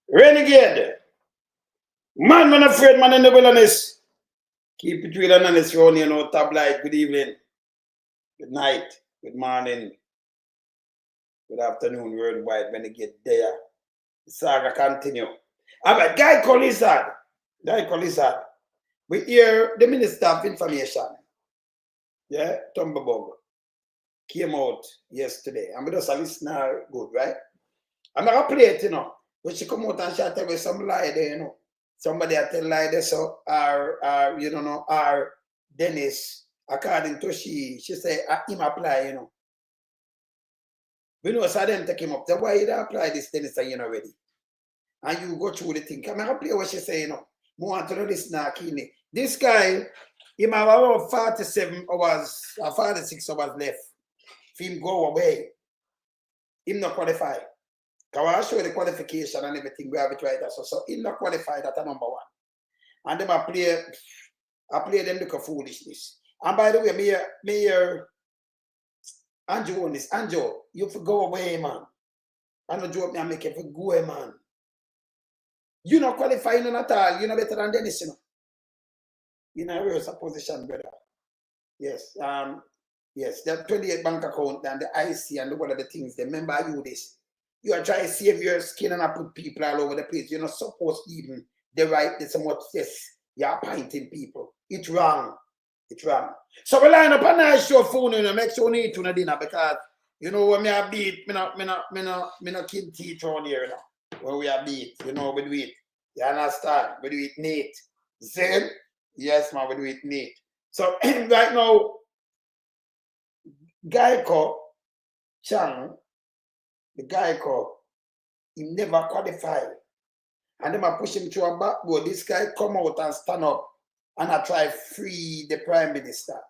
Renegade. Man afraid, man in the wilderness. Keep it real and honest round here, no tabloid. Good evening. Good night. Good morning. Good afternoon, worldwide. When you get there, the saga continue. All right, Geico Lizard. We hear the Minister of Information, yeah, Tumbabog, came out yesterday. I'm just a listener, good, right? I'm not play it, you know. When she come out and she tell me some lie there, you know. Somebody tell lie there, so our Dennis, according to she say, him apply, you know. We know, so them take him up. That's why you don't apply this Dennis, you know, already. And you go through the thing. I'm not play what she say, you know. More want to know this now, Kini. This guy, he might have about 47 hours or 46 hours left. If him go away, him not qualified. Because I show you the qualification and everything, we have it right. So him not qualified, that's number one. And them I play them look of foolishness. And by the way, Mayor Andrew on this. Andrew, you have to go away, man. I don't joke me and make it go away, man. You not qualifying at all. You're not better than Dennis, you know. You're in a worse position, brother. Yes. Yes, that 28 bank account and the IC and all of the things. Remember you this. You are trying to save your skin and I put people all over the place. You're not supposed to even the right this much yes. You're appointing people. It's wrong. It's wrong. So we line up a nice show phone, you know, make sure we need to dinner because you know when me a beat, me not kid teeth around here, you know. When we are beat, you know, we do it. You understand? We do it neat. Same? Yes, man, we do it neat. So right now, Geico Chung, the Geico, he never qualified. And then I push him to a backboard. This guy come out and stand up and I try free the Prime Minister.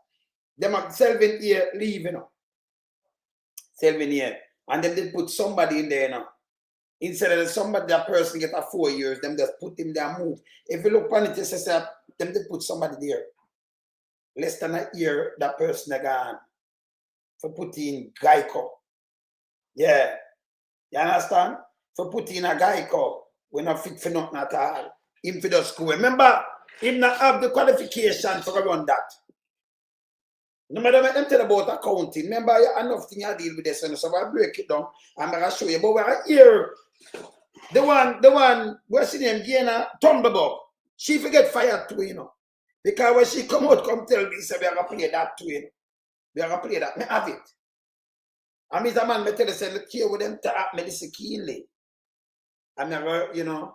Them are 7 year leave, you know. 7 year. And then they put somebody in there, you know. Instead of somebody, that person get a 4 years, them just put him there and move. If you look on it, it says them they put somebody there. Less than a year, that person again. For putting in Geico. Yeah. You understand? For putting a Geico, we're not fit for nothing at all. Him for the school. Remember, him not have the qualification for run that. No matter what them tell about accounting. Remember, enough thing I deal with this, so I break it down. I'm gonna show you. But we're here. The one, what's her name? Diana Tumbabog. She forget fired too, you know. Because when she come out, come tell me, say, we are going to play that too, you know. We are going to play that. Me have it. And Mr. Man, me tell you, say, look here with them to act me this keenly. I'm never, you know,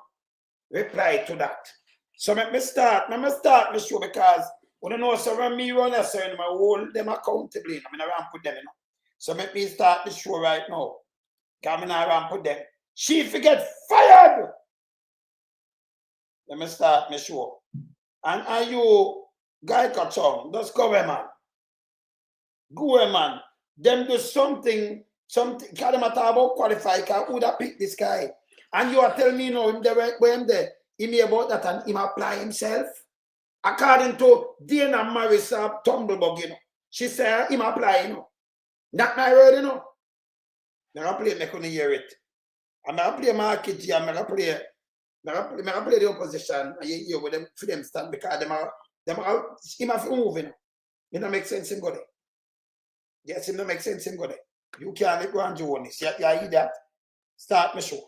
reply to that. So let me start my show because when you know, so when me run a certain, I hold them accountable. I mean, I want to put them, you know. So let me start the show right now. Because I want to put them. She forget fired. Let me start my show. And are you Geico Chung? Just go away, man. Go away, man. Them do something, because them talk about qualify, because who that pick this guy? And you are telling me, you know, him there, he may about that and him apply himself. According to Dana Morris Tumblebug, you know. She said him apply, you know. Not my word, you know. I'm going to play, I couldn't hear it. I'm going to play market here, I'm going to play the opposition and you hear with them for them stand because them are him have to move, you know. It don't make sense him go there. Yes, it don't make sense him go there. You can't go and join this. You hear that? Start my show.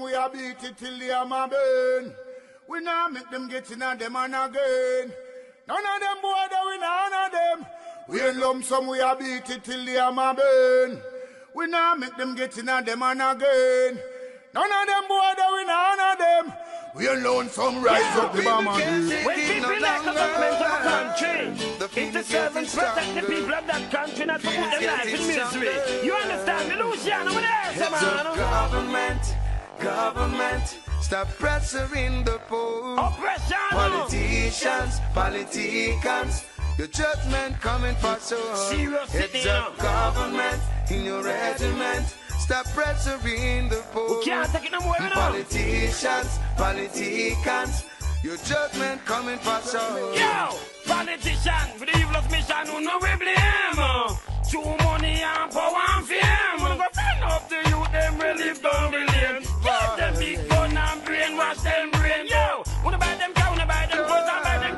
We are beat it till the hammer burn. We now make them get in on them and again. None of them boy that we none of them. We in lump sum we are beat it till the hammer burn. We now make them get in on them and again. None of them boy that we none of them. We alone some rise up the bomber. When people like a government of a country, it's the servants protect the people of that country, not to put them life in misery. You understand me, Luciano? What else, man? Government, Stop pressuring the poor. Oppression. Politicians, politicians. Your judgment coming for sure. Serious Heads city, of government in your regiment. Stop pressuring the poor. We can't take it no more, you know. Politicians, politicians. Your judgment coming for sure. Yo, politician, for the evil's mission, who know we blame. Too money and power and fame. Wanna go friend up the youth, them really down the lane. Give them big gun and brainwash them brain. Yo, wanna buy them cow, wanna buy them clothes, and buy them.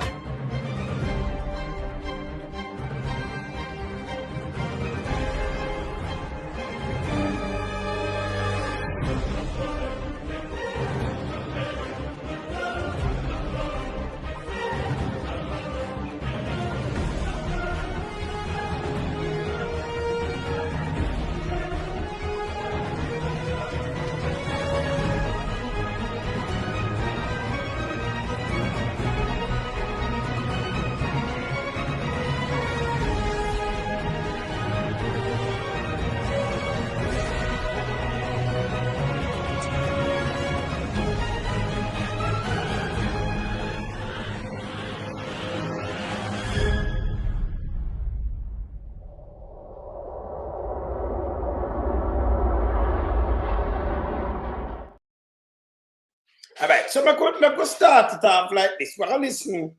All right, so I could start it off like this. We're going to listen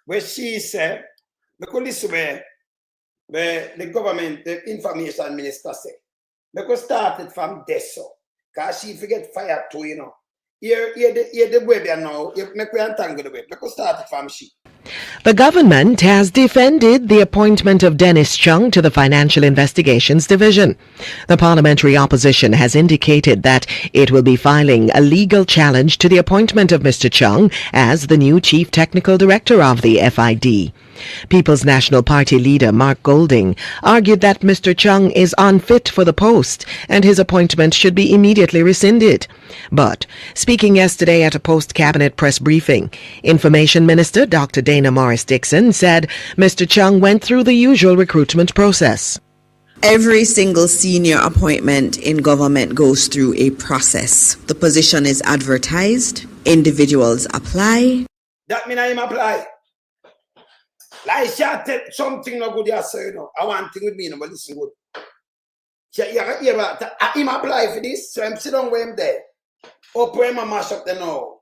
where she said, we could listen where the government, the information minister said. We could start it from Deso, because she forget fire too, you know. Here the way now, make we untangle the way. We could start it from she. The government has defended the appointment of Dennis Chung to the Financial Investigations Division. The parliamentary opposition has indicated that it will be filing a legal challenge to the appointment of Mr. Chung as the new Chief Technical Director of the FID. People's National Party leader Mark Golding argued that Mr. Chung is unfit for the post and his appointment should be immediately rescinded. But speaking yesterday at a post-cabinet press briefing, Information Minister Dr. Dana Morris-Dixon said Mr. Chung went through the usual recruitment process. Every single senior appointment in government goes through a process. The position is advertised, individuals apply. That means I am apply. Like she said something no good you know. I want thing with me, no, but listen good. Him apply for this, so I'm sitting where him there. Up where him mash up the now.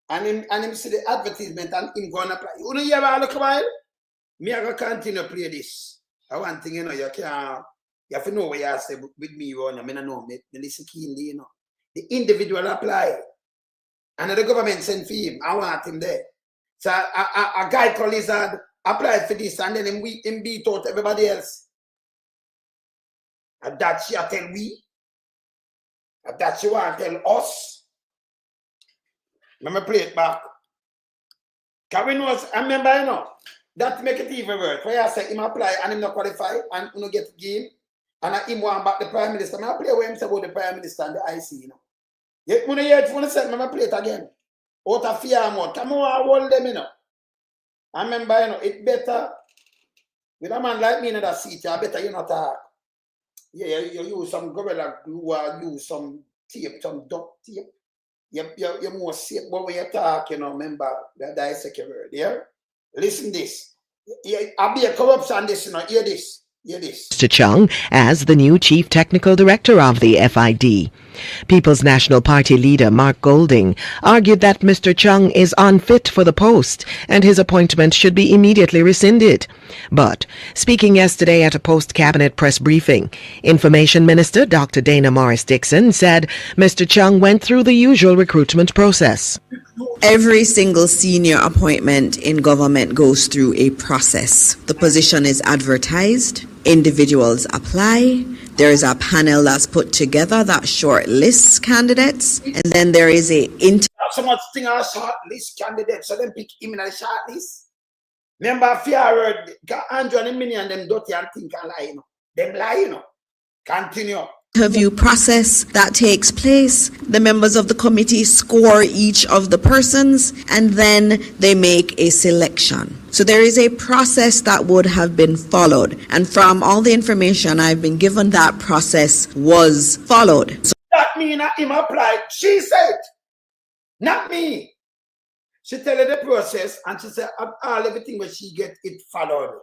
And him see the advertisement and him go and apply. You know you ever look a while? Me I go continue to play this. I want thing, you know, you have to know what you say with me, you know. I mean I know me listen keenly, you know. The individual apply. And the government send for him. I want him there. So a guy called Lizard applied for this and then him beat out everybody else. And that she tell we. And that she want to tell us. Let me play it back. Can we know, I remember, you know, that make it even worse. Where I say him apply and him not qualify and you know get game. And him want back the Prime Minister. I play where him say about the Prime Minister and the IC, you know. Yet when you hear it from the set, I play it again. Out of fear more. Come on, hold them, you know. I remember, you know, it better with a man like me in that seat, I better you not talk. Yeah, you use some gorilla glue or use some tape, some duct tape. You're more safe, but when you talk, you know, remember that I say a word, yeah? Listen this. I'll be a corruption this, you know, hear this. Mr. Chung as the new Chief Technical Director of the FID. People's National Party leader Mark Golding argued that Mr. Chung is unfit for the post and his appointment should be immediately rescinded. But speaking yesterday at a post-cabinet press briefing, Information Minister Dr. Dana Morris-Dixon said Mr. Chung went through the usual recruitment process. Every single senior appointment in government goes through a process. The position is advertised, individuals apply, there is a panel that's put together that shortlists candidates, and then there is so much thing a shortlist candidates, so them pick him in a shortlist. Remember fear word, Andrew and Minnie and them dirty and think and lie, you know. Them lie, you know. Continue. Interview process that takes place. The members of the committee score each of the persons and then they make a selection. So there is a process that would have been followed. And from all the information I've been given, that process was followed. So that means him applied. She said Not me. She tell her the process and she said all everything when she get it followed.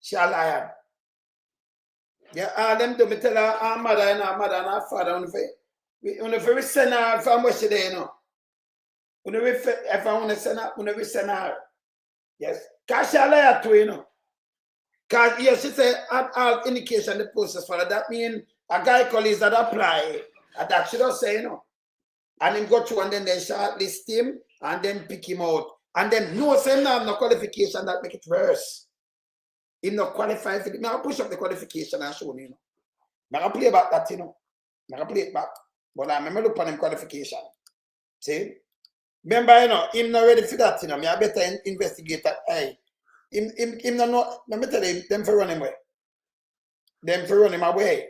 She a liar. Yeah, all them do me tell her mother and her father on the very send her from where she there, you know. If I want to send her, we send her. Yes. Cause she a liar too, you know. Cause yes, she said all indication the process for that mean a guy colleagues that apply and that she does say, you know. And him go through and then they shortlist him and then pick him out. And then no say no qualification that make it worse. He not qualified for it. I'll push up the qualification and show you know. I'll play back that, you know. I'll play it back. But I remember look on him qualification. See? Remember, you know, him not ready for that, you know. I better investigate that. Hey. Him not know, let me tell him, them for run him away. Them for run him away.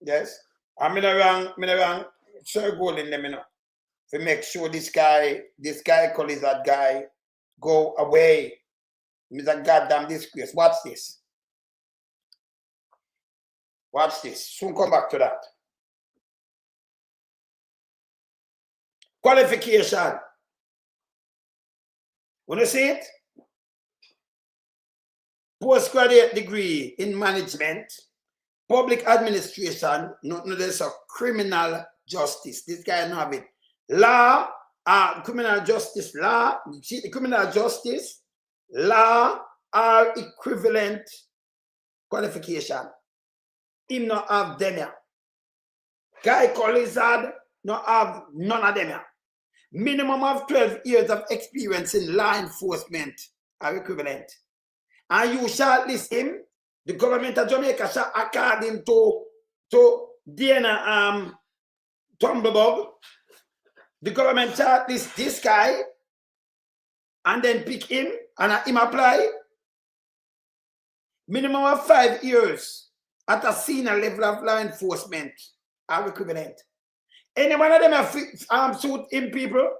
Yes. I'm in a wrong circle in them, you know. To make sure this guy calls that guy go away. He's a goddamn disgrace. Watch this. Watch this. Soon come back to that. Qualification. Want to see it? Postgraduate degree in management, public administration, there's a criminal justice. This guy don't have it. Law, criminal justice, law, criminal justice, law are equivalent qualification. Him not have them here. Geico Lizard not have none of them here. Minimum of 12 years of experience in law enforcement are equivalent. And you shortlist him, the government of Jamaica shall according to Diana Tumblebug, the government shortlist this guy and then pick him and him apply. Minimum of 5 years at a senior level of law enforcement are equivalent. Any one of them have suit him people,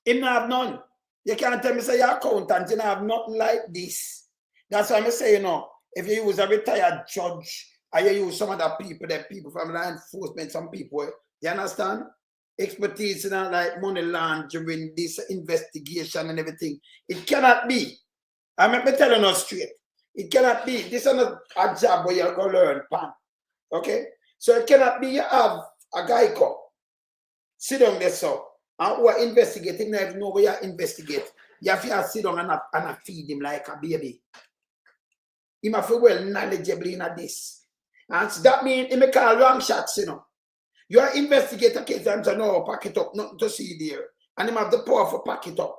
him not have none. You can't tell me say you're accountant, you don't have nothing like this. That's why I say, you know, if you use a retired judge or you use some other people, the people from law enforcement, some people, you understand? Expertise in like money laundering, this investigation and everything. It cannot be. I'm telling you straight. It cannot be. This is not a job where you're going to learn, pan. Okay? So it cannot be you have a Geico. Sit down there, so. And who are investigating, you know where you investigate. You have to sit down and feed him like a baby. He must feel well knowledgeable in this. And so that means he may call wrong shots, you know. You are investigating a case and say, no, pack it up, nothing to see there. And he have the power for pack it up.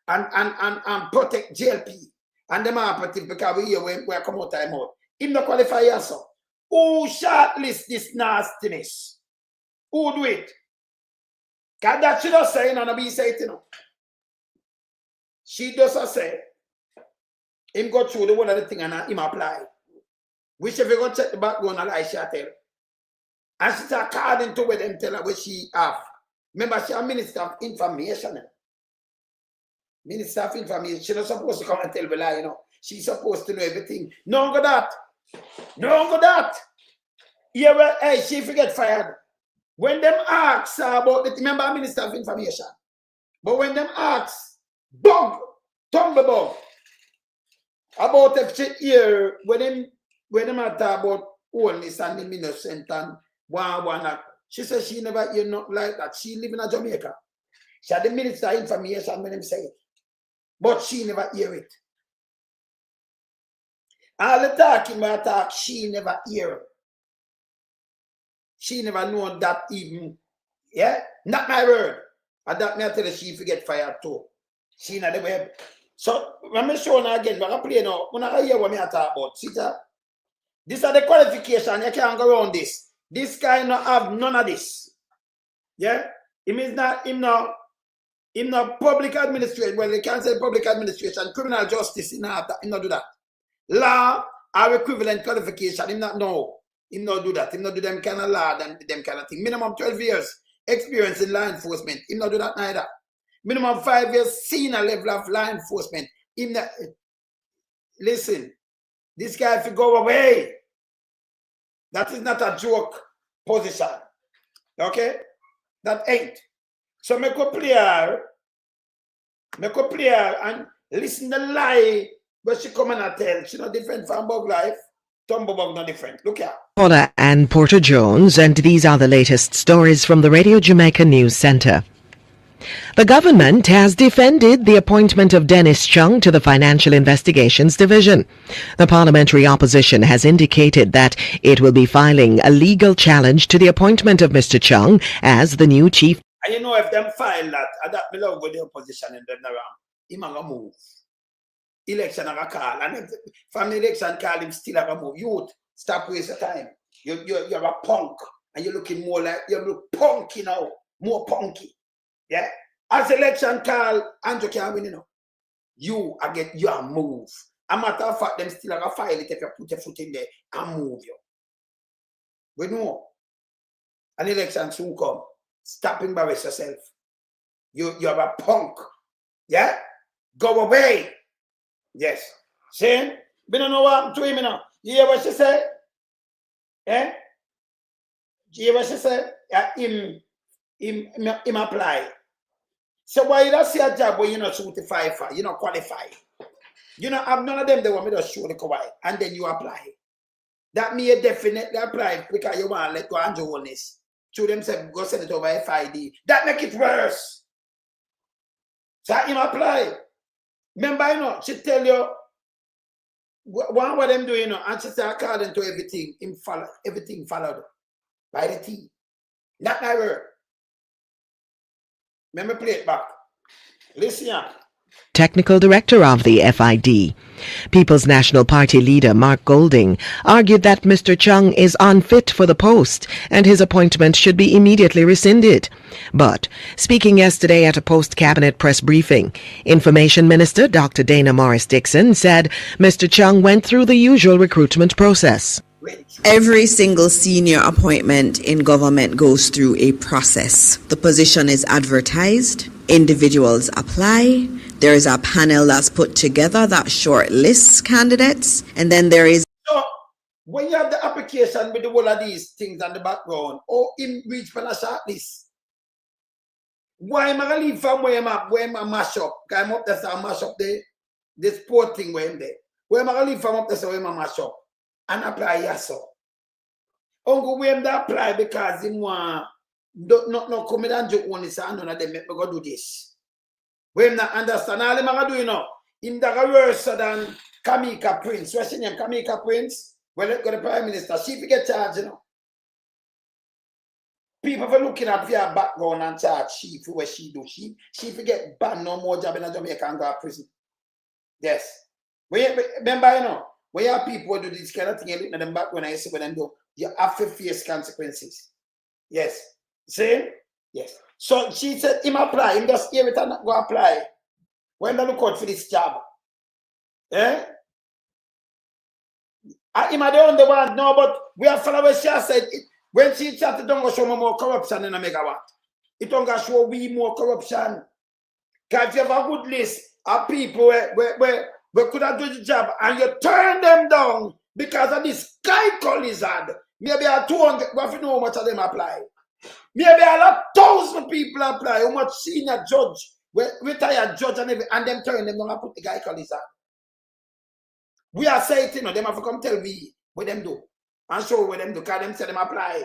And protect JLP. And them are protect because we here when we come out time out. Him not qualify yourself. Who shortlist this nastiness? Who do it? Because that she does say, you know, be say it, you know. She does say, him go through the one of the thing and him apply. Which if you go check the background and lie, she tell. And she's according to what them tell her what she have. Remember, she a Minister of Information. Minister of Information. She's not supposed to come and tell the lie, you know. She's supposed to know everything. No go that. No go that. Yeah, well, hey, she forget fired. When them ask about it, remember Minister of Information. But when them ask, Tumblebug, about if she hear when them talk about only and the innocent and one, she says she never hear nothing like that. She live in Jamaica. She had the Minister of Information when them say it. But she never hear it. All the talking about talk, she never hear it. She never know that even. Yeah? Not my word. And that me I tell her she forget fired too. She not the web. So when I show her again, when I play now, when I hear what I talk about, see that? These are the qualifications. You can't go around this. This guy not have none of this. Yeah? It means not him not public administration. Well, you can't say public administration, criminal justice, him not do that. Law are equivalent qualification, him not know. Him not do that. Him not do them kind of law and them kind of thing. Minimum 12 years experience in law enforcement. Him not do that neither. Minimum 5 years senior level of law enforcement. Him not, listen, this guy if you go away. That is not a joke position. Okay? That ain't. So make a player and listen the lie but she come and tell. She not different from Bug Life. Tumblebug not different. Look here. Paula and Porter Jones, and these are the latest stories from the Radio Jamaica News Center. The government has defended the appointment of Dennis Chung to the Financial Investigations Division. The parliamentary opposition has indicated that it will be filing a legal challenge to the appointment of Mr. Chung as the new chief. And you know if them file that belong with the opposition and them around, him a move. Election a call, and if from the election call him still a move. Youth, stop wasting time. You're a punk, and you're looking more like you look punky now, more punky. Yeah. As election call, Andrew can't win, you know. You a move. A matter of fact, them still a file it if you put your foot in there and move you. We know. An election soon come. Stop embarrass yourself. You're a punk. Yeah? Go away. Yes. See? We don't know what happened to him now. You hear what she said? Eh? You hear what she said? Him apply. So why you don't see a job where you're not certified for, you're not qualified? You know, have none of them they want me to show the why, and then you apply. That means you definitely apply because you want to let go and do all this. To them say go send it over FID. That make it worse. So him apply. Remember, you know, she tell you what them do, you know, and she say according to everything, everything followed by the T. Not my word. Let me play it back. Listen here. Technical Director of the FID. People's National Party leader Mark Golding argued that Mr. Chung is unfit for the post and his appointment should be immediately rescinded. But speaking yesterday at a post-cabinet press briefing, Information Minister Dr. Dana Morris-Dixon said Mr. Chung went through the usual recruitment process. Every single senior appointment in government goes through a process. The position is advertised, individuals apply, there is a panel that's put together that shortlists candidates, and then there is... So, when you have the application with the whole of these things on the background, or in reach for a shortlist, why am I going to leave from where I'm mash up? Because I'm up there, so I mash up the sport thing where I'm there. Where am I going to leave from up there, so where I'm mash up? And apply yes, so. Uncle William that apply because him want no come and do only say none of them make me go do this. William not understand all him gonna do, you know. Him that worse than Kamika Prince. What's his name? Kamika Prince? Well, let go the Prime Minister. She get charged, you know. People for looking at her background and charge she for what she do. She forget banned no more job in a Jamaica and go to prison. Yes. Remember, you know. When you have people who do this kind of thing, you look at them back when I see what them do, you have to face consequences. Yes. See? Yes. So she said, him apply, him just hear it and go apply. When they look out for this job. Eh? Him are the only one, no, but we have followed what she has said. When she chatted, don't go show me more corruption in a megawatt. It don't go show we more corruption. Because if you have a good list of people where we could have done the job and you turn them down because of this Geico lizard. Maybe 200, we have to know how much of them apply. Maybe 1,000 people apply, how much senior judge, retired judge and them turn them down and put the Geico lizard. We are saying, you know, them have to come tell me what them do and show what them do because them say them apply.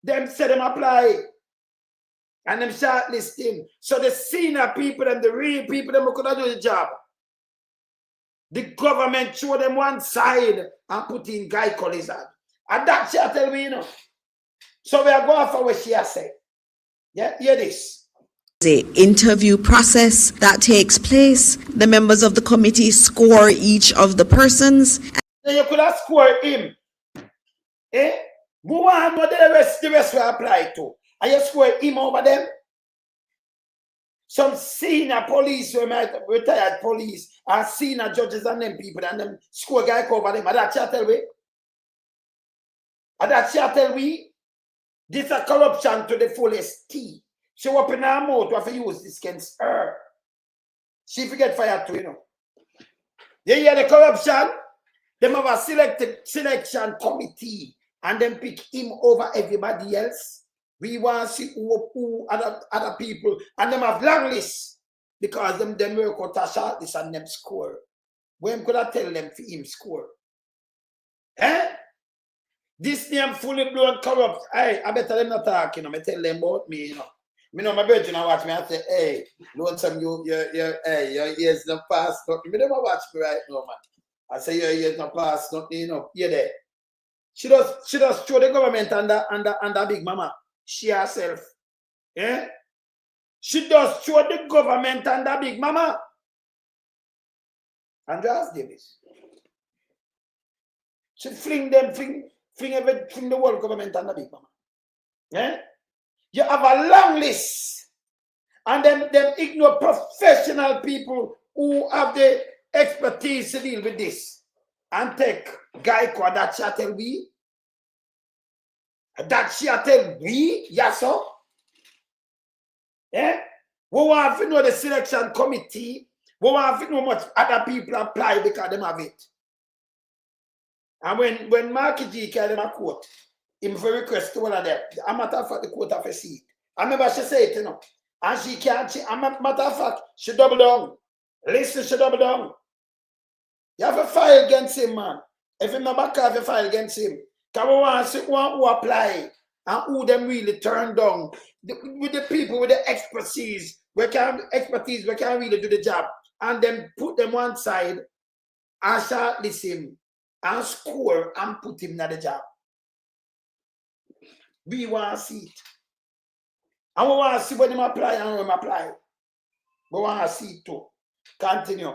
Them say them apply. And them shortlist him. So the senior people and the real people, them could have done the job. The government show them one side and put in Geico lizard. And that she tell me, you know. So we are going for what she has said. Yeah, hear this. The interview process that takes place. The members of the committee score each of the persons. Then you could have scored him. Eh? Who want what the rest will apply to? And you score him over them? Some senior police, retired police, and senior judges and them people, and them score guy over them. And that tell we? And that tell we? This is a corruption to the fullest T. She open her mouth to have to use this against her. She forget fired too, you know. You hear the corruption? Them have a selection committee, and then pick him over everybody else. We want to see who other people, and them have long lists because them work out a short list and them score. When could I tell them for him score? Eh? This name fully blown corrupt. Hey, I better them not talk, you know. I tell them about me, you know. Me know my virgin I watch me. I say, hey, lonesome your ears not past nothing. Me never watch me right now, man. I say your ears not past nothing, you know. You there. She does throw the government under Big Mama. She herself. Yeah? She does throw the government under Big Mama. Andreas Davis. She fling the whole government under Big Mama. Yeah? You have a long list. And them ignore professional people who have the expertise to deal with this. And take Geico that she tell we. That she tell we, yes, sir. Yeah? We want to know the selection committee. We want to know much other people apply because they have it. And when Marky G carried them a quote, him for request to one of them, a matter of fact, the quote of a seat. I remember she said it, you know. And she can't, a matter of fact, she double down. Listen, she double down. You have a file against him, man. If you not back have a file against him, because we want to see who apply and who them really turn down. With the people with the expertise, we can really do the job. And then put them one side and shortlist him and score and put him in the job. We want to see it. And we want to see when him apply and when him apply. We want to see it too. Continue.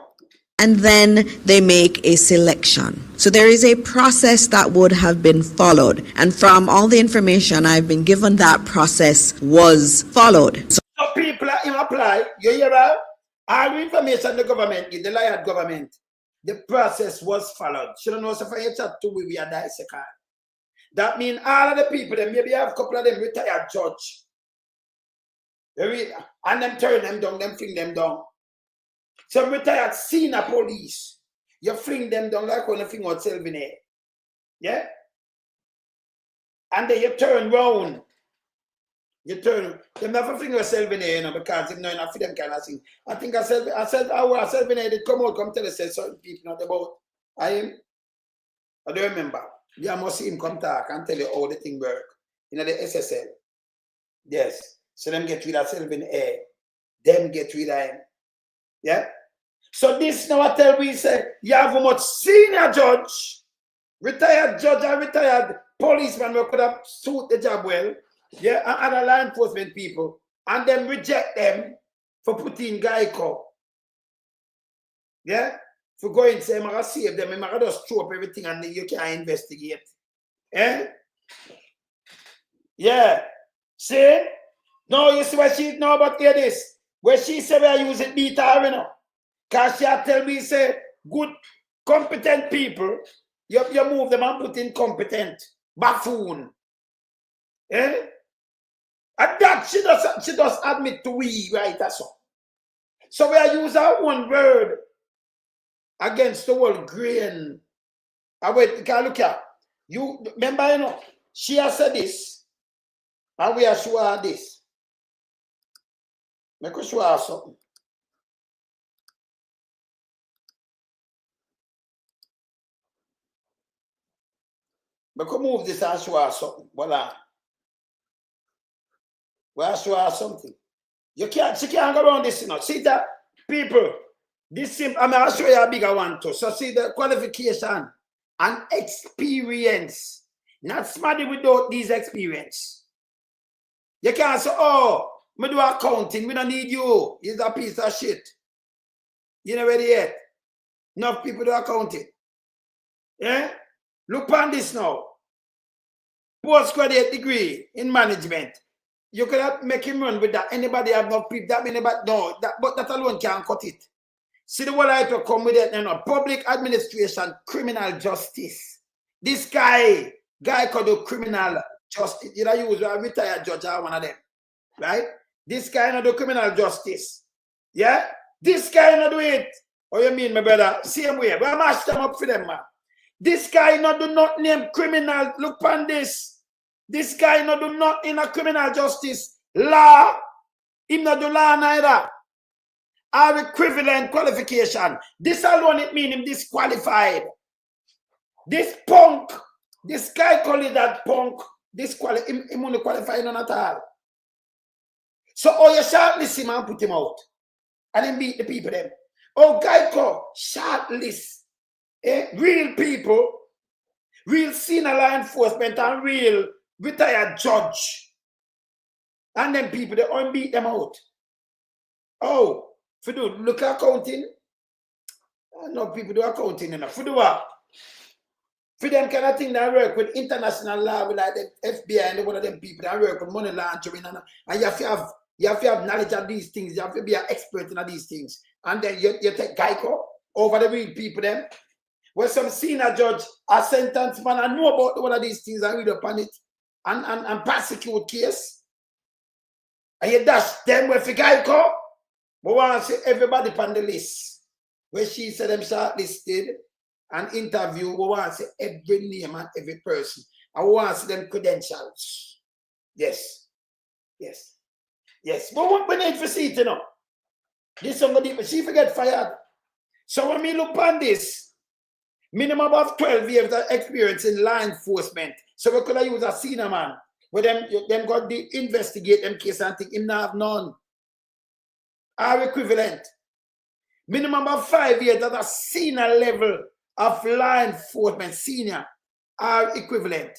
And then they make a selection. So there is a process that would have been followed. And from all the information I've been given, that process was followed. So people in apply, you hear that? All the information the government give, the liar government, the process was followed. She don't know if I chat to we are die second. That means all of the people, then maybe have a couple of them retired judge. And them turn them down, them fling them down. Some retired senior police, you fling them down like when you fling out Selvin. Yeah? And then you turn round. You turn, them never fling yourself in here, you know, because you know enough for them kind of thing. I think I said, Selvin did come tell us certain people not about I don't remember. You must see him come talk and tell you how the thing work. You know, the SSL. Yes. So them get rid of Selvin A. Them get rid of him. Yeah? So this now I tell we say, you have a much senior judge, retired judge and retired policeman who could have suit the job well, yeah, and other law enforcement people, and then reject them for putting Geico. Yeah? For going to say, I'm going to save them, I'm going to just throw up everything and you can't investigate. Eh? Yeah. See? No, you see what she know about this? Where she said we are using beta, you know. Because she tell me, say, good, competent people, you move them and put incompetent, buffoon. Eh? And that she does admit to we, right? That's all. So we are using our one word against the whole grain. I wait, can look at you remember, you know, she has said this, and we are sure of this. Make us sure something. Make us move this and show us something. Voila. We are sure of something. She can't go around this, you know. See that people, this sim, I'm gonna show you a bigger one too. So see the qualification and experience. Not somebody without these experience. You can't say, oh, me do accounting, we don't need you. You're a piece of shit. You know ready yet? Enough people do accounting. Yeah? Look on this now. Postgraduate degree in management. You cannot make him run with that. Anybody have no people, that anybody, no, but that alone can't cut it. See the whole I to come with it, you know, public administration, criminal justice. This guy could do criminal justice. You know, use a retired judge or one of them. Right? This guy not do criminal justice. Yeah? This guy not do it. What you mean, my brother? Same way. But I mash them up for them, man. This guy not do not name criminal. Look on this. This guy no do nothing in a criminal justice law. Him no do law neither. Our equivalent qualification. This alone it mean him disqualified. This punk, this guy call it that punk, him only qualified none at all. So you shortlist him and put him out. And then beat the people them. Geico shortlist real people, real senior law enforcement and real retired judge. And then people, they all beat them out. For do look at accounting. No people do accounting enough. For do what? For them kind of thing that work with international law, with like the FBI and one of them people that work with money laundering and you have to have knowledge of these things. You have to be an expert in these things. And then you take Geico over the real people them. Where some senior judge, a sentence man, I know about one of these things and read upon it and prosecute case. And you dash them with the Geico. But want to see everybody on the list. Where she said them shortlisted and interview, we want to see every name and every person. And we want to see them credentials. Yes. But we need to see it, you know. This somebody, she forget fired. So when we look on this, minimum of 12 years of experience in law enforcement. So we could have used a senior man. Where them got to investigate them case and think him not have none. Our equivalent. Minimum of 5 years at a senior level of law enforcement, senior, are equivalent.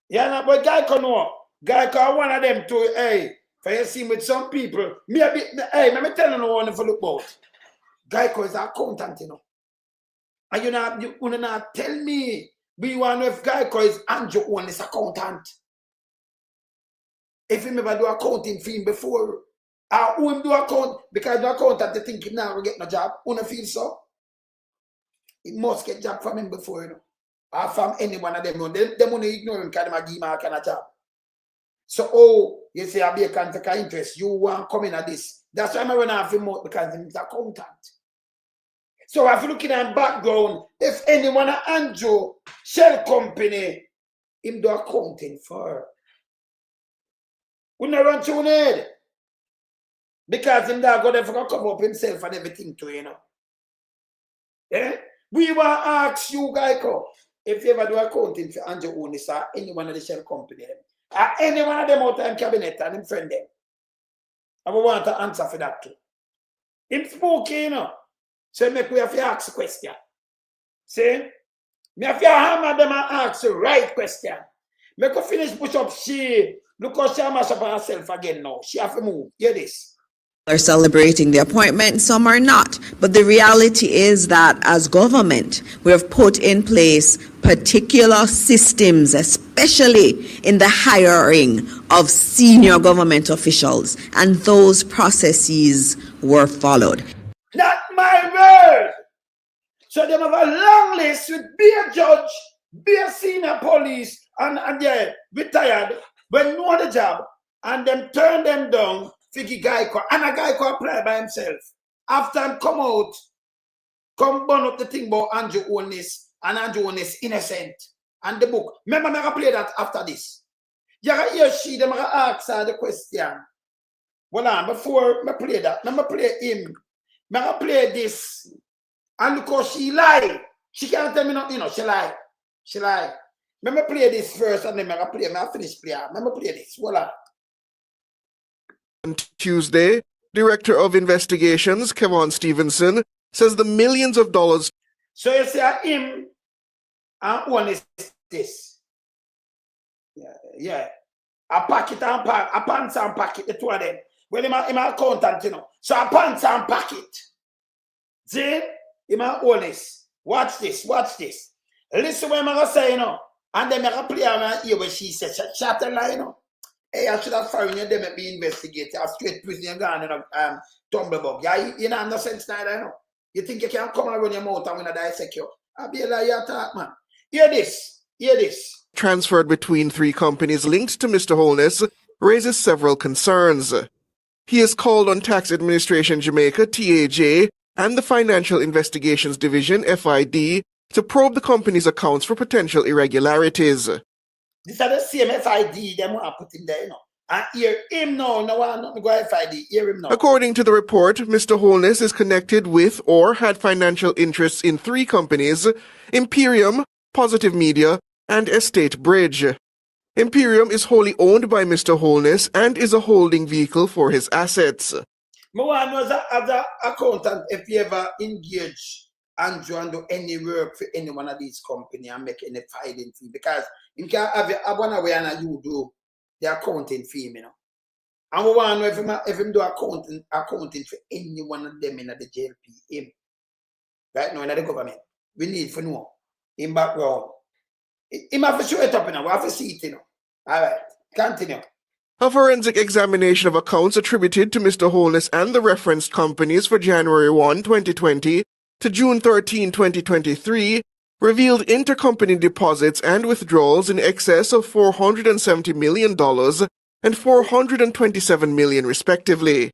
Yeah, but Geico know. Geico one of them too, for you see with some people, let me tell you one if you look about. Geico is an accountant, you know. And you not tell me, we want to know if Geico is Andrew one is accountant. If him ever do accounting for him before, who him do account, because the accountant they think him now will get no job, who not feel so? He must get job from him before, you know. Or from any one of them, you know. They want to ignore him because they might give him a kind of job. So, you say I be a conflict of interest, you want to come in at this. That's why I'm running off him out because he's an accountant. So if you look at his background, if anyone at Andrew shell company, him do accounting for. We not run through head. Because him da go there for cover up himself and everything too, you know. We want to ask you, Geico, if you ever do accounting for Andrew Onis or any one of the shell company, or any one of them out in cabinet and him friend them. And we want to answer for that too. Him spooky, you know. So make we have to ask a question. See? Me have to hammer them and ask the right question. Make her finish push up she. Look how she mash up herself again now. She have to move. Hear this. Are celebrating the appointment, some are not. But the reality is that as government, we have put in place particular systems, especially in the hiring of senior government officials, and those processes were followed. Not my word. So they have a long list with be a judge, be a senior police, and they're retired, but know the job, and then turn them down. Figgy Geico, and a Geico apply by himself. After him come out, come burn up the thing about Andrew Onis, and Andrew Onis innocent. And the book. Remember, I'm going to play that after this. You can hear she, them going to ask her the question. Well, before I play that, I'm going to play him. I'm going to play this. And look how she lie. She can't tell me nothing, you know, she lie. She lie. I'm going to play this first, and then I'm going to play, I'm going to finish play. I'm going to play this. Voila. On Tuesday, Director of Investigations, Kevon Stevenson, says the millions of dollars. So you say him and one is this. Yeah. A packet and a pants and packet, the two of them. Well, him accountant, you know. So a pants and packet. See? Him honest. Watch this. Listen what I'm going to say, you know. And then I'm going to play around here where she said, shut the line, you know. Hey, I should have found you, them be investigated. I've straight prison and gone in a tumblebug. Yeah, you know, no sense neither, you know. You think you can come and run your mouth and when I dissect you? I'll be a liar talk, man. Hear this. Transferred between three companies linked to Mr. Holness raises several concerns. He has called on Tax Administration Jamaica, TAJ, and the Financial Investigations Division, FID, to probe the company's accounts for potential irregularities. These are the same FID them want to put in there, And hear him now, no one not go FID, hear him now. According to the report, Mr. Holness is connected with or had financial interests in 3 companies: Imperium, Positive Media, and Estate Bridge. Imperium is wholly owned by Mr. Holness and is a holding vehicle for his assets. I want to know as an accountant, if you ever engage Andrew and do any work for any one of these companies and make any filing fee, because you can have one way and you do the accounting fee, And we want to know if him do accounting for any one of them in the JLP, right now in the government. We need to know in background. He have to show it up, we have to see it, All right, continue. A forensic examination of accounts attributed to Mr. Holness and the referenced companies for January 1, 2020 to June 13, 2023 revealed intercompany deposits and withdrawals in excess of $470 million and $427 million respectively.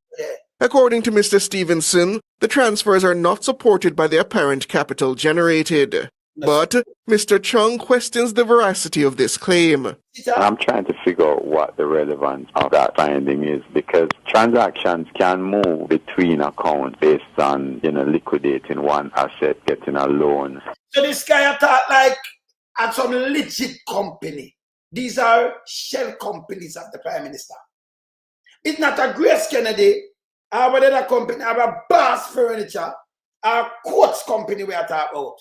According to Mr. Stevenson, the transfers are not supported by the apparent capital generated. But Mr. Chung questions the veracity of this claim. I'm trying to figure out what the relevance of that finding is, because transactions can move between accounts based on, liquidating one asset, getting a loan. So this guy attacked like at some legit company. These are shell companies of the Prime Minister. It's not a Grace Kennedy, or whatever company, or a Bass Furniture, or Coats company we are talking about.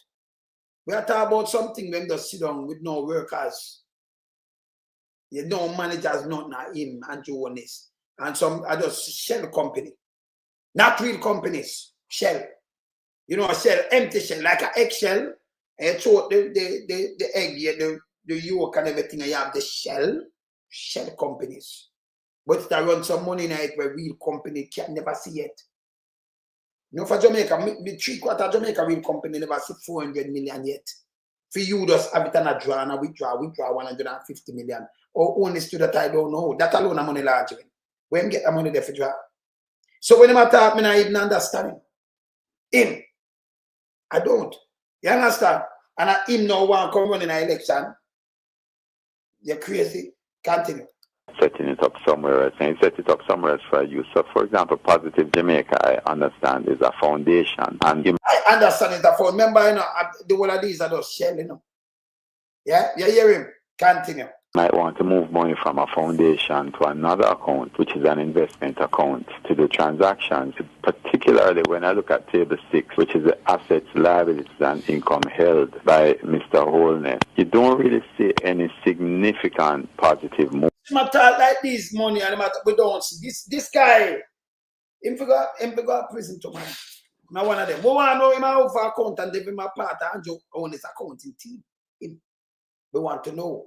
We are talking about something when they sit down with no workers. You know, managers, not him, Andrew Holness. And some other shell company. Not real companies, shell. A shell, empty shell, like an eggshell. And you throw the egg, the yolk and everything, and you have the shell companies. But they run some money in it where real company can never see it. For Jamaica, the 3/4 Jamaica real company never see 400 million yet. For you, just have it on a draw and a withdraw 150 million. Or only to that I don't know. That alone a money laundering. When get the money there for draw. So when I talk, I even understand him. I don't. You understand? And him now want to come run in an election. You're crazy. Continue. Setting it up somewhere else, and set it up somewhere else for you. So, for example, Positive Jamaica, I understand, is a foundation. And I understand it's a foundation. Remember, the whole of these are just shell, Yeah? You hear him? Continue. might want to move money from a foundation to another account, which is an investment account, to do transactions. Particularly when I look at Table 6, which is the assets, liabilities, and income held by Mr. Holness, you don't really see any significant positive move. Matter like this money and we don't see this guy. Him forgot prison to man. Now one of them. We want to know him how for account and give him a part and Andrew own his accounting team. We want to know.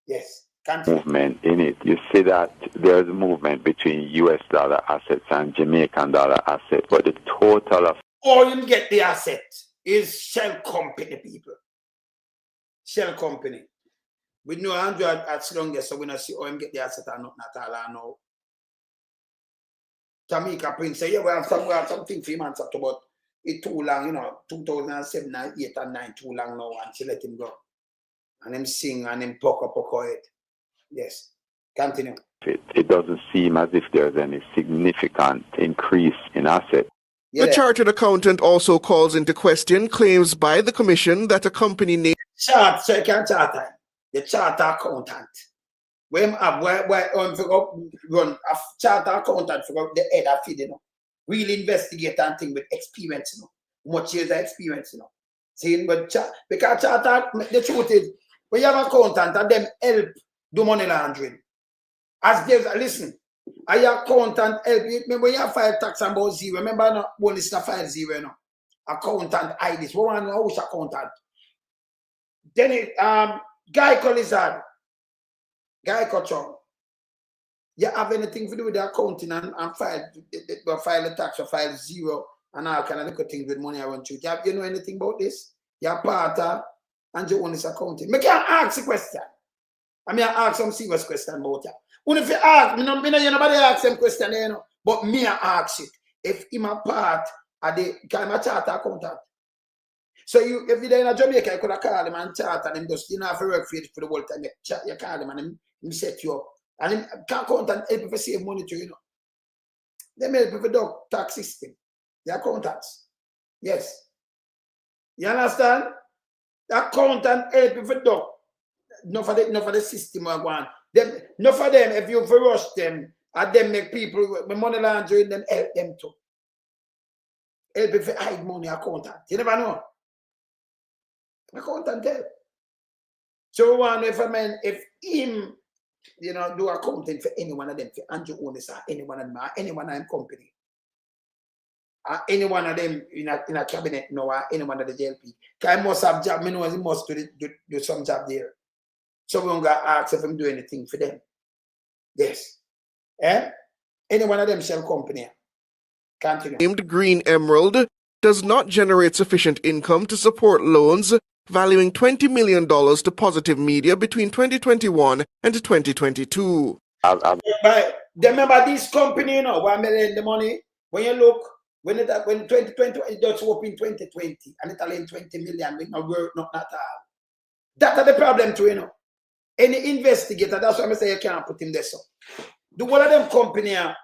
Yes. Movement in it. You see that there's movement between US dollar assets and Jamaican dollar assets, but the total of all you get the asset is shell company people. Shell company. We know Andrew at Slonga, so we don't see how him get the asset or not at all. I know. Jamaica Prince say, yeah, we have something for him and talk about it too long, 2007, 8 and 9 too long now, and she let him go. And him sing and him poke it. Yes. Continue. It doesn't seem as if there's any significant increase in assets. Yeah. The chartered accountant also calls into question claims by the commission that a company named Chart, so you can charter. The charter accountant. When run a charter accountant for the head of it, really investigate and thing with experience, much years of experience, See, but because charter, the truth is, when you have accountant and them help do money laundering. As they listen, I accountant help you. Remember when you file tax about zero. Remember no one is to file zero, Accountant IDs. We want to know who's accountant. Then it Geico Lizard. Geico Chung. You have anything to do with the accounting and file the tax or file zero and all kind of little things with money around you. You know anything about this? You're part of and you own this accounting. I can't ask a question. I mean, I ask some serious question about it. Only if you ask, nobody ask them question, but me I ask it. If I'm a part of the kind of charter accountant. So you, if you're in Jamaica, you could have called him and chat and him just, you know, have to work for the whole time. You call him and him set you up. And him can't count and help you to save money too, you know. They help you to the tax system. The accountants. Yes. You understand? The accountant help you to do. Not for the system or one. Not for them, if you rush them, and them make people with money laundering, then help them too. Help you to hide money, accountant. You never know. Accountant help. So one if him, you know, do accounting for any one of them, for Andrew Onis or any one of them, or any one of them company, or any one of them in a cabinet now, or any one of the JLP. Because I must have job, I know he must do some job there. So we don't got to ask if him do anything for them. Yes. Any one of them shell company. Continue. Named Green Emerald does not generate sufficient income to support loans valuing $20 million to Positive Media between 2021 and 2022. But remember this company, you know, why I lend the money? When you look, when 2020, it just open 2020, and it lend 20 million with no work, not at all. That's the problem too, you know. Any investigator, that's why I say you can't put him there. So. The one of them company are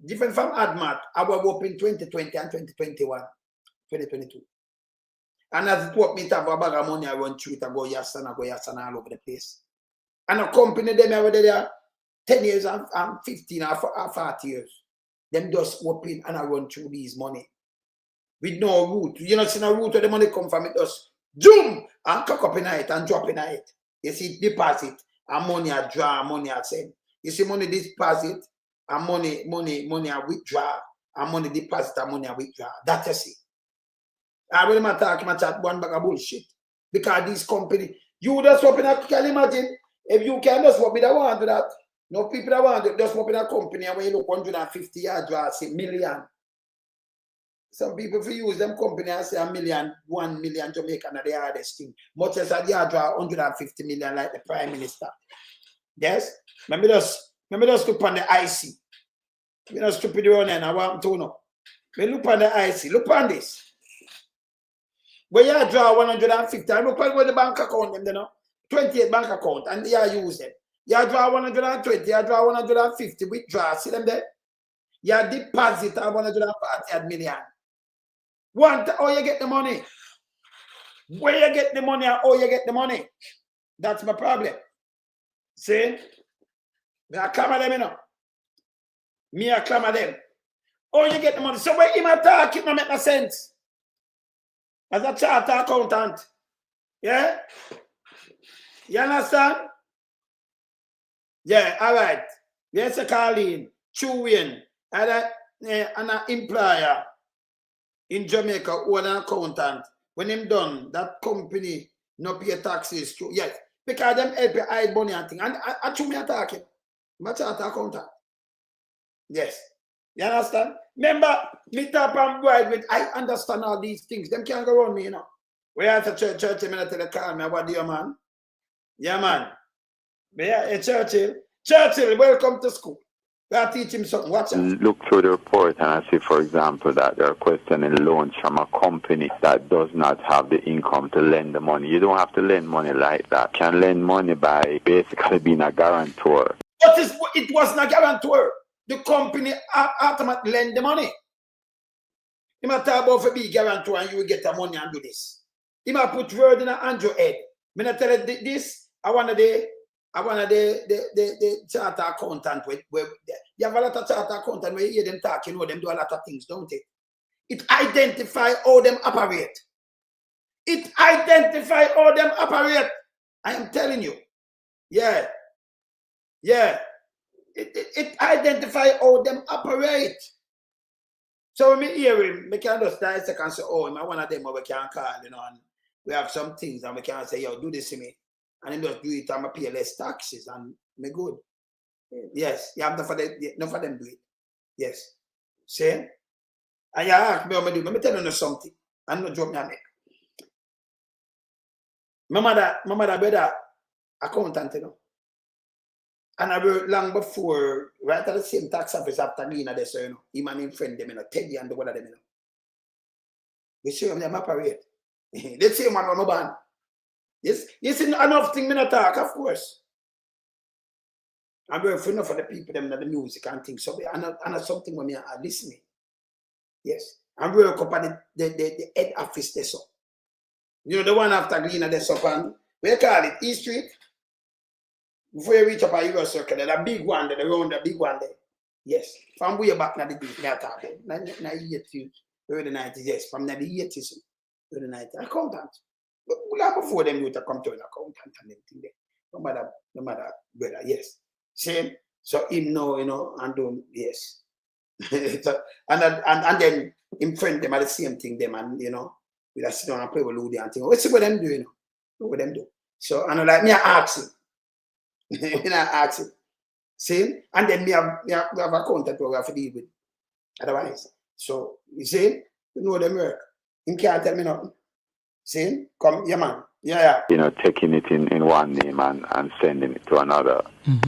different from ADMAT, I was open 2020 and 2021, 2022. And as it work, me to have a bag of money, I run through it, I go yes and all over the place. And a company, them over there, 10 years and 15 or 40 years. Them just open and I run through these money. With no root. You know, see no root where the money come from, it just zoom and cock up in it and drop in it. You see, deposit and money I draw, money I send. You see, money deposit and money I withdraw and money deposit and money I withdraw. That's you see. I will not talk much at one bag of bullshit. Because this company, you just open up, can you imagine? If you can just what that want to that. No people that want to just open a company and when you look 150 yards, draw say million. Some people if you use them company and say a million, 1 million Jamaican are the hardest thing. Much as a yard draw 150 million like the Prime Minister. Yes? Maybe just look on the IC. You know, stupid one and I want to know. We look on the IC. Look on this. When you draw 150, I look at the bank account, them, you know, 28 bank account, and you use them. You draw 120, you draw 150, withdraw, see them there? You deposit 140 million. How you get the money? Where you get the money and how you get the money? That's my problem. See? Me I clamor them, you know. Me I clamor them. How you get the money? So when him attack, it don't make no sense. As a charter accountant. Yeah? You understand? Yeah, all right. Yes, Carleen, Chewin, and an employer in Jamaica who an accountant. When him done, that company no pay taxes too. Yes. Because them help you hide money and thing. And I chew me attacking. I'm a charter accountant. Yes. You understand? Remember, me tap and bride with I understand all these things. Them can't go around me, you know. We are at church, I'm going to tell the call me, what do you, man? Yeah, man. Yeah, hey, Churchill, welcome to school. We are teaching him something. Watch out. Look through the report and I see, for example, that they're questioning loans from a company that does not have the income to lend the money. You don't have to lend money like that. You can lend money by basically being a guarantor. It wasn't a guarantor. The company automatically lend the money. You might talk about for be guarantor and you will get the money and do this. You might put word in Andrew head. Me not tell you this. I want the charter accountant where you have a lot of charter accountant where you hear them talk, you know them do a lot of things, don't it? It identify how them operate. It identify how them operate. I am telling you. Yeah. Yeah. It identify how them operate. So when me hear him, we can just dissect and say, oh, I'm one of them where we can call, you know, and we have some things and we can say, yo, do this to me. And then just do it and I pay less taxes and me good. Yes, you have enough of them do it. Yes. See? And you ask me how I do. Let me tell you something. I'm not joking on it. My mother brother accountant, you know. And I worked long before, right at the same tax office after me, so, you know, him and him friend them, you know, Teddy and the one of them, you know. We see how them operate. The same one on my band. Yes, you see enough thing me not talk, of course. I'm very free enough for the people them that the music and things. So and something when me are listening. Yes. I'm work up at the head office there so. You know the one after Gleaner there so and we call it East Street. Before you reach up a Euro Circle, there's a big one there, around the big one there. Yes. From way back now the day, me talk about. 80s, early 90s, yes. From the 80s, early 90s. Accountant. Before them you to come to an accountant and everything there. No matter brother, yes. Same. So him know, you know, and don't yes. So, and then in front them are the same thing them and you know, we just sit down and play with Ludi and thing. What's what them do, you know? What them do. So and like me I ask him. I ask him. See? And then we have a contact where we have to deal with. Otherwise. So you see, you know them work. Him can't tell me nothing. See? Come, yeah man. Yeah. You know, taking it in one name and sending it to another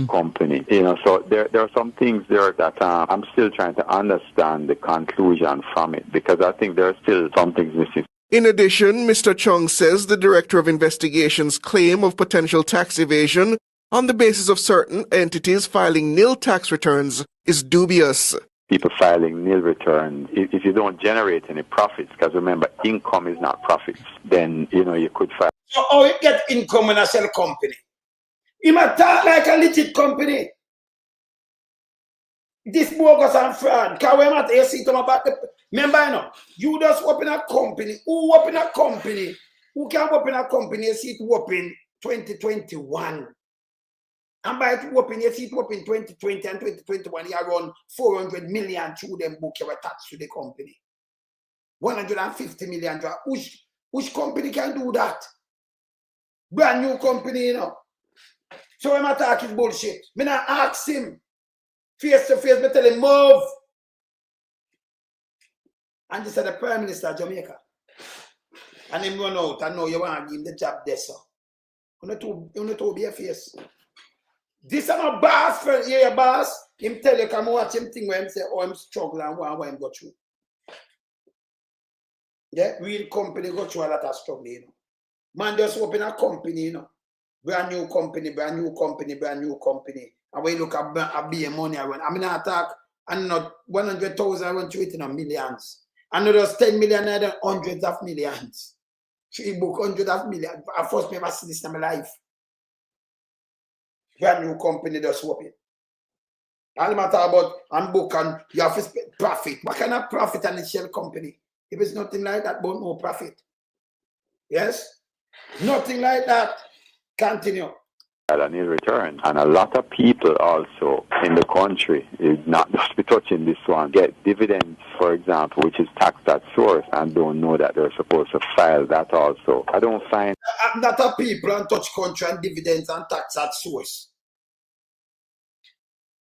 company. You know, so there are some things there that I'm still trying to understand the conclusion from it because I think there are still some things missing. In addition, Mr. Chung says the Director of Investigation's claim of potential tax evasion on the basis of certain entities filing nil tax returns is dubious. People filing nil returns, if you don't generate any profits, because remember, income is not profits, then, you know, you could file. So how you get income when I sell a company? You might talk like a legit company. This bogus and fraud. Can we not see them about the remember, you know, you just open a company. Who open a company? Who can open a company? You see it open 2021. And by it open, you see it open 2020 and 2021, you run 400 million through them book you attached to the company. 150 million. Which company can do that? Brand new company, you know. So when I talk is bullshit. Me not ask him. Face to face, me tell him move. And this is the Prime Minister of Jamaica. And him run out and know you want to give him the job there, so. You know to be a face. This is not boss for your boss. Him tell you come watch him thing where him say, oh, I'm struggling and what him go through. Yeah, real company go through a lot of struggle, you know. Man just open a company, you know. Brand new company. And when you look at beer money, I mean, I talk, and not 100,000, I went to it in millions. And not just 10 million, I done hundreds of millions. She book hundreds of millions. I first never see this in my life. Brand new company just open. All matter about and book and you have to spend profit. What kind of profit on a shell company? If it's nothing like that, but no profit. Yes? Nothing like that. Continue. A nil return. And a lot of people also in the country, is not just be touching this one, get dividends, for example, which is taxed at source and don't know that they're supposed to file that also. I don't find a lot of people and touch country and dividends and tax at source.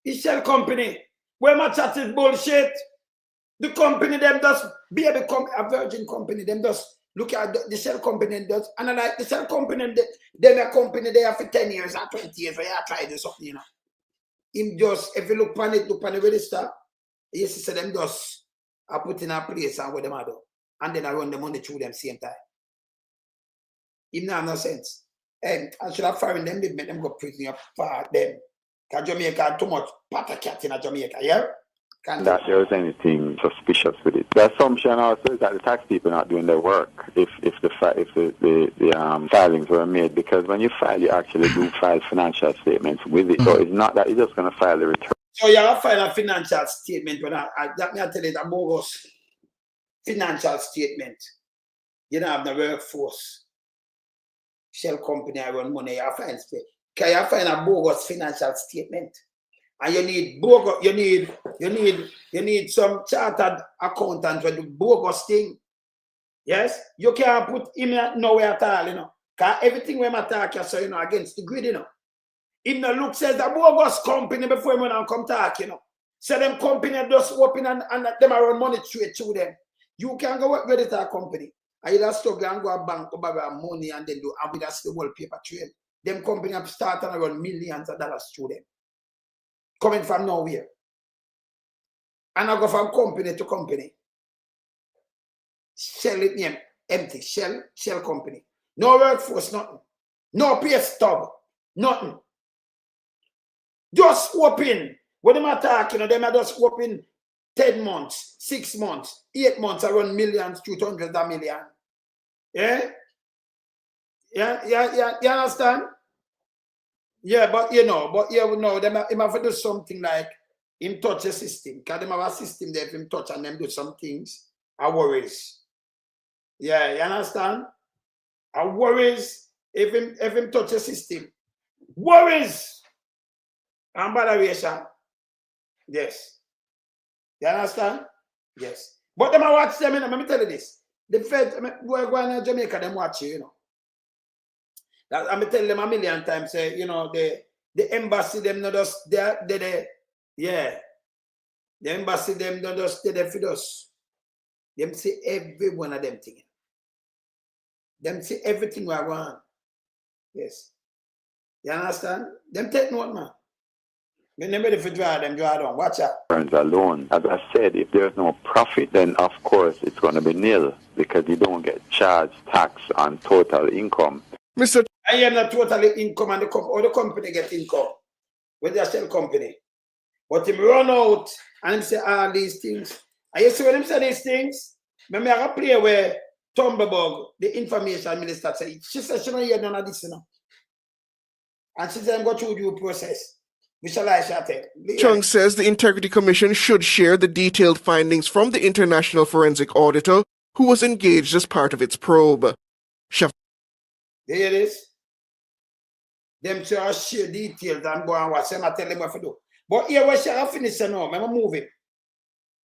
It's shell company. Where my chat is bullshit. The company them does be a virgin company, them does look at the shell company and does analyze the shell company, them a company there for 10 years or 20 years, where you try to do something, you know. Him just, if you look on the register, you see them just are put in a place and where them are do. And then I run the money through them same time. It not have no sense. And I should have fired them, they make them go prison for them. Because Jamaica too much patter cat in Jamaica, yeah? that there is anything suspicious with it. The assumption also is that the tax people are not doing their work if the filings were made, because when you file, you actually do file financial statements with it. So it's not that you're just going to file the return. So you have to file a financial statement, but that may tell you that bogus financial statement. You don't have the workforce. Shell company I run money, you have to find space. Can you find a bogus financial statement? And you need bogus, you need some chartered accountant to do bogus thing. Yes? You can't put him nowhere at all, you know. Because everything we attack you, so you know, against the grid, you know. Him no look says the bogus company before him when I come talk, you know. So them company just open and them run money straight through them. You can go work with it a company. And you just struggle and go to a bank to borrow money and then do and with that's the whole paper trail. Them company have started and run millions of dollars through them. Coming from nowhere. And I go from company to company. Sell it name. Empty. Shell company. No workforce, nothing. No pay stub. Nothing. Just open. What am I talking? Them are just open 10 months, 6 months, 8 months, around millions, 200 million. Yeah? You understand? Yeah, but you know, them have to do something like him touch the system. Because them have a system there if him touch and them do some things. I worries. Yeah, you understand? I worries if him touch the system. Worries and valuation. Yes. You understand? Yes. But them I watch them, let me tell you this. The Fed, we're going to Jamaica, them watch you, you know. That I'm tell them a million times, say, you know, the embassy, them not just yeah. The embassy, them not just there for us. Them see every one of them things. Them see everything we want. Yes. You understand? Them take note, man. When they're ready for draw down. Watch out. Alone. As I said, if there's no profit, then of course it's going to be nil because you don't get charged tax on total income. Mr. I am not totally income and the company get income with their shell company. But him run out and him say all these things. And you see when him say these things, remember I play where Tumbleburg, the information minister, said, she said she don't hear none of this, you know. And she said I'm going through due process. Chung says the Integrity Commission should share the detailed findings from the International Forensic Auditor who was engaged as part of its probe. There it is. Them just share details and go and watch them and tell them what to do. But here we shall finish now. I'm moving.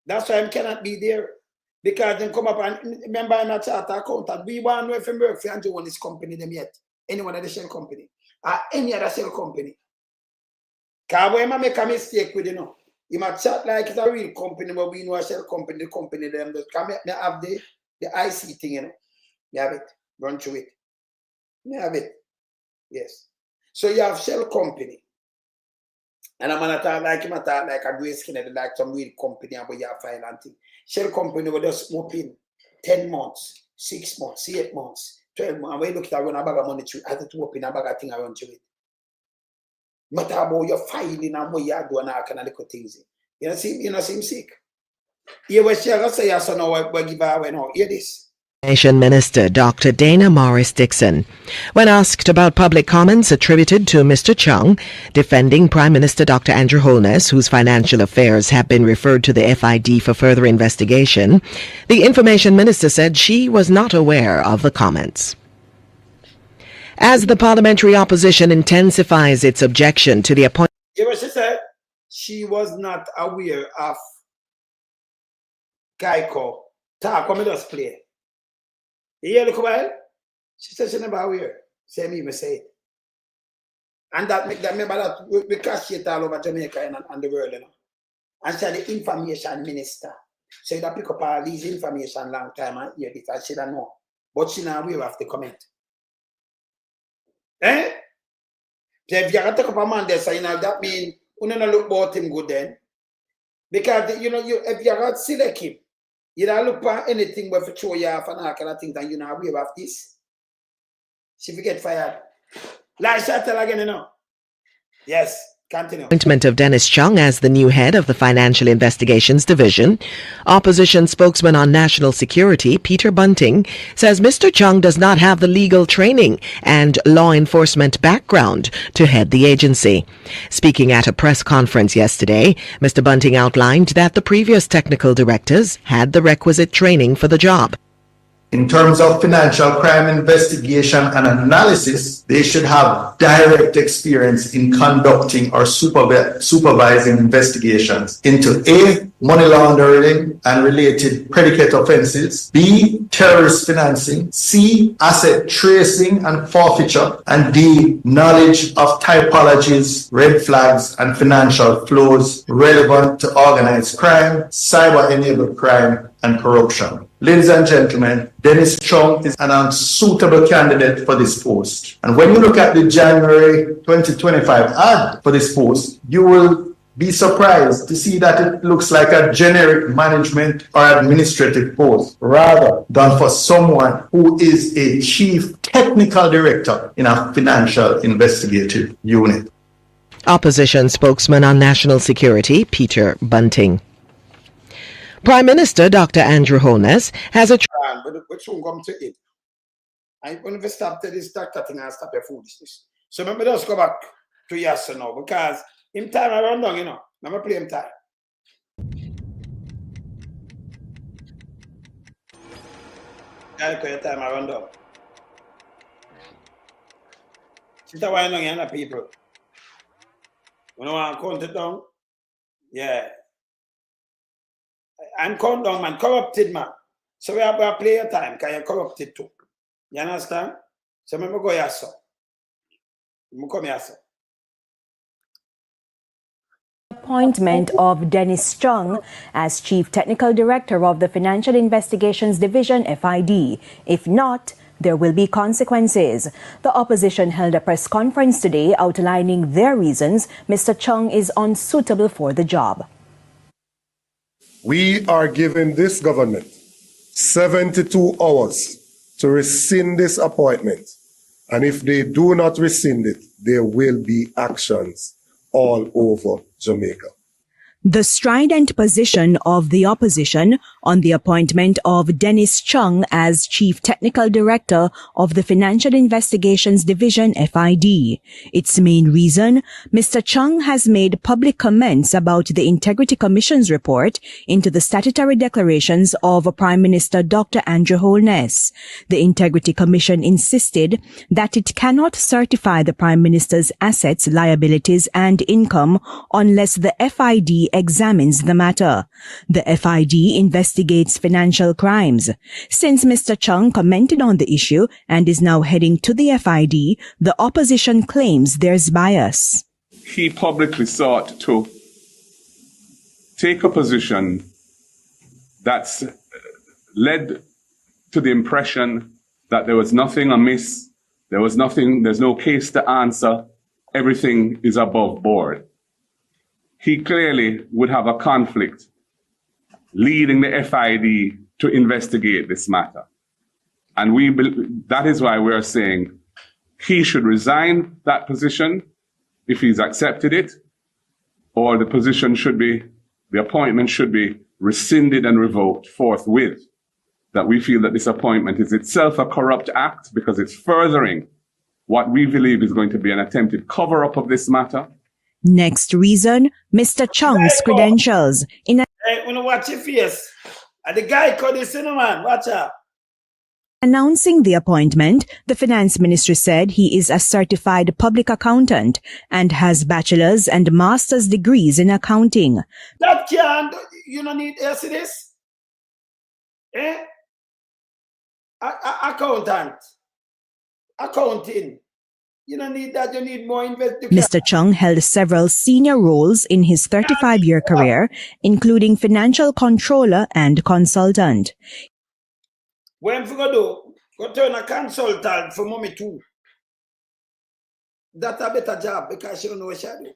That's why I cannot be there. Because they come up and remember I'm a charter accountant. We want to know if I work for Andrew on this company them yet. Anyone at the shell company. Or any other shell company. Because when I make a mistake with you might chat like it's a real company, but we know a shell company, the company them just come me have the IC thing, you know. Me have it. Run through it. Me have it. Yes. So you have shell company. And I'm gonna talk like him, talk like a grey skin, like some real company and you have file and thing. Shell company will just open 10 months, 6 months, 8 months, 12 months. And when you look at it, run a bag of money through, I have to open a bag of thing around to it. Matter about your filing and what you are doing, all kind of little things. You know, see him sick. You will share say yes or no, we give away now. Hear this. Minister Dr. Dana Morris Dixon, when asked about public comments attributed to Mr. Chung defending Prime Minister Dr. Andrew Holness, whose financial affairs have been referred to the FID for further investigation, the Information Minister said she was not aware of the comments. As the parliamentary opposition intensifies its objection to the appointment. You know what she said? She was not aware of Geico. Talk, come just play. You hear the while? She said she never aware. Same even say it. And that make that remember that we cash it all over Jamaica and the world, you know. And she said the information minister. So you pick up all these information long time and hear it, and she don't know. But she not aware of the comment. Eh? So if you got to take up a man there, so you know that mean you don't look about him good then. Because you know if you got to select him, you don't look for anything but for show you off and all kind of things and you know aware of this. She forget fired. Like shut tell again, you know. Yes. Continue. Appointment of Dennis Chung as the new head of the Financial Investigations Division. Opposition spokesman on national security, Peter Bunting, says Mr. Chung does not have the legal training and law enforcement background to head the agency. Speaking at a press conference yesterday, Mr. Bunting outlined that the previous technical directors had the requisite training for the job. In terms of financial crime investigation and analysis, they should have direct experience in conducting or supervising investigations into A, money laundering and related predicate offenses, B, terrorist financing, C, asset tracing and forfeiture, and D, knowledge of typologies, red flags, and financial flows relevant to organized crime, cyber-enabled crime, and corruption. Ladies and gentlemen, Dennis Chung is an unsuitable candidate for this post. And when you look at the January 2025 ad for this post, you will be surprised to see that it looks like a generic management or administrative post rather than for someone who is a chief technical director in a financial investigative unit. Opposition spokesman on national security, Peter Bunting. Prime Minister Dr. Andrew Holness has a... But soon come to it. I'm going to stop this doctor thing and stop your foolishness. So maybe just go back to yes or no, because in time I run down, I'm going to play him time. Your time I run down. See why I know people. When I want to count it down, yeah. I'm count down, man. Corrupted, man. So we have to play your time, because you're corrupted too. You understand? So I'm going to go here, sir. I'm come here, sir. Appointment of Dennis Chung as Chief Technical Director of the Financial Investigations Division, FID. If not, there will be consequences. The opposition held a press conference today outlining their reasons Mr. Chung is unsuitable for the job. We are giving this government 72 hours to rescind this appointment. And if they do not rescind it, there will be actions all over Jamaica. The strident position of the opposition on the appointment of Dennis Chung as Chief Technical Director of the Financial Investigations Division, FID. Its main reason, Mr. Chung has made public comments about the Integrity Commission's report into the statutory declarations of Prime Minister Dr. Andrew Holness. The Integrity Commission insisted that it cannot certify the Prime Minister's assets, liabilities, and income unless the FID examines the matter. The FID investigates financial crimes. Since Mr. Chung commented on the issue and is now heading to the FID, the opposition claims there's bias. He publicly sought to take a position that's led to the impression that there was nothing amiss, there's no case to answer, everything is above board. He clearly would have a conflict leading the FID to investigate this matter. And that is why we are saying he should resign that position if he's accepted it, or the appointment should be rescinded and revoked forthwith. That we feel that this appointment is itself a corrupt act because it's furthering what we believe is going to be an attempted cover-up of this matter. Next reason, Mr. Chung's credentials. Hey, when you watch your face, and the guy called this man, watch out. Announcing the appointment, the Finance Ministry said he is a certified public accountant and has bachelor's and master's degrees in accounting. That can't, you don't need this? Eh? Accountant. Accounting. You don't need that, you need more investigation. Mr. Chung held several senior roles in his 35-year career, including financial controller and consultant. When you go turn a consultant for mommy too. That's a better job because she don't know what she do.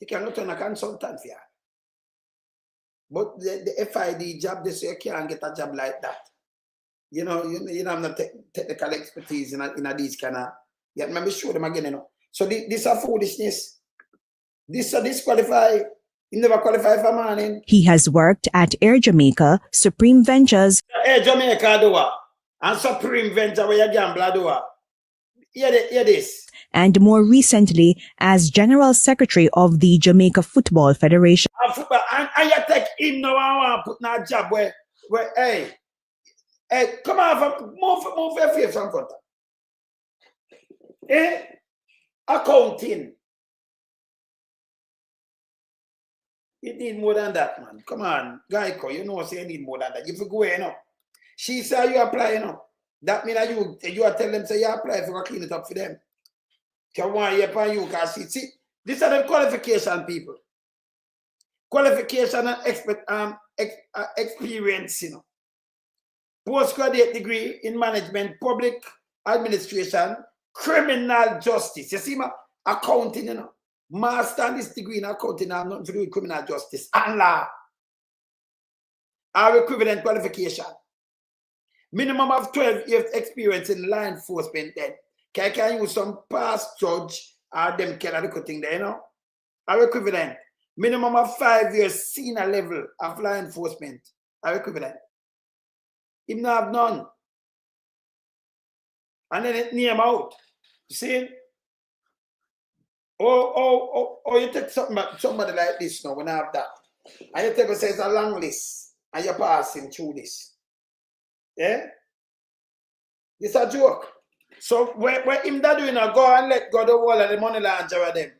You cannot turn a consultant for you. But the FID job, they say you can't get a job like that. You have no technical expertise in these kind of. Yeah, let me show them again, So this is foolishness. This is disqualified. He never qualified for morning. He has worked at Air Jamaica, Supreme Ventures. Air Jamaica do and Supreme Venture where you gamble do. Hear this. And more recently as General Secretary of the Jamaica Football Federation. And you take him now and want to put in a job where hey, come on, move your face from front. Accounting. You need more than that, man. Come on, Geico, say you need more than that. If you go, she said you apply, That means that you are telling them, say you apply for clean it up for them. Can one year for you, because see, these are the qualification people. Qualification and experience, Postgraduate degree in management, public administration, criminal justice. You see, accounting, master and this degree in accounting have nothing to do with criminal justice and law. Our equivalent qualification. Minimum of 12 years experience in law enforcement then. Can use some past judge or them kind of little thing there, you know? Our equivalent. Minimum of 5 years senior level of law enforcement. Our equivalent. Him not have none. And then it name out. See? Oh, you take somebody like this now when I have that. And you take a says a long list and you're passing through this. Yeah? It's a joke. So where him that doing a go and let go the wall of the money launderer them.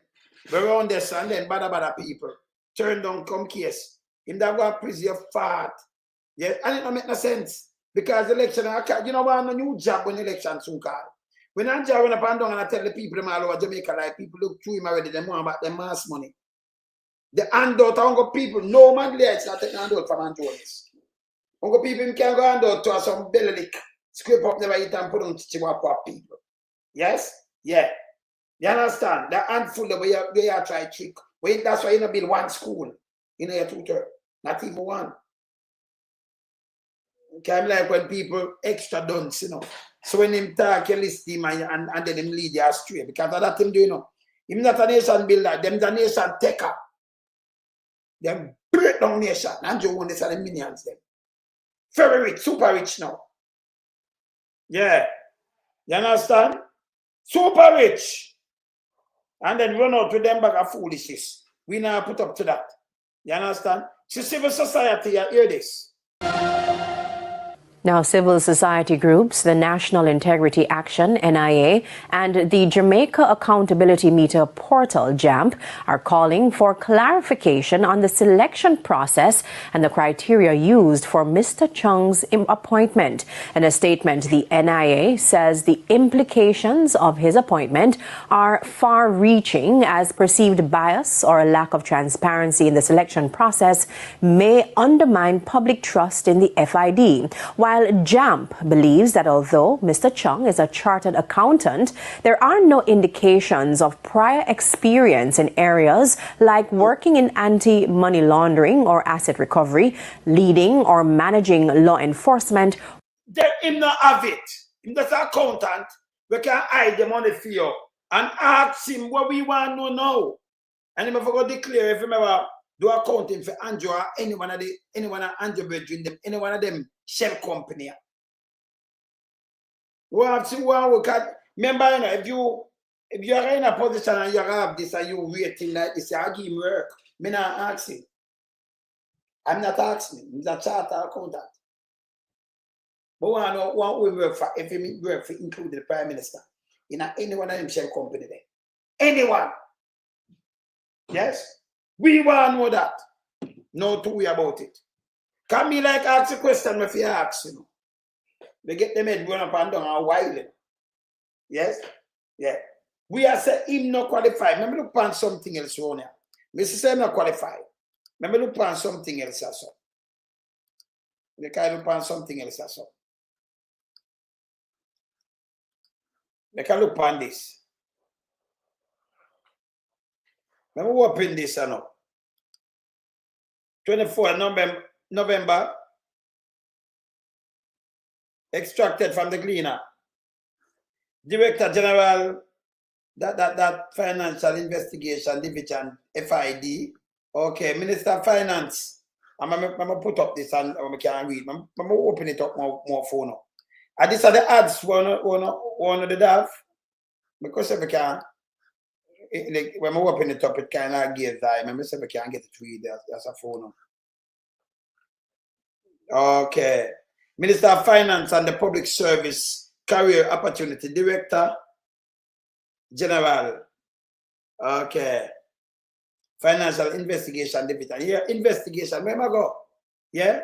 We around this and then bad people. Turn down come case. Him that go prison your fart. Yeah, and it don't make no sense. Because the election, you know what, a new job when election soon call. When I'm driving up and down and I tell the people them all over Jamaica, like people look through him already, they want about their mass money. The handout, I go people, no man there, it's not taking handout from Antonis. I go people can go handout to some belly lick, scrape up the right and put on Chihuahua people. Yes? Yeah. You understand? The handful of where you try trick. That's why you don't build one school in your tutor. Not even one. Okay, I'm like when people extra dunce, you know. So when him talk, you list him and then him lead you astray. Because of that him do, you know. Him not a nation builder, them the nation taker. Them break down nation. And you want this are the minions them. Very rich, super rich now. Yeah. You understand? Super rich. And then run out with them bag of foolishness. We now put up to that. You understand? So civil society, you hear this. Now, civil society groups, the National Integrity Action, NIA, and the Jamaica Accountability Meter Portal, JAMP, are calling for clarification on the selection process and the criteria used for Mr. Chung's appointment. In a statement, the NIA says the implications of his appointment are far-reaching, as perceived bias or a lack of transparency in the selection process may undermine public trust in the FID. While JAMP believes that although Mr. Chung is a chartered accountant, there are no indications of prior experience in areas like working in anti-money laundering or asset recovery, leading or managing law enforcement. Him not have it. Him just an accountant. We can hide the money for you and ask him what we want to know now. And him forgot to declare if him ever do accounting for Andrew or any one of Andrew between them, any one of them shell company. We have to look at, remember, you know, if you are in a position and you have this and you waiting like this, I give him work. I'm not asking. I'm not asking him. He's a chartered accountant. But we know what we work for, if we work for include the Prime Minister. In any one of them shell company there. Anyone. Yes? We want to know that. No two way about it. Can me like ask a question if you ask, you know. They get them head going up and down a while. Yes? Yeah. We are saying him not qualified. Remember look upon something else around here. Mr. say not qualified. Remember look upon something else also. They can look upon something else also. They can look upon this. Remember we open this now. 24 November. Extracted from the Gleaner. Director General, that Financial Investigation Division, FID. Okay, Minister of Finance. I'm going to put up this and I can read. I'm going to open it up more phone now. And these are the ads one of the DAF. Because if we can, when we open it up, it kind of gives time. I'm say we can get it to read as a phone now. Okay. Minister of Finance and the Public Service Career Opportunity Director General. Okay. Financial Investigation Division. Here, investigation. Where am I go? Yeah?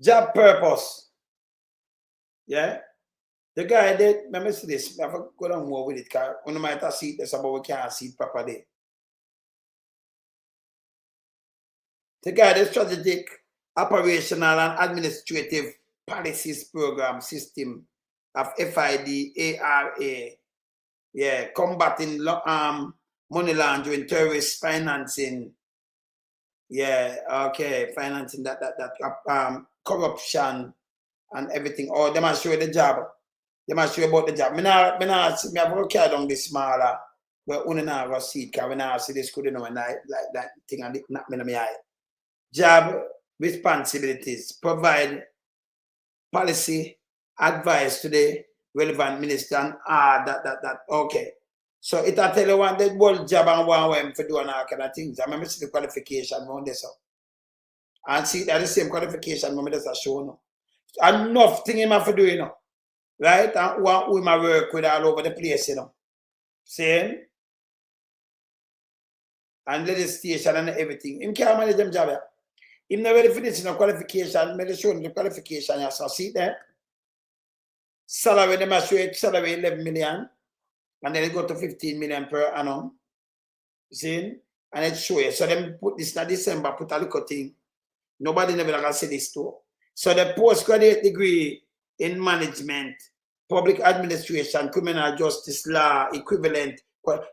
Job purpose. Yeah? The guy did, let me see this. I have to go down more with it because one might have seen this, but we can't see it properly. The guy did strategic, operational and administrative policies program system of FID, ARA. Yeah, combating money laundering, terrorist financing. Yeah, okay, financing that corruption and everything. Or they must show you the job. They must show you about the job. Me have to carry down this smaller where we not go see it, because we not see this could know and like that thing and it knock me in my eye. Job responsibilities, provide policy advice to the relevant minister and that okay. So it I tell you one the whole job and one way for doing all kind of things. I remember see the qualification on this up. And see that the same qualification when just show no. Enough thing him have to do, you know. Right? And what we my work with all over the place, you know. Same. And legislation and everything. Him can't manage them job. Him not ready for this, you know, qualification. Me show him the qualification, you so see there. Salary, they must show it salary 11 million. And then it go to 15 million per annum. See? And it show you. So them put this in December, put a little thing. Nobody never gonna say this too. So the postgraduate degree in management, public administration, criminal justice law, equivalent.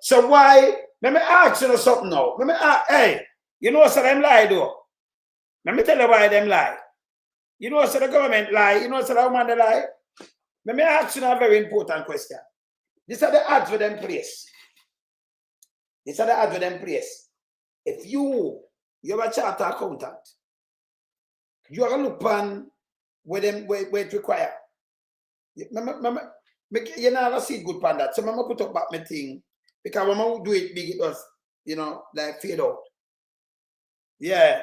So why? Let me ask you something now. Let me ask, hey, you know so them lie though. Let me tell you why them lie. You know so the government lie. You know so the woman they lie. Let me ask you a very important question. These are the ads for them place. These are the ads for them place. If you're a charter accountant, you are going to look on where it require. You never see good pan that. So I'm put up back my thing. Because when I do it big, it does, you know, like fade out. Yeah.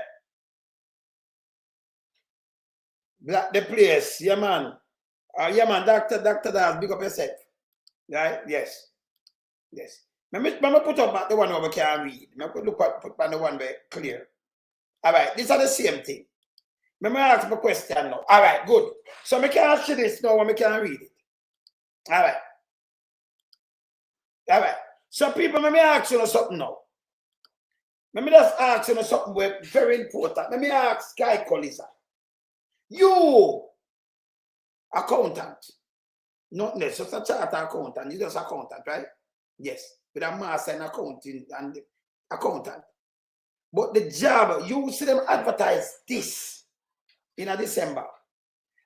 Black the place. Yeah, man. Yeah, man. Doctor does big up yourself. Right? Yes. Yes. Let me put up back the one over can read. Let me put on the one very clear. All right. These are the same thing. Let me ask my question now. All right, good. So I can ask you this now when I can read it. All right. All right. So people, let me ask you something now. Let me just ask you something very important. Let me ask Geico Lisa. You, accountant, not necessarily a charter accountant, you just accountant, right? Yes, with a master in accounting and accountant. But the job, you see them advertise this in a December.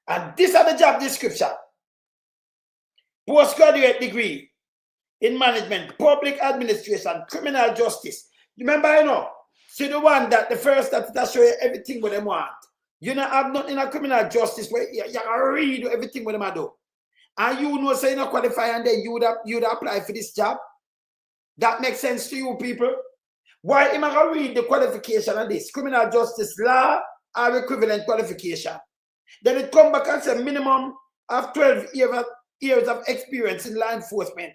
And these are the job description. Postgraduate degree in management, public administration, criminal justice. Remember, you know, see the one that the first that show you everything what they want. You know, have nothing in a criminal justice where you read everything what they do. And you know, say you not qualify and then you would apply for this job. That makes sense to you people. Why am I going to read the qualification of this? Criminal justice law or equivalent qualification. Then it come back and say minimum of 12 years of experience in law enforcement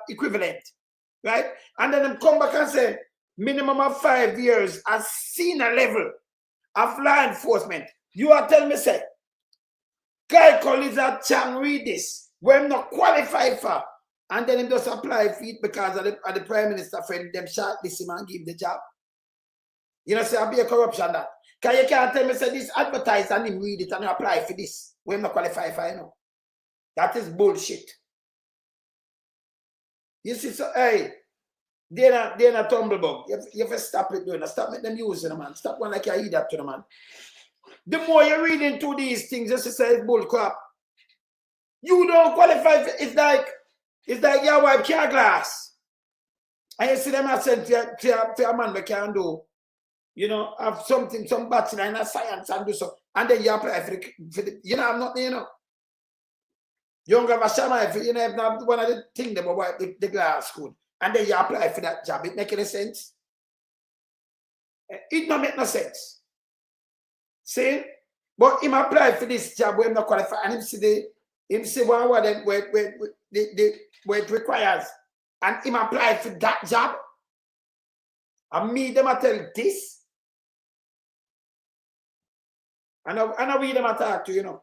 equivalent. Right? And then it come back and say minimum of 5 years as senior level of law enforcement. You are telling me, say, Geico Chung read this, where I'm not qualified for. And then him just apply for it because of the Prime Minister friend, them shortlist him and give him the job. You know, say, I'll be a corruption that. Because you can't tell me, say, this advertise and him read it and apply for this. When I'm not qualified for, you know. That is bullshit. You see, so, hey, they're not tumblebug. You have to stop it doing. Stop making them using them, man. Stop one like you idiot to the man. The more you read into these things, just to say it's bull crap. You don't qualify for, it's like your wife car glass. And you see them have said to a man we can do, you know, have something, some bachelor in science and do so. And then you apply for the you know, I'm not, you know. You don't have a shaman if you know, have one of the things them about the glass school. And then you apply for that job. It make any sense? It don't make no sense. See? But him apply for this job where him not qualified. And him see one of them where it requires. And him apply for that job. And me, them I tell this. And I read them attack to, you know.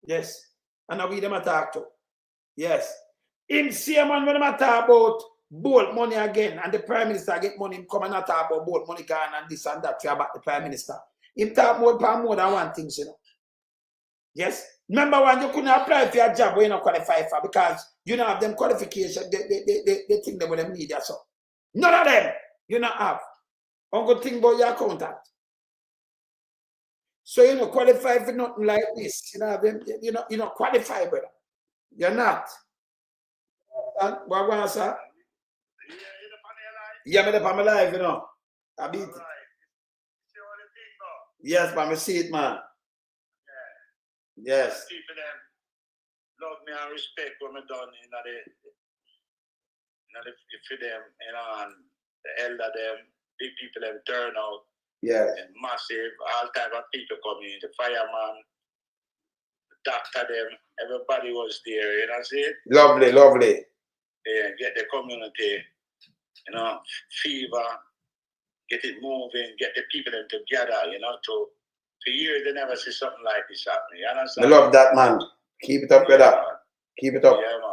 Yes. And I read them attack to. Yes. Him see a man when them talk about bold money again. And the Prime Minister get money, him come and talk about bold money gone and this and that about the Prime Minister. Him talk more than one thing, you know. Yes. Number one, you couldn't apply for a job where you're not qualified for because you don't have them qualification. They think they will need that. So none of them you not have. I'm going to think about your accountant. So you're not qualified for nothing like this. You know, you're not qualified, brother. You're not. What was sir? Yeah, I'm on my life, you know. I beat it. Yes, but I see it, man. Yes. People them love me and respect what I done for them, you know, and the elder them, big people them turn out. Yes. And massive, all type of people coming, the fireman, the doctor them, everybody was there, you know what I'm saying? Lovely, lovely. Yeah, get the community, you know, fever, get it moving, get the people them together, you know, for years they never see something like this happening. You understand? I love that, man. Keep it up, brother. Keep it up. Yeah, man.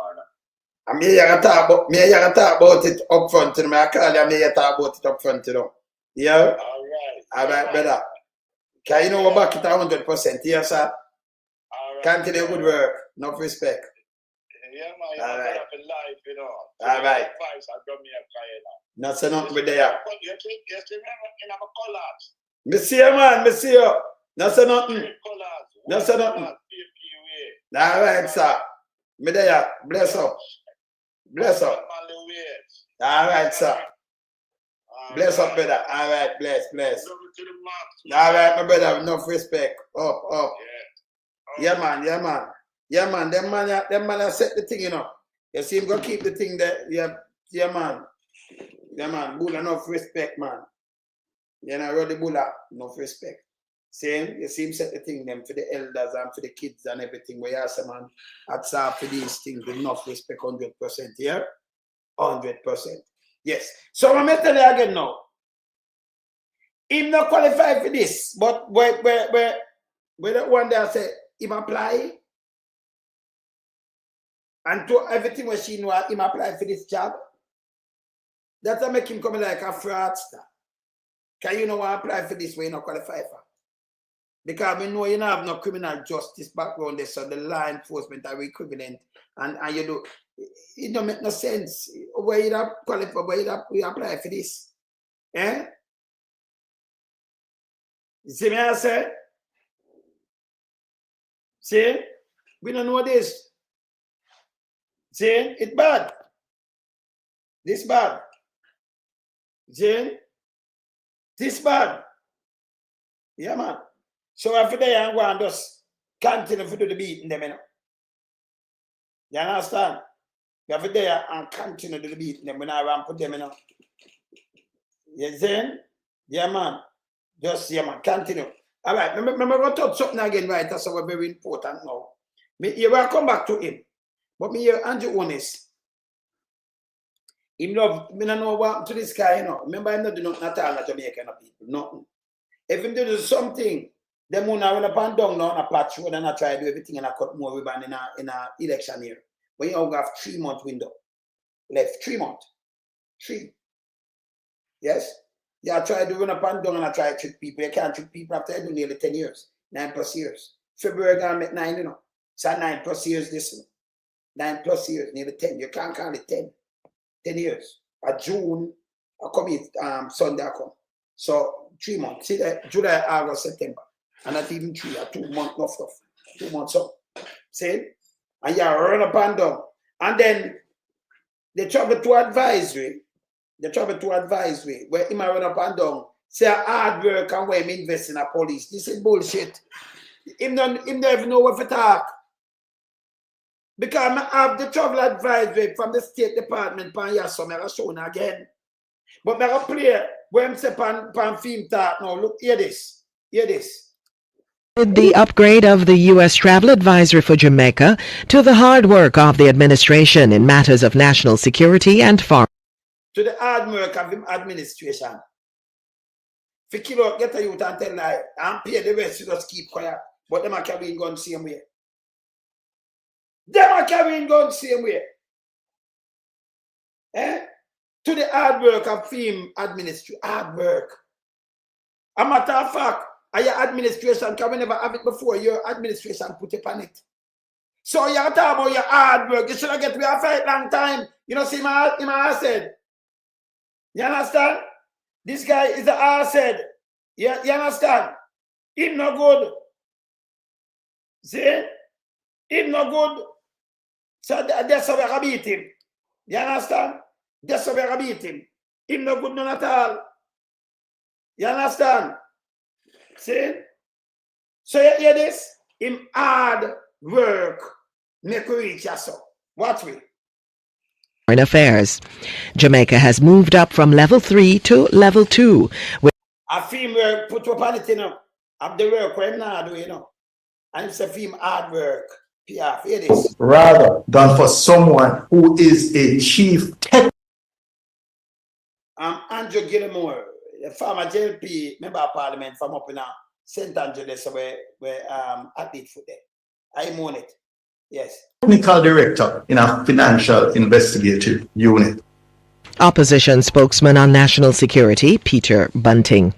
I'm here to talk about it up front, you know. I call you, I'm here to talk about it up front, you know. Yeah? All right, brother. Can you know we're back at 100%? Yes, sir? Continue good work. Enough respect. Yeah, man. All right. Life, you know. All right. Not say nothing with there. You remember in our colors. Me see you, man. Me see you. Not say nothing. Not say nothing. All right, sir. Me there. Bless up. Bless up. All right, sir. Bless up, brother. All right, bless. All right, my brother. Enough respect. Up. Yeah, man. Them man set the thing, you know. You see him go keep the thing there. Yeah, man. Bulla, enough respect, man. You know, Roddy Bulla, enough respect. You see him set the thing them for the elders and for the kids and everything. Where you say, man, that's all for these things with enough respect, 100%. Yeah? 100%. Yes. So I'm going to tell you again now. Him not qualified for this, but where the one that say him apply and to everything what she know him apply for this job. That's make him come like a fraudster. Can you know what apply for this way you not qualify for? Because we know you don't have no criminal justice background there, so the law enforcement are equivalent and you do it don't make no sense. Where you don't qualify, where you apply for this? Eh? You see me I say? See? We don't know this. See? It's bad. This bad. See? This bad. Yeah, man. So after that, I'm going to just continue to do the beating them, you know. You understand? You have to there and continue to do the beating them when I want to put them, you know. You see? Yeah, man. Just, yeah, man. Continue. All right. Remember, we're going to touch something again, right? That's very important now. You will come back to him. But me here, Andrew Honest. Him love, I don't know what to this guy, you know. Remember, I'm not doing nothing at all at Jamaican people. Nothing. If him do something, them who now run up and down now on a patch road and I try to do everything and I cut more ribbon in a election year. But you have 3-month window left. 3 months. 3. Yes? Yeah, I try to run up and down and I try to trick people. You can't trick people after I do nearly 10 years. 9+ years. February gonna make 9, you know. So 9+ years this one. 9+ years, nearly 10. You can't call it 10. 10 years. June, I come in, Sunday I come. So 3 months. See that? July, August, September. And not even 3, 2 months, no stuff. 2 months up. See? And you run up and down. And then they travel to advisory. Where he might run up and down. Say hard work and where him invest in a police. This is bullshit. Him don't even know what to talk. Because I have the travel advisory from the State Department pan yaso, I show you again. But I play where I'm say pan film talk now. Look, hear this. The upgrade of the U.S. Travel Advisory for Jamaica to the hard work of the administration in matters of national security and foreign. To the hard work of the administration. If you kill out, get a youth and tell lie, and pay the rest, you just keep quiet. But them are carrying guns same way. Eh? To the hard work of film administration. Hard work. A matter of fact, your administration can we never have it before. Your administration put it on it. So you talk about your hard work. You should have get to a fight long time. You know, see my said. You understand? This guy is the asset. You understand? Him no good. See? Him no good. So that's how we're going to beat him. You understand? That's how we're going to beat him. Him no good none at all. You understand? See? So you hear this? Him hard work make we reach us so. Watch me. Foreign Affairs. Jamaica has moved up from level 3 to level 2. A film work put up on it, you know. Of the work where I'm not doing, you know. And it's a film hard work. PR, hear this. Rather than for someone who is a chief tech. Andrew Gilmore, the former JLP member of parliament from up in St. Andrews, where Audit for there. I own it. Yes. Technical director in a financial investigative unit. Opposition spokesman on national security, Peter Bunting.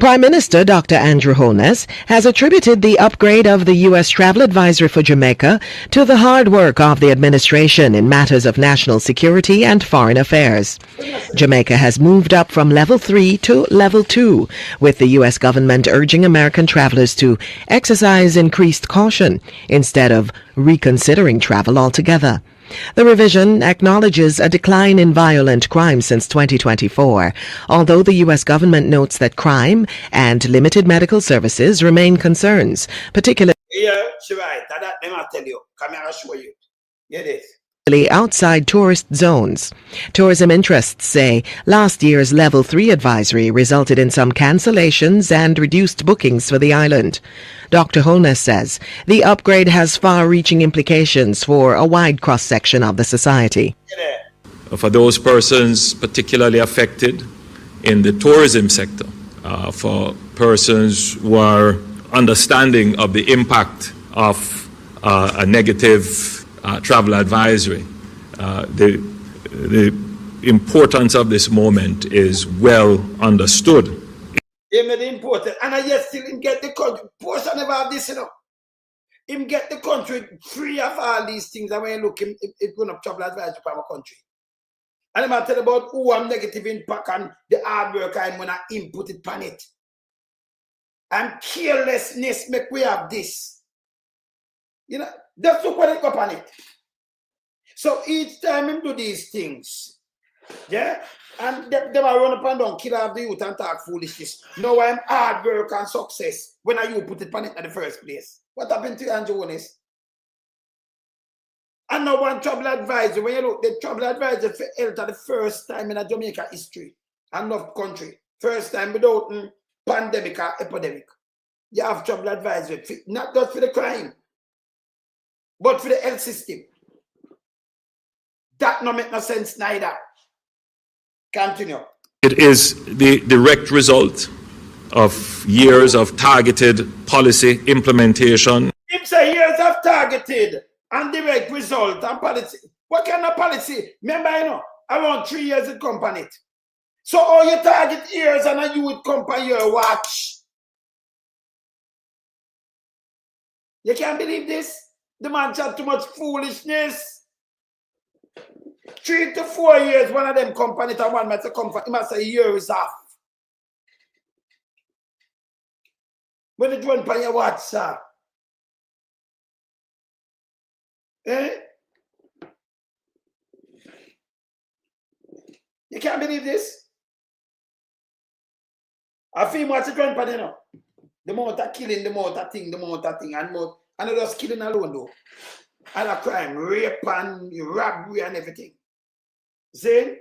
Prime Minister Dr. Andrew Holness has attributed the upgrade of the U.S. travel advisory for Jamaica to the hard work of the administration in matters of national security and foreign affairs. Jamaica has moved up from level 3 to level 2, with the U.S. government urging American travelers to exercise increased caution instead of reconsidering travel altogether. The revision acknowledges a decline in violent crime since 2024, although the U.S. government notes that crime and limited medical services remain concerns, particularly she's right. That let me tell you. Come here, I'll show you. Get it. outside tourist zones. Tourism interests say last year's Level 3 advisory resulted in some cancellations and reduced bookings for the island. Dr. Holness says the upgrade has far-reaching implications for a wide cross-section of the society. For those persons particularly affected in the tourism sector, for persons who are understanding of the impact of a negative travel advisory. The importance of this moment is well understood. Him the important, and I yet still him get the country. Portion about this, you know. Him get the country free of all these things. And when you look, him going up travel advisory for our country. And I'm tell about who am negative impact and the hard work I'm gonna input it on it. And carelessness make we have this. You know, that's what it up on it. So each time him do these things, yeah, and them are run up and down, kill off the youth and talk foolishness. Now I'm hard work and success when you put it on it in the first place. What happened to you, Andrew Jones? And now one travel advisor, when you look, the travel advisor for health the first time in a Jamaica history and not country. First time without pandemic or epidemic. You have travel advisor, not just for the crime, but for the health system. That no make no sense neither. Continue. It is the direct result of years of targeted policy implementation. It's a years of targeted and direct result and policy. What kind of policy? Remember, you know, around 3 years it come on it. So all you target years and you would come on your watch. You can't believe this? The man chat too much foolishness. 3 to 4 years, one of them company and one might come for him must say years off. When it went on your watch, sir. Eh? You can't believe this? I feel what's it went on, you know. The amount of killing, the amount of thing, and more. And not just killing alone though. Other crime, rape and robbery and everything. See?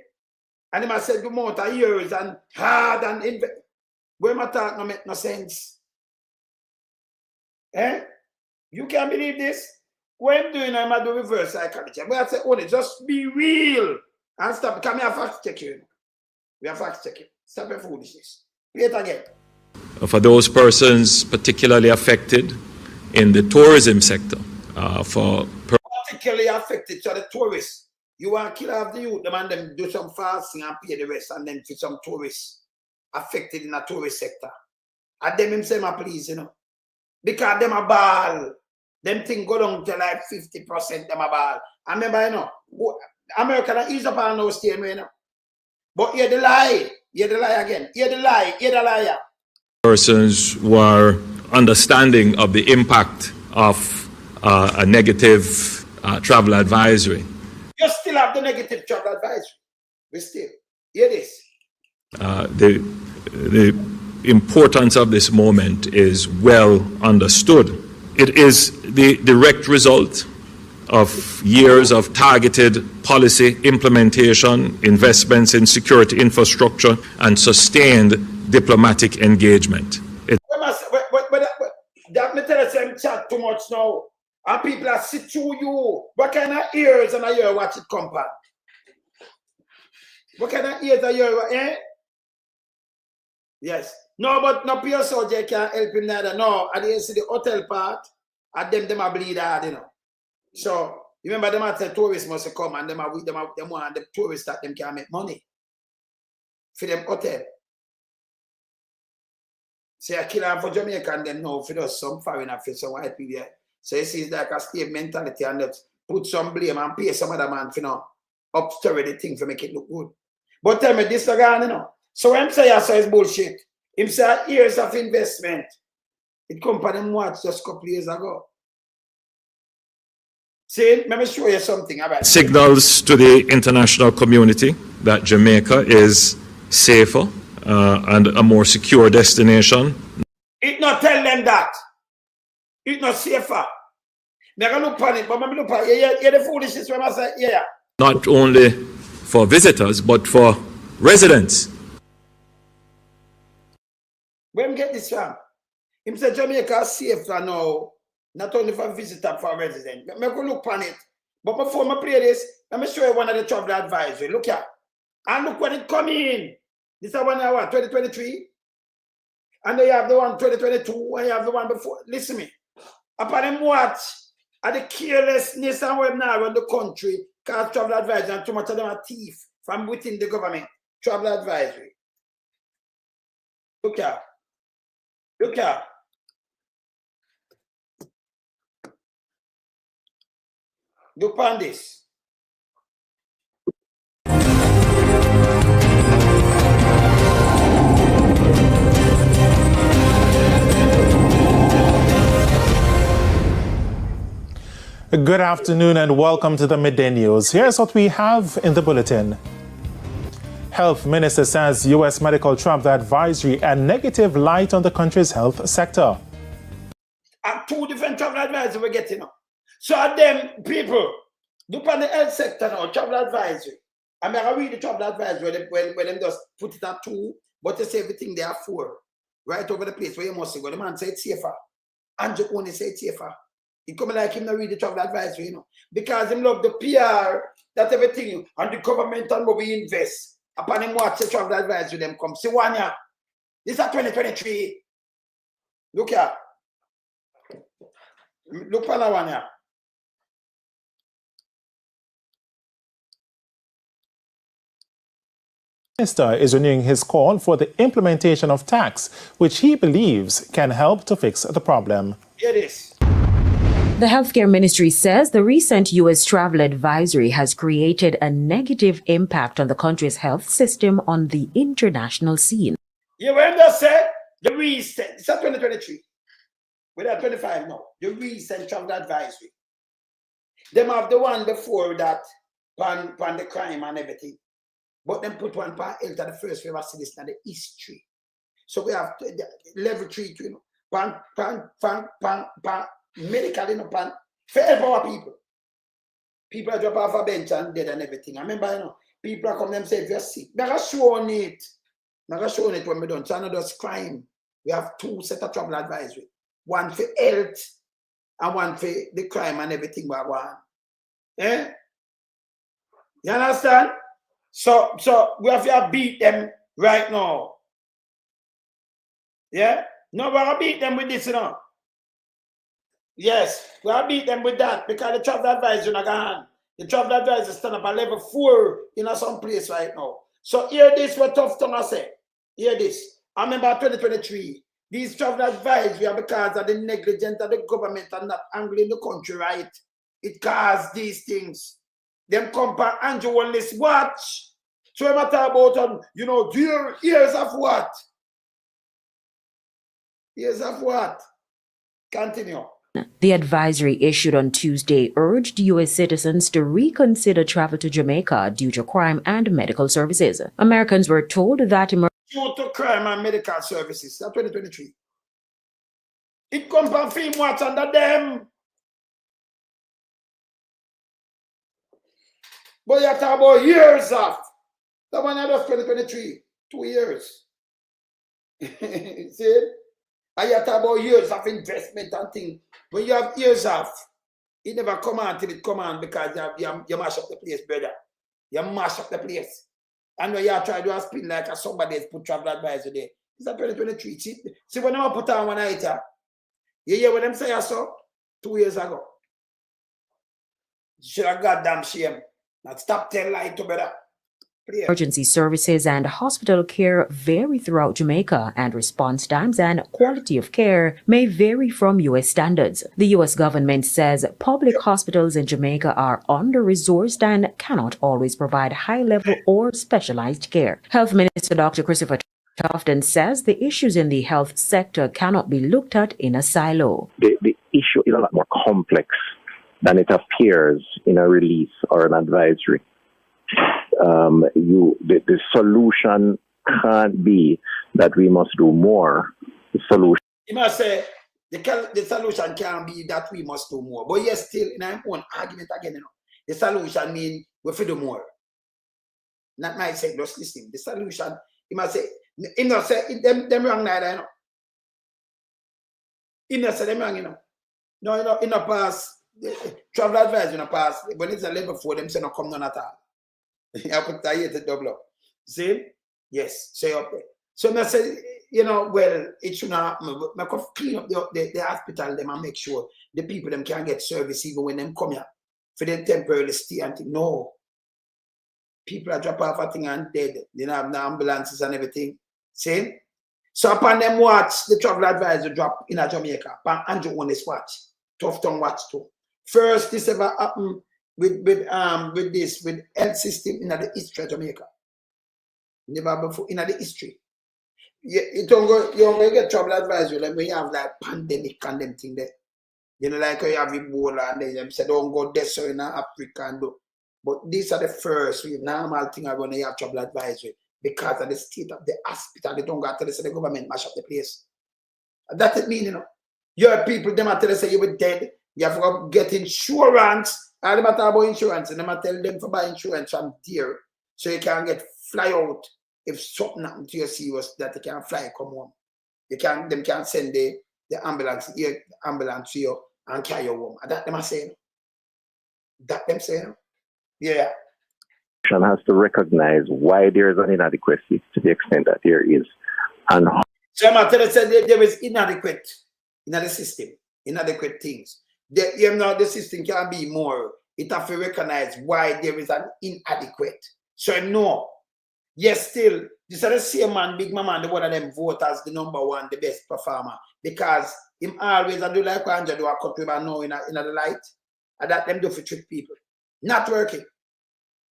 And he must say the amount of years and hard and where my talk no make no sense. Eh? You can't believe this? What I'm doing, I'm doing reverse psychology. But I say, only just be real and stop. Come here, fact check you. We are fact checking. Stop your foolishness. Play it again. For those persons particularly affected in the tourism sector, particularly affected to the tourists. You want to kill off the youth, them and them do some fasting and pay the rest, and then for some tourists affected in the tourist sector. And them himself, please, you know. Because them a ball. them thing go down to like 50% them about. I remember, you know, America ease up on those things, you know. But hear the lie again. Hear the liar. Persons were understanding of the impact of a negative travel advisory. You still have the negative travel advisory. We still. Hear this. The importance of this moment is well understood. It is the direct result of years of targeted policy implementation, investments in security infrastructure, and sustained diplomatic engagement. That me tell you, say chat too much now. And people are sit through you. What kind of ears and a year watch it come back? What kind of ears a year, eh? Yes. No, but no peer soldier can help him neither. No, I didn't see the hotel part, and them are bleed hard, you know. So, you remember them at the tourists must come and them want the tourists that them can make money for them hotel. Say I kill them for Jamaica and them know for those some foreigner for some white people. So you see it's like a slave mentality and let's put some blame and pay some other man for now upstir the thing to make it look good. But tell me this again, you know. So when I say I saw it's bullshit, him say years of investment. It come for them watch just a couple of years ago. See, let me show you something about Signals to the international community that Jamaica is safer and a more secure destination. It not tell them that. It not safer. Me gonna look on it, but me look on it. Yeah, the foolishness when I say, yeah. Not only for visitors, but for residents. When get this from? Him say Jamaica is safe now. Not only for visitor, for resident. Me go look on it. But before I play this, let me show you one of the travel advisory. Look here. And look when it come in. This is one hour, 2023. And then you have the one 2022, and you have the one before. Listen to me. Upon them watch at the carelessness and web now around the country, because travel advisory and too much of them are thief from within the government. Travel advisory. Look here. Look here. Look on this. Good afternoon and welcome to the Midday News. Here's what we have in the bulletin. Health Minister says U.S. medical travel advisory and negative light on the country's health sector. And two different travel advisory we're getting now. So them people, look on the health sector now, travel advisory. I mean, I read the travel advisory when them just put it at two, but they say everything they are for. Right over the place where you must go. The man say it's safer. Andrew only say it's safer. He come like him to read the travel advisory, you know. Because him love the PR, that everything, and the government and what we invest. Upon him watch the travel advisory, them come. See one year. This is 2023. Look here. Look for that one here. Minister is renewing his call for the implementation of tax, which he believes can help to fix the problem. Here it is. The Healthcare Ministry says the recent U.S. travel advisory has created a negative impact on the country's health system on the international scene. You when they say the recent, it's 2023. We're at 25 now. The recent travel advisory. Them have the one before that, pan the crime and everything. But then put one part health at the first we ever see this in the history. So we have level 3, you know, pan, medical, you know, pan, for help our people. People are drop off a bench and dead and everything. I remember, you know, people are come themselves, if you're sick. Never shown it. Never shown it when we done. So another crime. We have 2 set of travel advisory. One for health and one for the crime and everything we want. Eh? You understand? So we have to beat them right now. Yeah? No, we have to beat them with this, you know. Yes, we have to beat them with that because the travel advisor is not gone. The travel advisor stand up at level 4 in some place right now. So hear this what tough tongue I say. Hear this. I remember 2023, These travel advisory are because of the negligence of the government and not angling the country right. It caused these things. Them compare Andrew Wallace watch. So I'm talking about, years of what? Years of what? Continue. The advisory issued on Tuesday urged U.S. citizens to reconsider travel to Jamaica due to crime and medical services. Americans were told that Due to crime and medical services, that's 2023. It comes from film watch under them. But you talk about years of. That one was 2023, 2 years. See? And you talk about years of investment and things. When you have years of, it never come on till it come on because you mash up the place, brother. You mash up the place. And when you try to do a spin like somebody else put travel advisor there. It's a 2023. See when I put on one night, you hear what them say so 2 years ago. You should have goddamn shame. Now stop telling lies to brother. emergency services and hospital care vary throughout Jamaica, and response times and quality of care may vary from U.S. standards. The U.S. government says public hospitals in Jamaica are under-resourced and cannot always provide high-level or specialized care. Health Minister Dr. Christopher Tufton says the issues in the health sector cannot be looked at in a silo. The issue is a lot more complex than it appears in a release or an advisory. The solution can't be that we must do more. The solution. You must say the solution can't be that we must do more. But yes, still in our own argument again, the solution means we have to do more. Not my say, just listen. The solution, you must say, you know, say them wrong neither, you know. You know, say them wrong, you know. No, in the past, travel advice in the past, when it's a level 4, them say no come none at all. I put that here to double up. See? Yes, say up there. So I say, you know, well, it should not happen. I could clean up the hospital them and make sure the people them can get service even when them come here. For them temporarily stay and think, no. People are drop off a thing and dead. They don't have the ambulances and everything. See? So upon them watch, the travel advisor drop in a Jamaica. Upon Andrew on this watch. Tufton watch too. First, this ever happened with health system in the history of Jamaica. Never before in the history. You don't get travel advisory like when you have like pandemic and them thing there. You know, like you have Ebola and they say don't go there so in Africa and do. But these are the first normal thing I want to have travel advisory because of the state of the hospital. They don't go to the government mash up the place. That's it mean, you know. Your people, them are tell say you were dead. You have to get insurance. And they matter about insurance, and they might tell them to buy insurance from there so you can get fly out if something happens to your serious that they can fly come home. Them can send the ambulance here, ambulance to you and carry you home. And that them are saying. That them saying. Yeah. Has to recognize why there is an inadequacy to the extent that there is. And so I'm tell you there is inadequate in the system, inadequate things. The system can be more. It has to recognize why there is an inadequate. So no. Yes, still, this is the same man, big man, the one of them vote as the number one, the best performer. Because him always do like Andrew do a cut ribbon and now in the light. And that them do for trick people. Not working.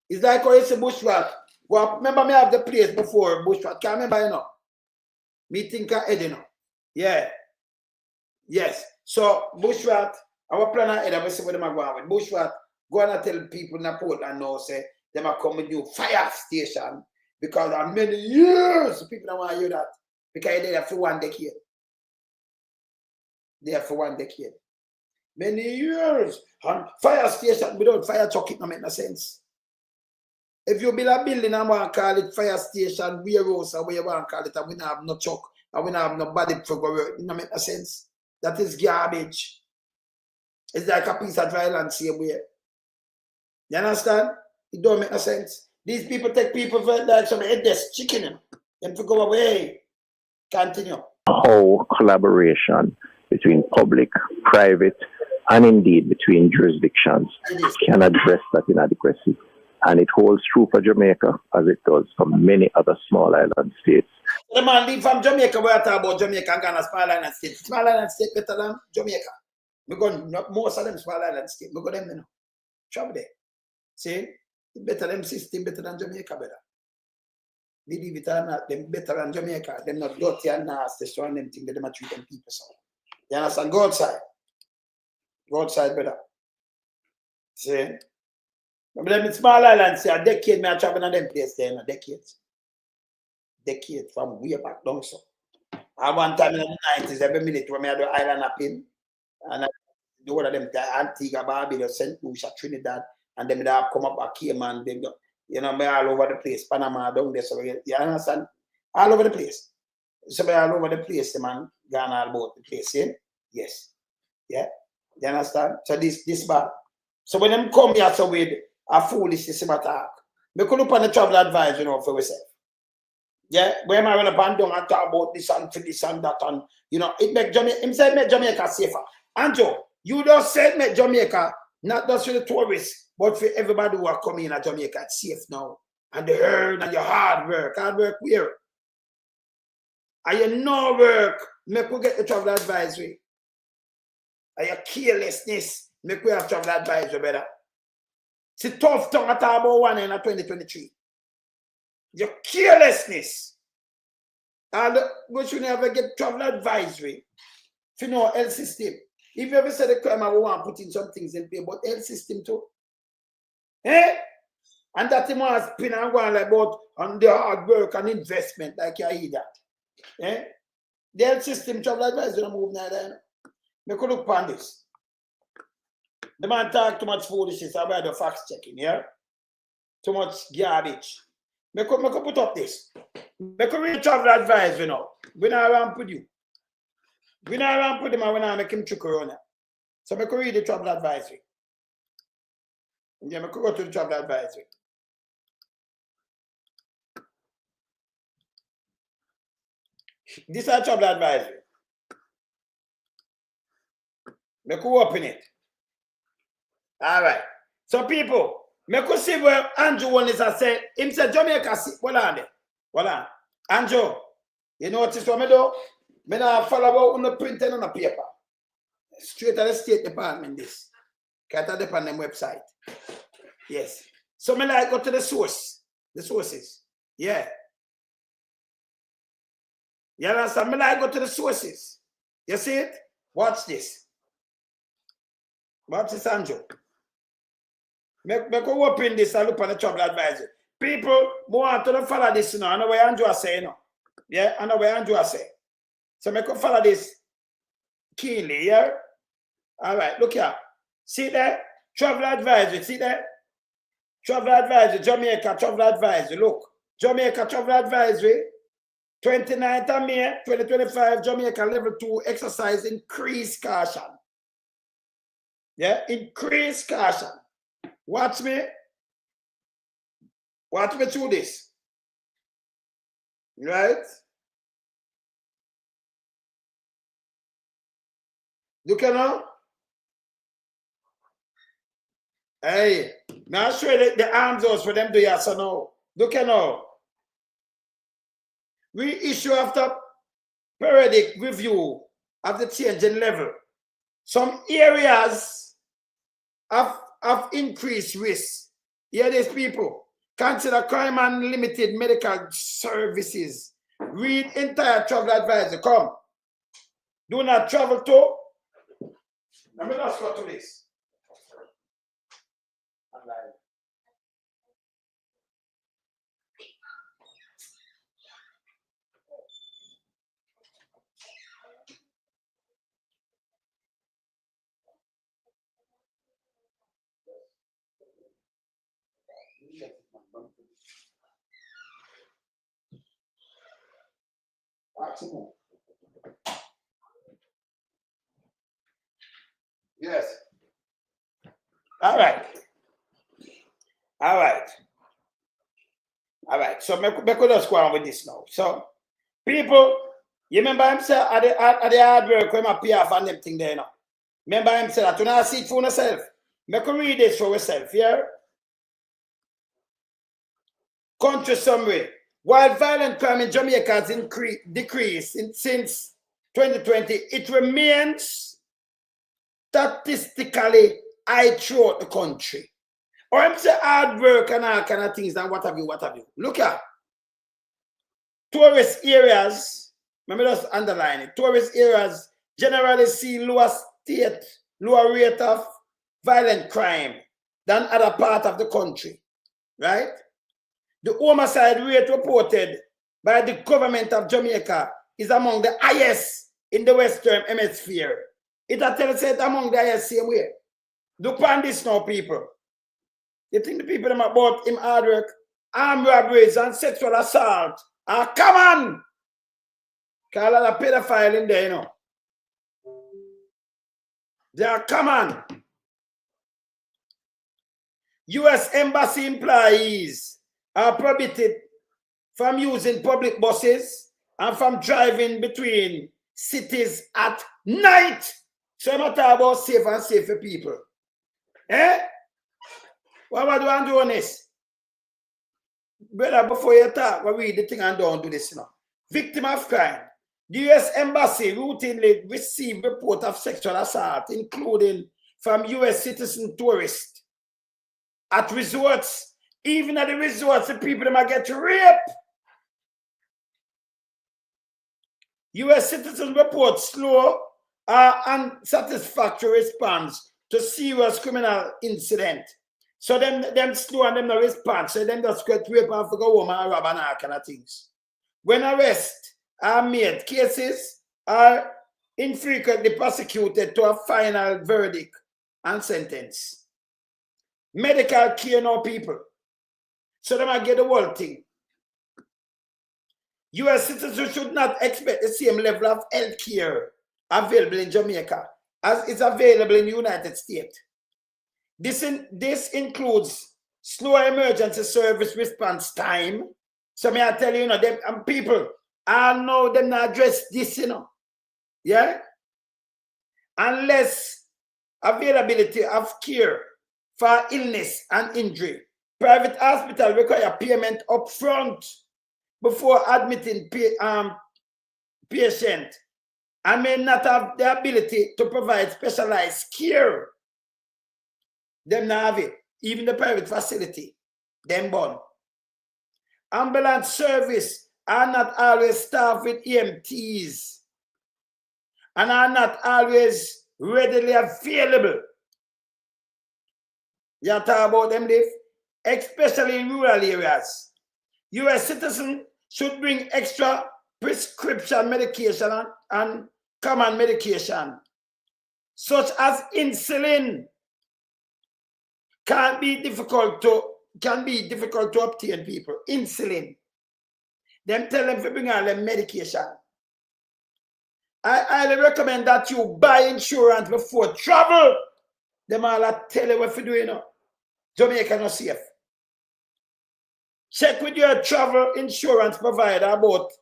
It's like how you say bushwhack. Well, remember me have the place before bushwhack. Can't remember, you know. Me think of Eddie, you know. Yeah. Yes. So bushwhack. Our plan ahead, I will see what them are going with. Bushwhack, go and tell people in Portland now, say, them are coming to fire station because there are many years people don't want to hear that. Because they're there for 1 decade. They're for 1 decade. Many years. And fire station without fire truck, it don't make no sense. If you build a building and want to call it fire station, warehouse, or where you want to call it, and we don't have no truck, and we don't have no body for go work, it don't make no sense. That is garbage. It's like a piece of dry land same way. You understand? It don't make no sense. These people take people for like some headless chicken. Them to go away. Continue. How collaboration between public, private, and indeed between jurisdictions can address that inadequacy. And it holds true for Jamaica as it does for many other small island states. The man leave from Jamaica, we are talking about Jamaica and Ghana, small island state. Small island state better than Jamaica. Because most of them small island state, we go them, you know. Trouble there. See? Better them system, better than Jamaica, better. Believe it or not, them better than Jamaica. Them not dirty and nasty, so and them think that them are treating people so. You understand? Go outside. Go outside, better. See? But them in small islands, say a decade, me a travel in them place there in a decade. Decade from way back down so. And one time in the 90s, every minute when I do island hopping, and I do one of them Antigua, Barbados, St. Lucia, Trinidad, and then I come up a Cayman, they go, you know, me all over the place, Panama down there, so you understand? All over the place. So me all over the place, the man gone all about the place, yeah? Yes. Yeah? You understand? So this bad. So when them come here so with a foolish system attack, we could look on the travel advice, you know, for yourself. Yeah, where I run up and down and talk about this and this and that, and you know, it make Jamaica, himself make Jamaica safer. Andrew, you just said make Jamaica not just for the tourists, but for everybody who are coming in at Jamaica, it's safe now. And the herd and your hard work where? And your no work, make we get the travel advisory. And your carelessness, make we have travel advisory better. It's a tough tongue at about one in 2023. Your carelessness. And we should never get travel advisory for no health system. If you ever said the crime, I want to put in some things in play, but health system too. Eh? And that him was spin and go on like about on the hard work and investment, like you hear that. Eh? The health system travel advisory don't move now there. We could look upon this. The man talk too much foolishness about the facts checking, yeah? Too much garbage. Me could put up this. Me could read travel advice, you know. We not around put you. We not around put him and we not make him trick around. So me could read the travel advisory. Yeah, me could go to the travel advisory. This is travel advisory. Me could open it. All right. So people, me could see where Andrew one is I say, him say Jamaica, hold on there. Hold on. Andrew, you notice what me do? Me not follow about on the printing on the paper. Straight to the State Department this. Can't have it on them website. Yes. So me like go to the source. The sources. Yeah. You understand? Me like go to the sources. You see it? Watch this. Watch this, Andrew. Me go open this and look on the travel advisor. People want to follow this, you know. I know what Andrew say, you know. Yeah, I know what Andrew say. So me go follow this keenly, yeah? All right, look here. See that? Travel advisor, see that? Travel advisor, Jamaica travel advisor. Look, Jamaica travel advisory, 29th of May, 2025, Jamaica level 2 exercise increase caution. Yeah, increase caution. Watch me. Watch me through this. Right? Look at now. Hey, now show you the arms out for them to yes or no. Look at now. We issue after periodic review of the change in level. Some areas of increased risk. Here these people. Consider crime and limited medical services. Read entire travel advisor. Come. Do not travel to. Let me just go to this. Yes. All right. All right. All right. So me could just go on with this now. So people, you remember him say at the hard work when I pay off and them thing there now. Remember him say that you not see it for yourself. Me could read this for yourself, yeah? Country summary. While violent crime in Jamaica has decreased since 2020, it remains statistically high throughout the country. Or I'm saying hard work and all kind of things and what have you. Look at tourist areas. Let me just underline it. Tourist areas generally see lower rate of violent crime than other parts of the country, right? The homicide rate reported by the government of Jamaica is among the highest in the Western Hemisphere. It tells it among the highest same way. Look on this now, people. You think the people about him hard work, armed robberies and sexual assault are common. Because a lot of pedophiles in there, you know. They are common. U.S. Embassy employees are prohibited from using public buses and from driving between cities at night. So I'm not talking about safe and safer people. Eh? What am I doing this? Brother, before you talk, we read the thing and don't do this, you know. Victim of crime. The U.S. Embassy routinely receive reports of sexual assault, including from U.S. citizen tourists at resorts. Even at the resorts, the people might get raped. U.S. citizens report slow unsatisfactory response to serious criminal incident. So them slow and them no response. So them just get rape and go home and rob and all kind of things. When arrests are made, cases are infrequently prosecuted to a final verdict and sentence. Medical care now, people. So they might get the whole thing. U.S. citizens should not expect the same level of health care available in Jamaica as is available in the United States. This includes slower emergency service response time. So may I tell you, you know, them and people, I know them not address this, you know. Yeah? Unless availability of care for illness and injury. Private hospital require payment up front before admitting patient and may not have the ability to provide specialized care. Them not have it. Even the private facility, them born. Ambulance service are not always staffed with EMTs and are not always readily available. You talk about them, Dave? Especially in rural areas. U.S. citizens should bring extra prescription medication and common medication, such as insulin, can be difficult to obtain, people. Insulin. Them tell them to bring all them medication. I highly recommend that you buy insurance before travel. Them all tell you what to do, you know. Jamaica not safe. Check with your travel insurance provider about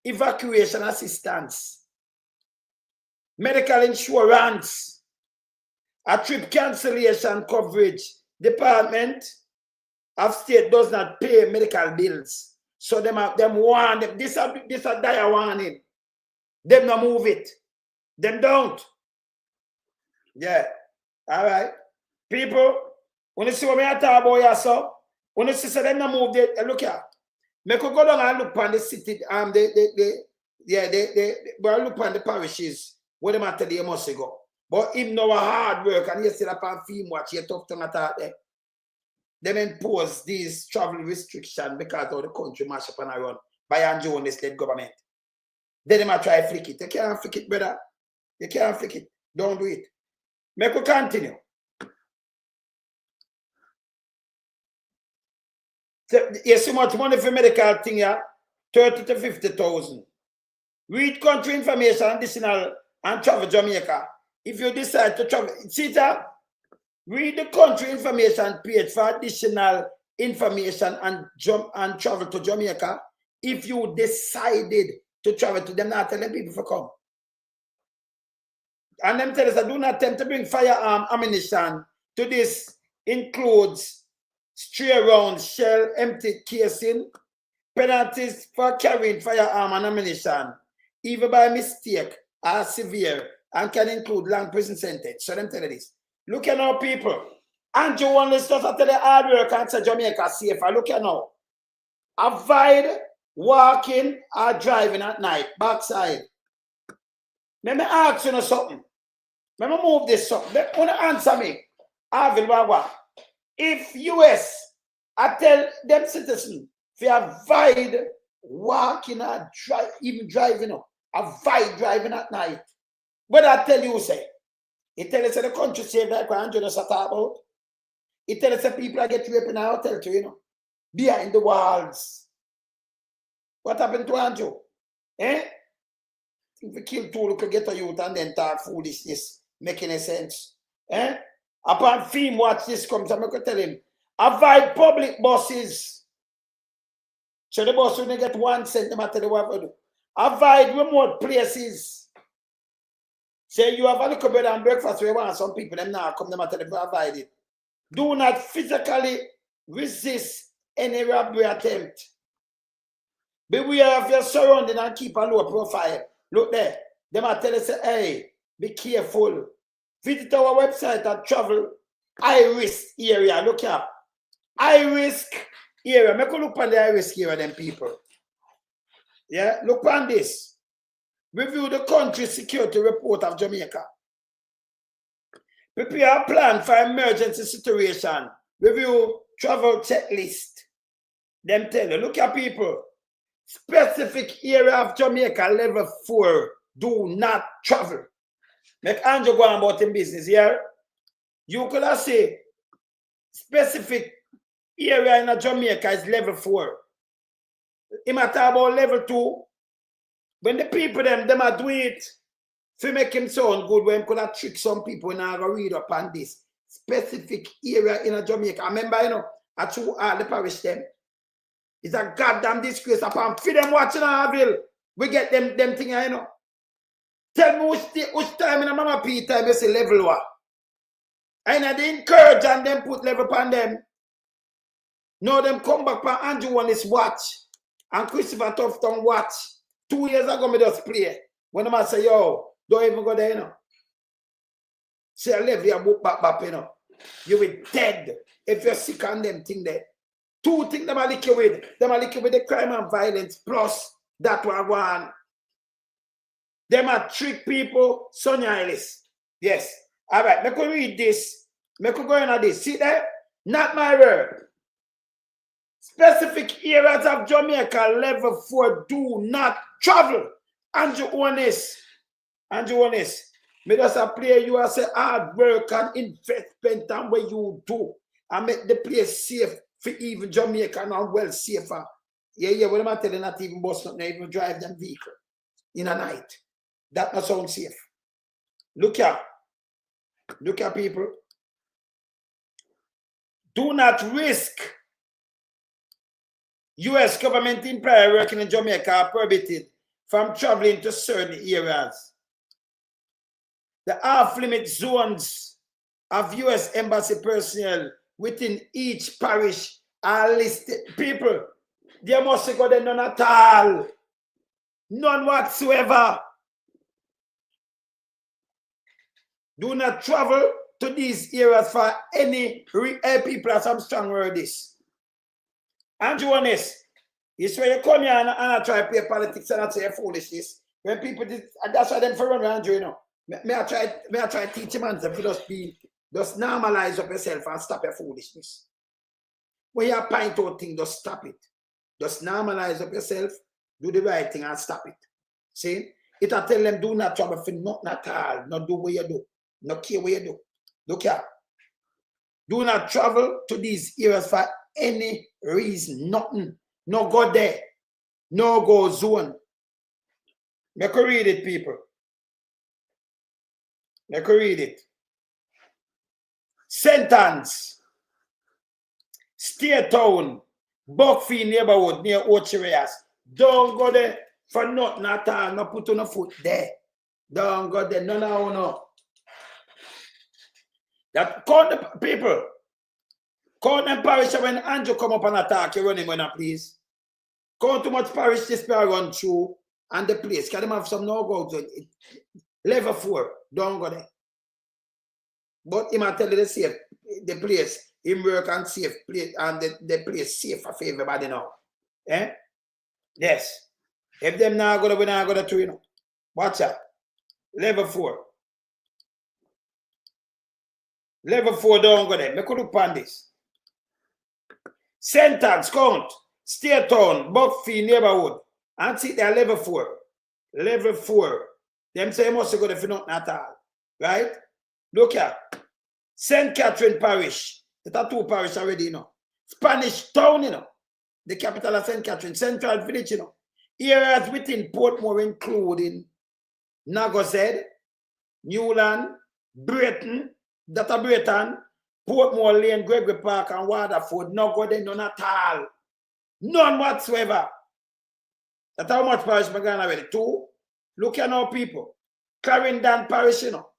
evacuation assistance, medical insurance, a trip cancellation coverage. Department of State does not pay medical bills. So them warn them. This a dire warning. Them not move it. Them don't. Yeah. All right. People, when you see what I talk about yourself, when you see them not move it, look here. Make you go down and look on the city, look on the parishes where them tell you must go. But him know a hard work and you sit up and film watch, you tough tongue attack there. Them impose these travel restrictions because of the country mash up and run by a Jones-led government. Then they might try to flick it. You can't flick it, brother. You can't flick it. Don't do it. Make we continue. So, you see much money for medical thing here? 30 to 50,000. Read country information, additional, and travel Jamaica. If you decide to travel, see that? Read the country information page for additional information and travel to Jamaica. If you decided to travel to them, not telling people to come. And them tell us that do not attempt to bring firearm ammunition to this includes stray rounds, shell, empty casing, penalties for carrying firearm and ammunition, even by mistake, are severe and can include long prison sentence. So them tell you this. Look at now, people. Andrew Wallace just tell the hard work and say Jamaica safer. Look at now. Avoid walking or driving at night, backside. Let me ask you something. Let me move this something. Let me answer me. If US, I tell them citizens, they avoid walking or even driving, avoid driving at night. What I tell you, say, it tells us the country saved like what Andrew just talk about. It tells us that people are get raped in a hotel too, behind the walls. What happened to Andrew? Eh? If we kill two local ghetto youth and then talk foolishness, making any sense. Eh? Upon film watch this comes, I'm going to tell him, avoid public buses. So the bus will get 1 cent, no matter what we do. Avoid remote places. Say you have a little bit and breakfast, we want some people, them now come, no matter if you avoid it. Do not physically resist any robbery attempt. Beware of your surrounding and keep a low profile. Look there. They might tell us, hey, be careful. Visit our website and travel high risk area. Look here. High risk area. Make a look on the high risk area, them people. Yeah, look on this. Review the country security report of Jamaica. Prepare a plan for emergency situation. Review travel checklist. Them tell you, look at people. Specific area of Jamaica, level 4, do not travel. Make Andrew go on about in business here. You could have say specific area in Jamaica is level 4. It matter about level 2. When the people them are do it to make him sound good, when could have trick some people and I go read up on this specific area in Jamaica. I remember, I threw all the parish them. It's a goddamn disgrace upon for them watching Harville. We get them thing, Tell me which time in a Mama P time you say level 1. And I encourage and them put level upon them. No, them come back for Andrew Wallace watch. And Christopher Tufton watch. 2 years ago, me just play. When I say, yo, don't even go there, Say, level your book back, You will dead if you're sick on them thing there. 2 things them are lick you with. Them are lick you with the crime and violence plus that one. Them are trick people, Sonia Ellis. Yes. All right, make me read this. Make me go into this. See there? Not my word. Specific areas of Jamaica, level 4, do not travel. Andrew Honest. Me just play you as a hard work and investment and what you do. And make the place safe for even Jamaica and well safer. Yeah, what am I telling? Not even bus, not even drive them vehicle in a night. That not sound safe. Look here, people. Do not risk U.S. government employees working in Jamaica are prohibited from traveling to certain areas. The off-limit zones of U.S. embassy personnel within each parish are listed. People, they must go there none at all. None whatsoever. Do not travel to these areas for any people have some strong word this. Andrew Honest, it's where you come here and try to play politics and say foolishness. When people did, that's why them for run Andrew, May I try to teach him and just normalize up yourself and stop your foolishness. When you point out things, just stop it. Just normalize up yourself, do the right thing and stop it. See? It I tell them do not travel for nothing at all. Not do what you do. Not care what you do. Look here. Do not travel to these areas for any reason. Nothing. No go there. No go zone. Make you read it, people. Make you read it. Sentence. Stay town. Buckfield neighborhood near Ochireas. Don't go there for nothing at all. No put on a foot there. Don't go there. No. That call the people. Count them parish when Andrew come up and attack, you run him when I please. Count too much parish this pair run through and the place. Can them have some no-go to it? Level 4, don't go there. But he might tell you the place, him work and safe place, and the place safe for everybody now. Eh? Yes. If them not go to, we not go to 2, you know. Watch out. Level 4. Level 4, don't go there. Me could look on this. Sentence, count, State Town, Buckfield neighborhood. And see there, level 4. Level 4. Them say you must go there for nothing at all. Right? Look here. St. Catherine Parish. There are 2 parishes already, you know. Spanish Town, you know. The capital of St. Catherine. Central Village, you know. Areas within Portmore including Nagosed, Newland, Brayton, Data Brayton, Portmore Lane, Gregory Park, and Waterford. No go there, none at all. None whatsoever. That's how much parish we're going already. 2. Look at our people. Clarendon Parish, you know.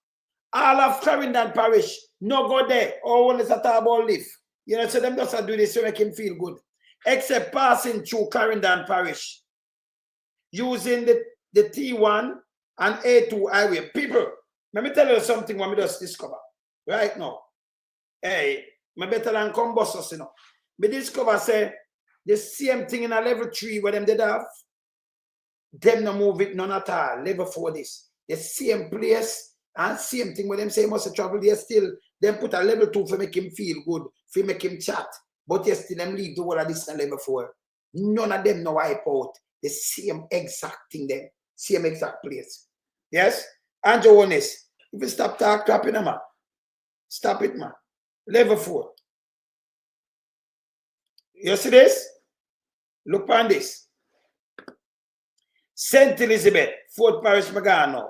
All of Clarendon Parish, no go there. All one is at about live. You know, so them just do this to make him feel good. Except passing through Clarendon Parish. Using the T1 and A2 highway. People, let me tell you something when we just discover. Right now. Hey, my better than come bust us, you know. Me discover say the same thing in a level 3 where them did have. Them no move it none at all. Level 4 this. The same place and same thing where them say must travel there still. Them put a level 2 for make him feel good, for make him chat. But yes, still them leave the whole of this in level 4. None of them no wipe out. The same exact thing there. Same exact place. Yes? Andrew Honest. If you stop talk, clapping them up. Stop it, man. Level 4. You see this? Look on this. St. Elizabeth, Fort Parish, Magano.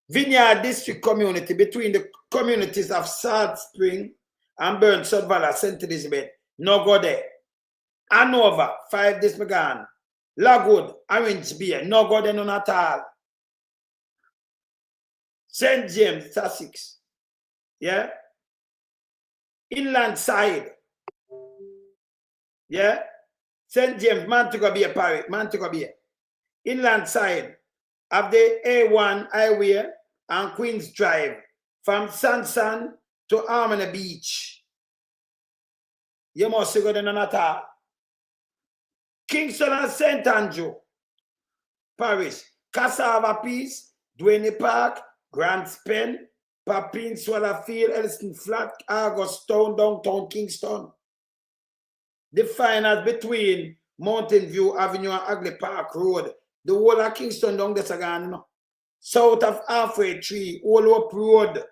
Vineyard District Community between the communities of Salt Spring and Burn South Valley, St. Elizabeth. No go there. Hanover, 5 this Magan. Lagwood, Orange Beer. No go there, none at all. St. James, it's a 6. Yeah? Inland Side. Yeah? St. James, Montego Bay Parish, Montego Bay. Inland Side of the A1 Highway and Queens Drive from Sansan to Harmony Beach. You must go there none at all. Kingston and St. Andrew Parish, Cassava Peace, Duane Park, Grants Pen, Papine, Swallowfield, Elston Flat, Augustown, downtown Kingston. The finals between Mountain View Avenue and Agley Park Road. The whole of Kingston down there again, you know. South of Halfway Tree, All Up Road,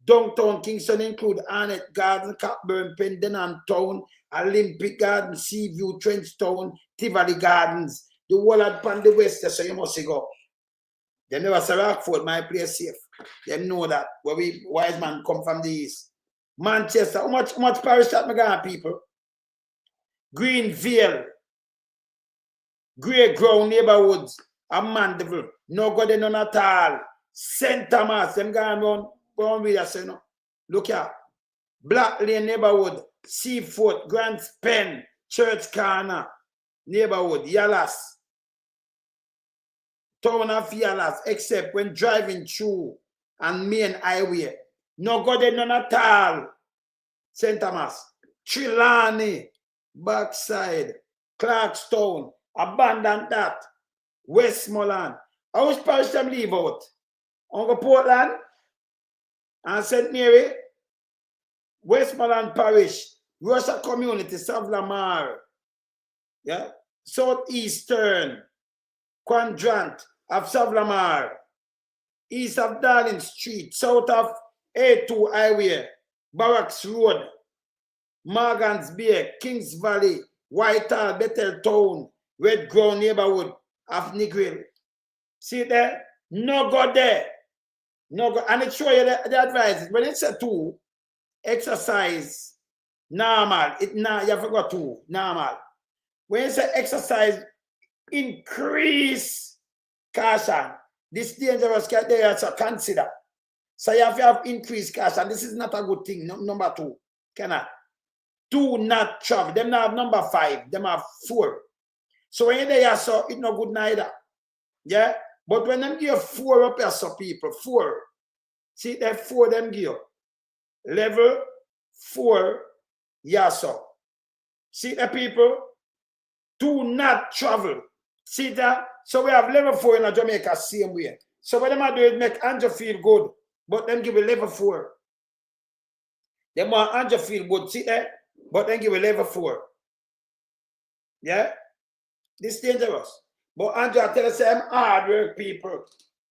downtown Kingston include Arnett Garden, Cockburn, Pendenham Town, Olympic Garden, Seaview, Trenchtown, Tivoli Gardens. The whole of upon the west, so you must go. They never say Rockford, my place safe. They know that. Where we wise man come from the east. Manchester, how much parish that my people? Greenville, Grey Ground neighborhoods, and Mandeville. No go there none at all. St. Thomas, them going around with us, you know. Look here. Black Lane neighborhood, Seafoot, Grants Pen, Church Corner neighborhood, Yalas. Town of Yalas, except when driving through and main highway. No go there none at all. St. Thomas, Trelawney, Backside, Clarkstown, abandon that. Westmoreland. How much parish them leave out? Uncle Portland and St. Mary, Westmoreland Parish, Russia Community, South Lamar, yeah, Southeastern Quadrant of South Lamar, east of Darling Street, south of A2 Highway, Barracks Road, Morgan's Bay, Kings Valley, Whitehall, Bethel Town, Red Ground neighborhood of Negril. See there? No go there. No go. And it show you the advice. When it's a 2, exercise normal. You have to go 2, normal. When it's a exercise, increase caution. This dangerous there to consider. So you have to have increased caution. This is not a good thing. Number 2. Cannot. do not travel. Them not have number 5, them have 4. So when you're there, so it's not good neither. Yeah? But when them give 4 up here, so people, 4. See that 4 them give. Level 4, yeah, so. See the people? Do not travel. See that? So we have level 4 in Jamaica same way. So what them do is make Andrew feel good, but them give a level 4. They want Andrew feel good, see that? But then give a level 4. Yeah? This is dangerous. But Andrew tell us I'm hard work people.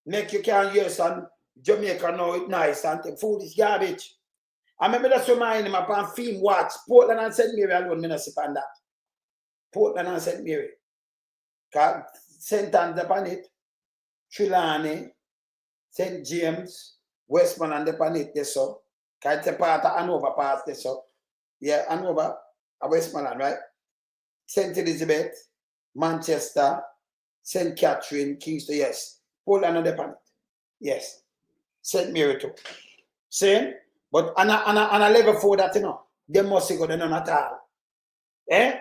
Make you can use and Jamaica know it nice and the food is garbage. I remember that's remind him upon film watch. Portland and St. Mary alone, me not sip on that. Portland and St. Mary. St. Anne's upon it. Trelawney, St. James, Westmoreland upon it, this so. It's a part of Hanover part, this so. Yeah, Hanover, Westmoreland, right? St. Elizabeth, Manchester, St. Catherine, Kingston, yes. Portland and upon it. Yes. St. Mary too. Same. But on a level 4 that, you know, they must go to none at all. Eh?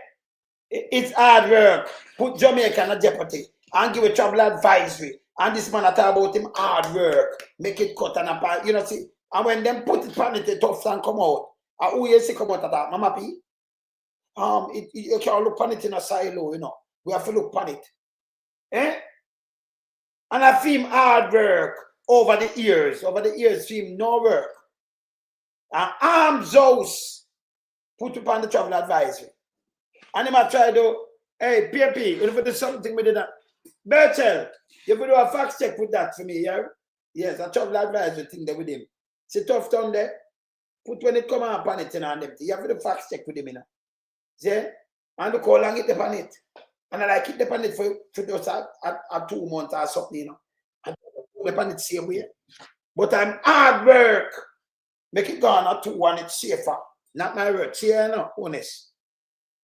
It's hard work. Put Jamaica in a jeopardy and give a travel advisory. And this man talk about him hard work. Make it cut and apart. You know, see, and when them put it on it, tough and come out. And who you see come out of that? Mama P? You can't look on it in a silo, you know. We have to look on it. Eh? And I feel hard work over the years. Over the years, feel no work. And arms house put upon the travel advisory. And him I try to, hey, PP, you do something with that. Bertel, you do a fact check with that for me, yeah? Yes, a travel advisory thing there with him. See tough down there? Put when it come upon it and everything. You have to do fact check with him, you know. See? And look how long it upon it. And I like it upon it for just a 2 months or something, you know. And upon it same way. But I'm hard work. Make it go on at 2 and it's safer. Not my word. See, you know, honest.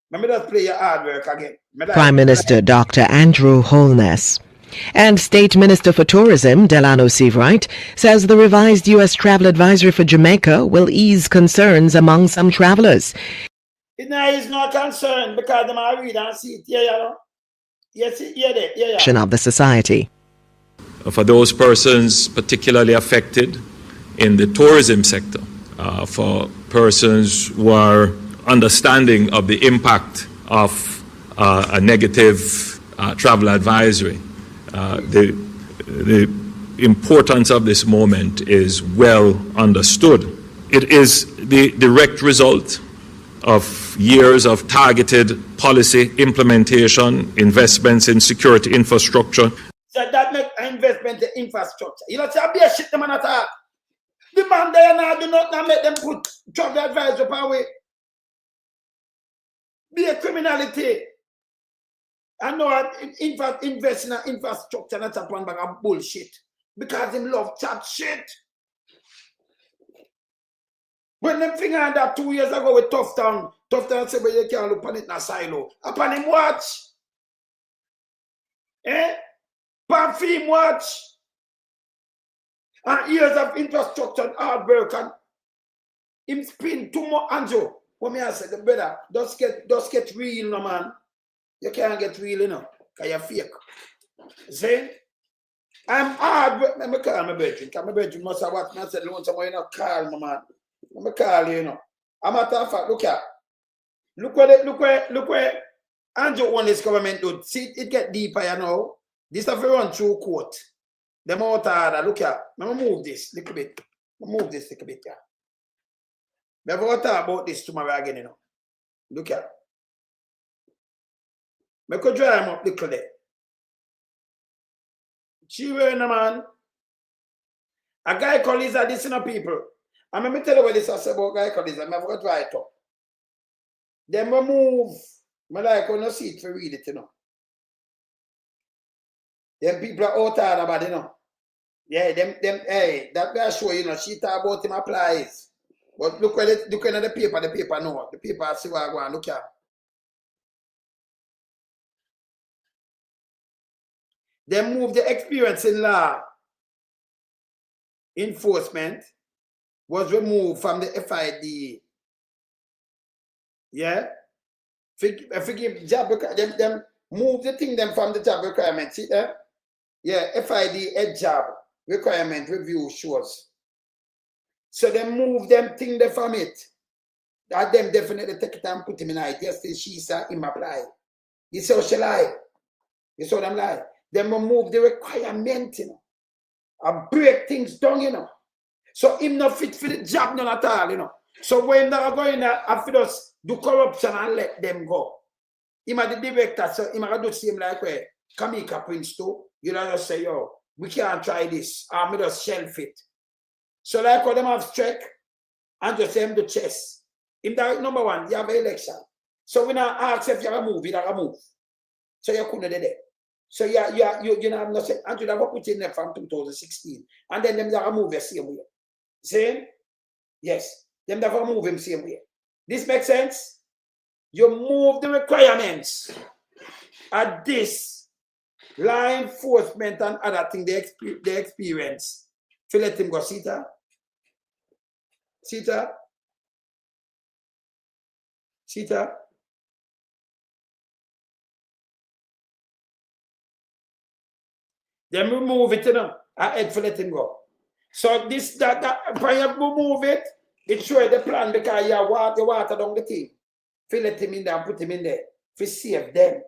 Let me just play your hard work again. Prime Minister Dr. Andrew Holness. And State Minister for Tourism, Delano Seavright, says the revised U.S. travel advisory for Jamaica will ease concerns among some travelers. It's not concerned because them I read and see it. Yeah, you know. Yes, yeah. Of the society. For those persons particularly affected in the tourism sector, for persons who are understanding of the impact of a negative travel advisory, the importance of this moment is well understood. It is the direct result of years of targeted policy implementation, investments in security infrastructure. So that make investment in infrastructure. You know, say be a shit the man attack. The man there now do not make them put travel advisory up away. Be a criminality. I know invest in infrastructure, that's a one bag of bullshit. Because them love chat shit. When them finger on that 2 years ago with Tough Town said, but you can't look on it in a silo. Upon him watch. Eh? Pan film watch. And years of infrastructure and hard work and him spin too much Andrew. What me I say, the brother, just get real, no man. You can't get real, you know, because you're fake. See? I'm hard work. Let me call my bedroom. Because my bedroom must have watched me. I said, "Look, somebody you know, call my man." Let me call you, you know. I'm a matter of fact, look here. Look where Andrew won this government do. See, it get deeper, you know. This stuff run through court. Them out harder. Look here. Let me move this a little bit. Move this a little bit, yeah. We have to talk about this tomorrow again, you know. Look here. I could dry him up a little bit. She wearing a man. A guy called Lisa, this in a people. And let me tell you what this is about guy called Lisa. I have got right up. Then we move. I like when you see it to read it, you know. Them people are out hard about it, you know. Yeah, them, hey, that guy show, you know, she talk about him applies. But look at the paper no. The paper see what I go and look at. They move the experience in law enforcement was removed from the FID. Yeah? Forgive job them move the thing them from the job requirement. See there? Yeah, FID a job requirement review shows. So they move them thing there from it. That them definitely take it and put him in it. Yes, she said him apply. You see how she lie. You saw them lie. Them move the requirement, you know. And break things down, you know. So him not fit for the job none at all, you know. So when they are going after us do corruption and let them go. Him are the director, so him are do same like where Kamika Prince too. You know, just say, yo, we can't try this. I'm just shelf it. So like how them have strike and just say him do chess. Him that number one, you have an election. So we now ask if you have a move, you have a move. So you couldn't do that. So you know, I'm not saying, and you have put in there from 2016. And then them have move the same way. Same? Yes. Them have move him same way. This makes sense? You move the requirements at this law enforcement and other thing they experience. To let him go, Sita. Sita. Sita. Then remove it, you know. I had to let him go. So this that when you remove it, it shows the plan because you water down the thing. If let him in there and put him in there. If save them.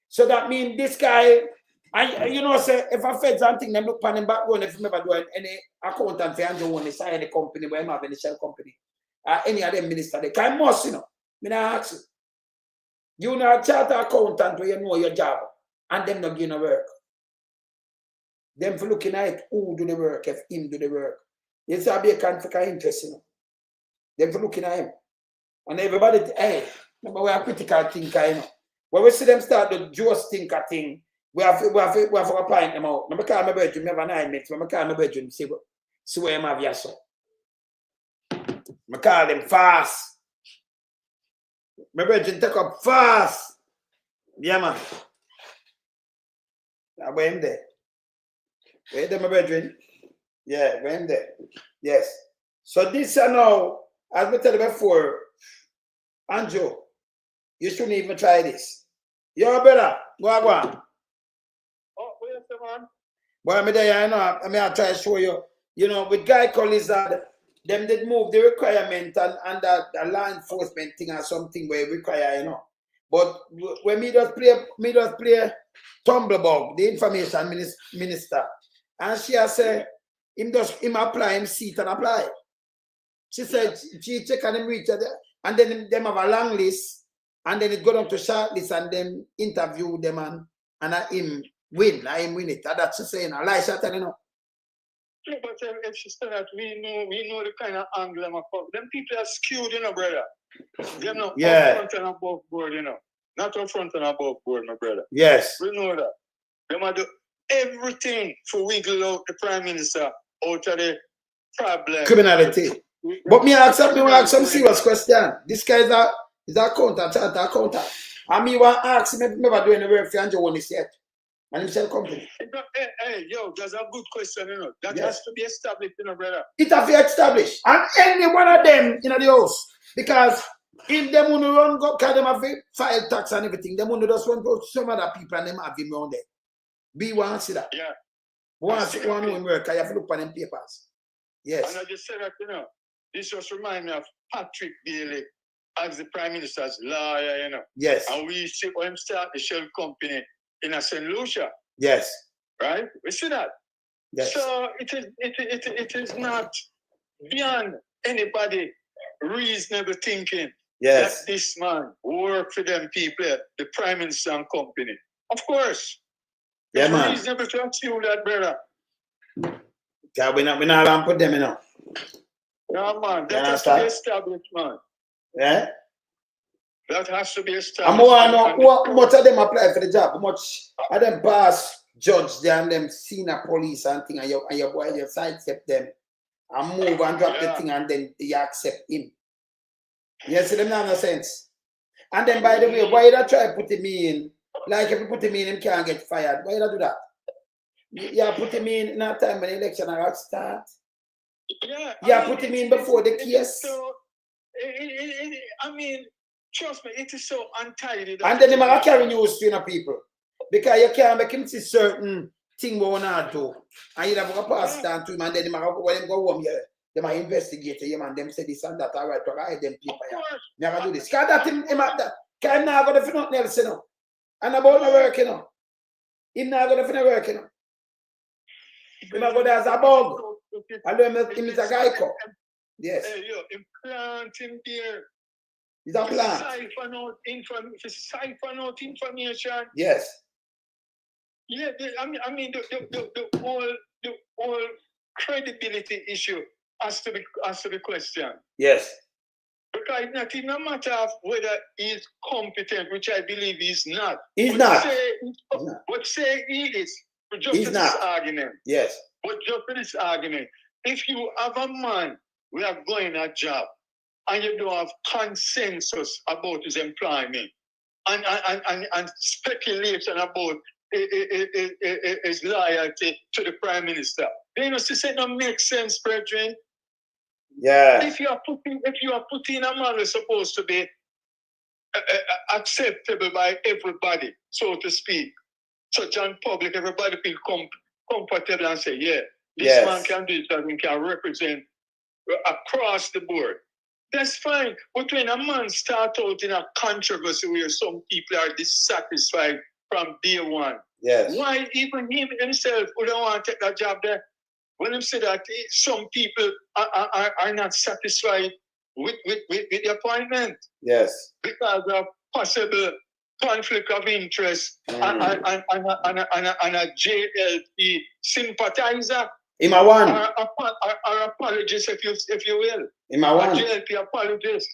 So that means this guy, you know, say if I fed something, them look pan him back one if you never do any accountant for Andrew one inside any company where I have any shell company. Any of them minister, they can must, you know. Me not ask you. You know a charter accountant where you know your job and them not give no work. Them for looking at who do the work, if him do the work. It's a be a conflict of interest, you know. Them for looking at him. And everybody, hey, remember we are critical thinker, you know. When we see them start the just thinker thing, we have to point them out. Remember call my bedroom, never 9 minutes. Remember call my bedroom, see where I'm have your son. I call them fast. My bedroom take up fast. Yeah, man. I went there. Where them, my brethren? Yeah, when there. Yes. So this now, as I tell you before, Andrew, you shouldn't even try this. Yo, brother, go on. Oh, where's the man? Boy, I'm there, you know, I mean, I'll try to show you. You know, with Geico Lizard, them did move the requirement and that law enforcement thing or something where require, you know. But when me just play Tumblebug, the information minister, and she has said, him apply, him seat and apply. She said, she check and him reach and then them have a long list, and then it go down to short list and then interview them and him win it. That's she saying, I lie, shot, you know. Yeah, but if she said that, we know the kind of angle them are. Them people are skewed, you know, brother. They're not up front and above board, you know. Not up front and above board, my brother. Yes. We know that. They might do everything to wiggle out the Prime Minister out of the problem. Criminality. But me ask some serious question. This guy is a accountant, charter accountant. And me want to ask him if he never do any work for Andrew one yet. And himself company. Hey, yo, that's a good question, you know. That has to be established, you know, brother. It has to be established. And any one of them in the house. Because if them want to run, because them have file tax and everything, them want to just run to some other people and them have him around there. Be one see that. Yeah. One know work, I have to look at them papers. Yes. And I just said that, you know, this just reminds me of Patrick Bailey as the Prime Minister's lawyer, you know. Yes. And we see him start the shell company in a St. Lucia. Yes. Right? We see that. Yes. So it is not beyond anybody reasonable thinking that this man work for them people, the Prime Minister and company. Of course. Yeah, man. It's reasonable to assume that, brother. Yeah, we not going to put them in now. Yeah, man. That has to be established, man. Yeah? That has to be established. And more know how much of them apply for the job, how much of them pass judge there and them senior police and thing, and your boy, you sidestep them and move and drop the thing and then you accept him. Yes, them not no sense. And then by the way, why you try to put him in? Like if you put him in, him can't get fired. Why you do that? You put him in a time when the election are start. Yeah. You put him in before the case. So, I mean, Trust me, it is so untidy. And then they might carry news to you know, people. Because you can't make him see certain thing we want to do. And you have to pass it on to him and then they might go home here. They might investigate him and them say this and that. All right, to hide them people. Never do this. Because that him that. Because I'm not going to do nothing else, you know. And about my work, you know. He's not going to finish work, you know. He's not going to as a bug. And then him is a Geico. Yes. Hey, yo, implant him there. He's a plant. Siphon out information. Yes. Yeah, I mean the whole credibility issue has to be questioned. Yes. Because it's not even a matter of whether he's competent, which I believe he's not. He's not. But say he is. Just He's for not. this argument. Yes. But just for this argument, if you have a man who are going a job and you don't have consensus about his employment and speculation about his loyalty to the Prime Minister, then you see it don't make sense, brethren. Yeah. If you are putting a man who's supposed to be acceptable by everybody, so to speak, such on public, everybody feel comfortable and say, yeah, this man can do it and can represent across the board. That's fine. But when a man starts out in a controversy where some people are dissatisfied from day one, why even him himself would don't want to take that job there? When he said that some people are not satisfied with the appointment. Yes. Because of possible conflict of interest and a JLP sympathizer. In my one. Or apologist, if you will. In my one. A JLP apologist.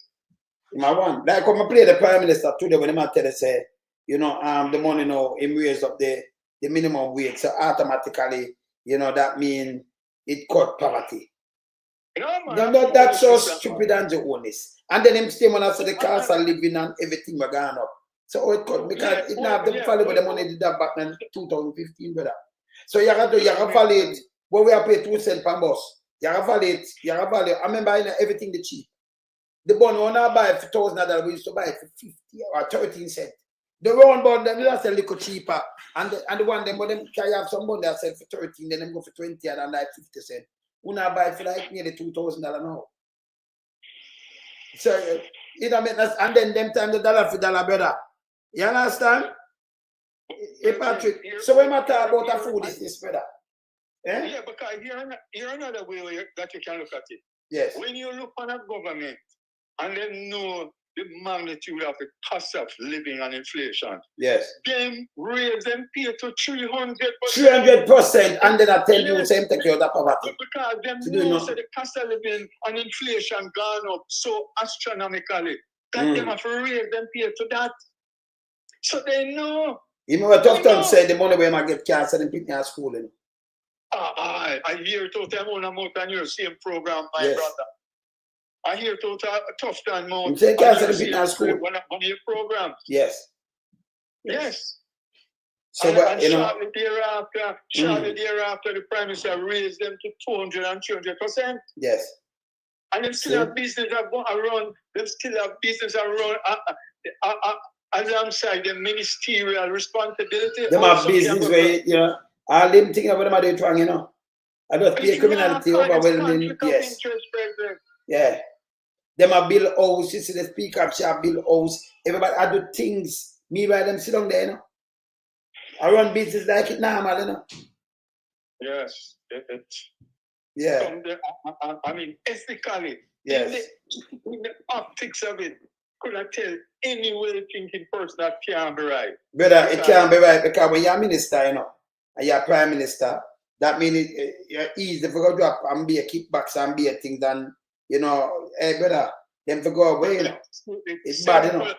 In my one. Like when I play the Prime Minister today, when I tell us, say, you know, the money now, him raise up the minimum wage, so automatically, you know, that means it cut poverty. No, that's so stupid and the honest. And then him stay when I say the cost of living and everything were going up. So it cut because it now have them follow with the money did that back in 2015, brother. So you have to validate what we are paying 2 cents per bus. You have validate. I remember everything the cheap. The bun when I buy for $1,000, we used to buy it for 50 or 13 cents. The round bun them that's a little cheaper. And the one them, but them can have some bun that sell for 13, then them go for 20 and like 50 cents. We now buy for like nearly $2,000 now. So you know, and then them time the dollar for dollar better. You understand? Hey Patrick, so when I talk about a food is this better? Eh? Yeah, because here's another way that you can look at it. Yes. When you look on a government and then know the magnitude of the cost of living and inflation. Yes. Them raise them pay to 300%. 300%, and then I tell you, same take care of that poverty. Because them know that the cost of living and inflation gone up so astronomically that them have to raise them pay to that. So they know. Even what tough time say the money where I get cancer and people in school. I hear to them on a mountain your same program, my brother. I hear to tough time more. You say cancer and people in school. One of your programs. Yes. Yes. So and you know. Shortly thereafter, the Prime Minister raised them to 200 and 300%. Yes. And them still have business around. Them still have business around. Alongside the ministerial responsibility. Them have business where, you know, all them things about them are doing wrong, you know. I just pay criminality overwhelming. Yes. Yeah. Them have build house, you see the speaker up shop build house. Everybody I do things. Meanwhile them sit down there, you know. I run business like it normal, you know. Yes. Yeah. I mean, ethically. Yes. In the optics of it. Could I tell any well-thinking person that can't be right? Brother, it can't be right because when you're a minister, you know, and you're a prime minister, that means you're easy to go drop and be a kickbacks and be a thing than, you know, hey brother, them to go away, you know. It's bad, you know.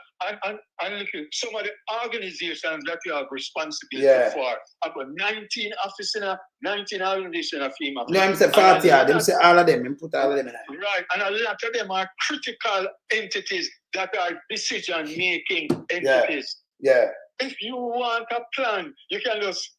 And look, some of the organizations that you have responsibility for, about 19 officers, 19 organizations of FEMA. No, I'm saying 40, them say all of them, put all of them in there. Right, and a lot of them are critical entities that are decision-making entities. Yeah. If you want a plan, you can just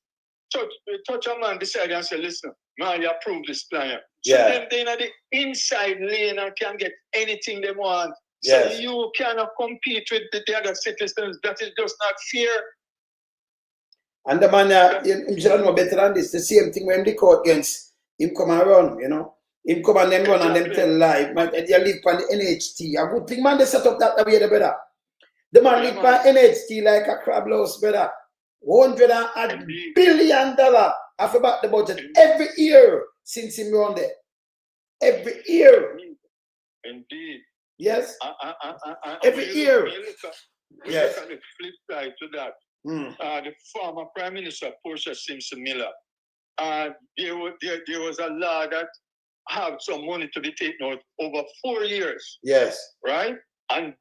touch a man beside you and say, listen, man, you approve this plan. So then they in the inside lane and can get anything they want. Yes. So you cannot compete with the other citizens. That is just not fair. And the man, him should know better than this. The same thing when they court against him come and run, you know. Him come and them run and them tell lie. Man, they live on the NHT. A good thing, man, they set up that way, the better. The man live on NHT like a crab house, brother. $100 billion off about the budget every year since him run there. Every year. Indeed. Yes. Every year. Yes. Look at the flip side to that. The former Prime Minister, Portia Simpson Miller, there was a law that had some money to be taken out over 4 years. Yes. Right? And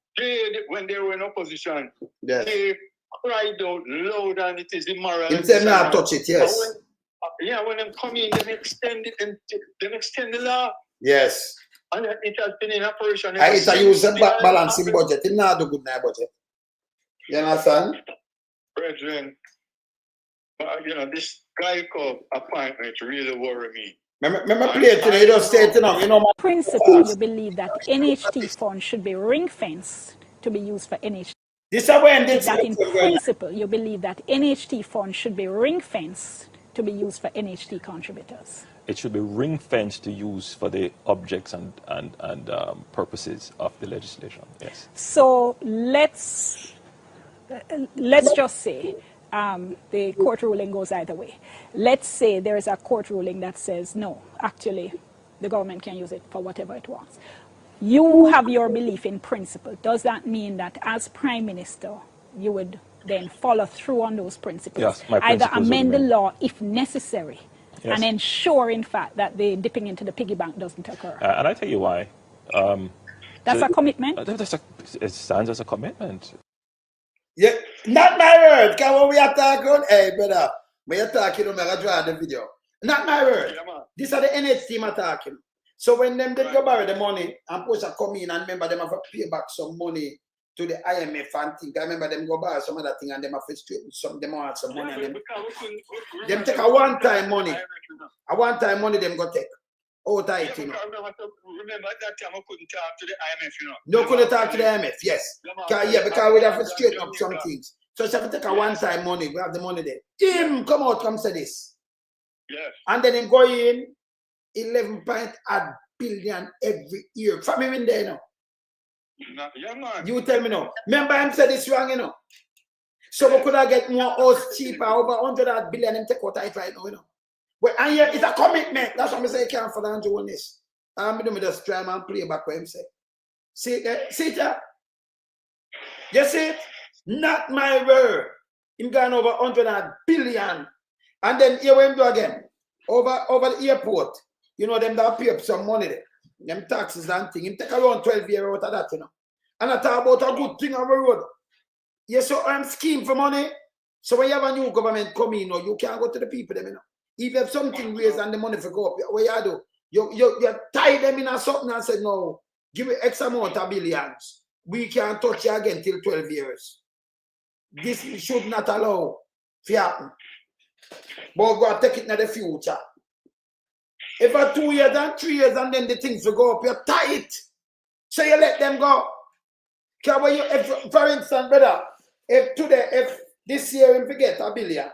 when they were in opposition, yes. They cried out loud and it is immoral. He said not touch it, yes. When them come in, then extend it and then extend the law. Yes. And it has been in operation. It's a use a balancing budget. It's not a good budget. You understand? Brethren, this Geico appointment really worry me. Remember play it today, you just say it enough. You know, principle, you believe that NHT funds should be ring-fenced to be used for NHT. This is when that in principle, you believe that NHT funds should be ring-fenced to be used for NHT contributors. It should be ring-fenced to use for the objects and purposes of the legislation. Yes. So let's just say the court ruling goes either way. Let's say there is a court ruling that says no, actually, the government can use it for whatever it wants. You have your belief in principle. Does that mean that as Prime Minister, you would then follow through on those principles? Yes, my either principles amend the law if necessary, yes, and ensure, in fact, that the dipping into the piggy bank doesn't occur. And I tell you why. That's a commitment? It stands as a commitment. Yeah, not my word. Because when we are talking, hey, brother, when you're talking, I'm going to draw the video. Not my word. Yeah, these are the NH team attacking. So when them they go borrow the money and push a come in and remember them have to pay back some money to the IMF and think. I remember them go borrow some other thing and them have to straight some them want some money and them take a one-time money. A one-time money them go take. Oh, tight, you know. Remember at that time I couldn't talk to the IMF, you know. No, couldn't talk to the IMF, yes. Because we have to straighten up some things. So she have to take a one-time money. We have the money there. Jim, come out, come say this. Yes. And then him go in 11.8 billion every year. From him in there, Yeah, man. You tell me now. Remember him said this wrong, you know. So we could have get more house cheaper, over 100 billion him take out it right now, you know. Well, and here it's a commitment. That's what I say I can't for the Andrew on this. I'm going to just try and play back what him say. See it? See it? You see it? Not my word. Him gone over 100 billion. And then here we do again. Over the airport. You know, them that pay up some money there. Them taxes and thing. Him take around 12 years out of that, you know. And I talk about a good thing on the road. Yes, so I'm scheme for money. So when you have a new government come in, you know, you can't go to the people, them, you know. If you have something raised and the money for go up, what you do? You tie them in a something and say, no, give me X amount of billions. We can't touch you again till 12 years. This should not allow to happen. But go and take it in the future. If for 2 years and 3 years and then the things will go up, you're tight. So you let them go. Because when you, if, for instance, brother, if this year we get $1 billion,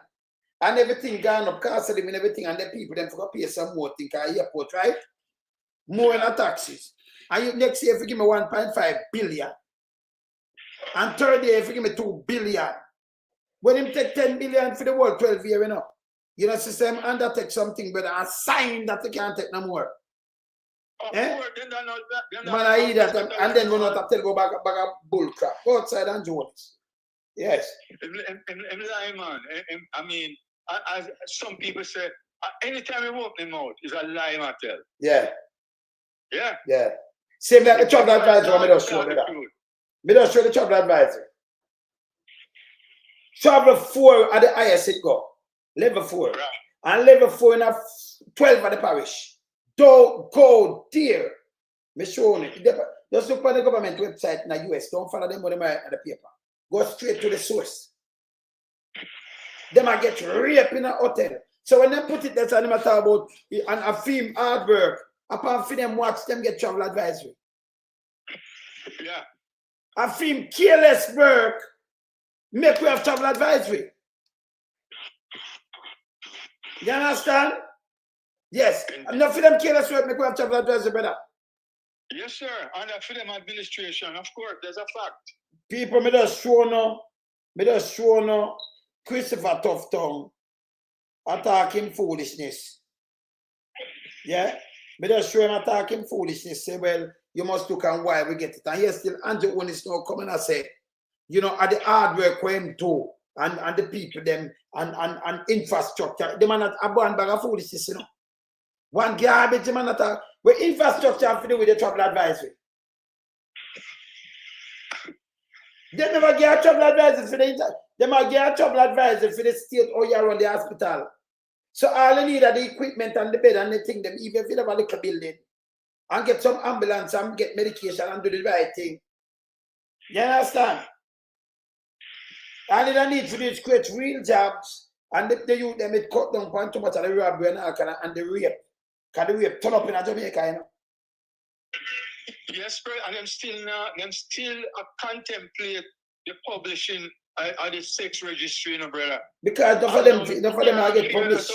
and everything gone up, cost of them and everything, and the people then forgot to pay some more thing at airport, right? More in the taxes. And you, next year, if you give me 1.5 billion, and third year, if you give me 2 billion, when him take 10 billion for the whole 12 year, you know, system undertake something, but a sign that they can't take no more. Man, I hear that, and then we not have to go back a bull crap. Go outside and Jones. Yes. I mean, as some people say, anytime you open them out, is a lie matter. Yeah. Yeah. Yeah. Same like the travel advisor, I just show that. Me just show the travel advisor. Travel 4 at the highest it go. Level 4. Right. And level 4 in a 12 at the parish. Don't go there. Me show it. Just look at the government website in the US. Don't follow them when they at the paper. Go straight to the source. They might get raped in a hotel. So when they put it there, they might talk about and a film hard work. Apart from them watch them get travel advisory. Yeah. I feel careless work make we have travel advisory. You understand? Yes. Enough for them careless work make we have travel advisory, brother. Yes, sir. And for them administration, of course, there's a fact. People, me just show no Christopher Tough Tongue attacking foolishness. Yeah? Me just show him attacking foolishness. Say, well, you must look and why we get it. And here still Andrew Owen is now coming and say, you know, at the hard work for him too, and the people them and infrastructure. The man at a bag of foolishness, you know. One garbage, the man at a with infrastructure have to do with the travel advisory. They never get a travel advisor for the they might get a travel advisor for the state or you run the hospital. So all you need are the equipment and the bed and the thing them, even if you never look a building. And get some ambulance and get medication and do the right thing. You understand? And they don't need to do is create real jobs and the youth them it cut down on too much of the robbery and the rape. Because the rape turn up in Jamaica, you know. Yes, bro, and them still contemplate the publishing of the sex registry, you know, brother. Because enough of them are get published.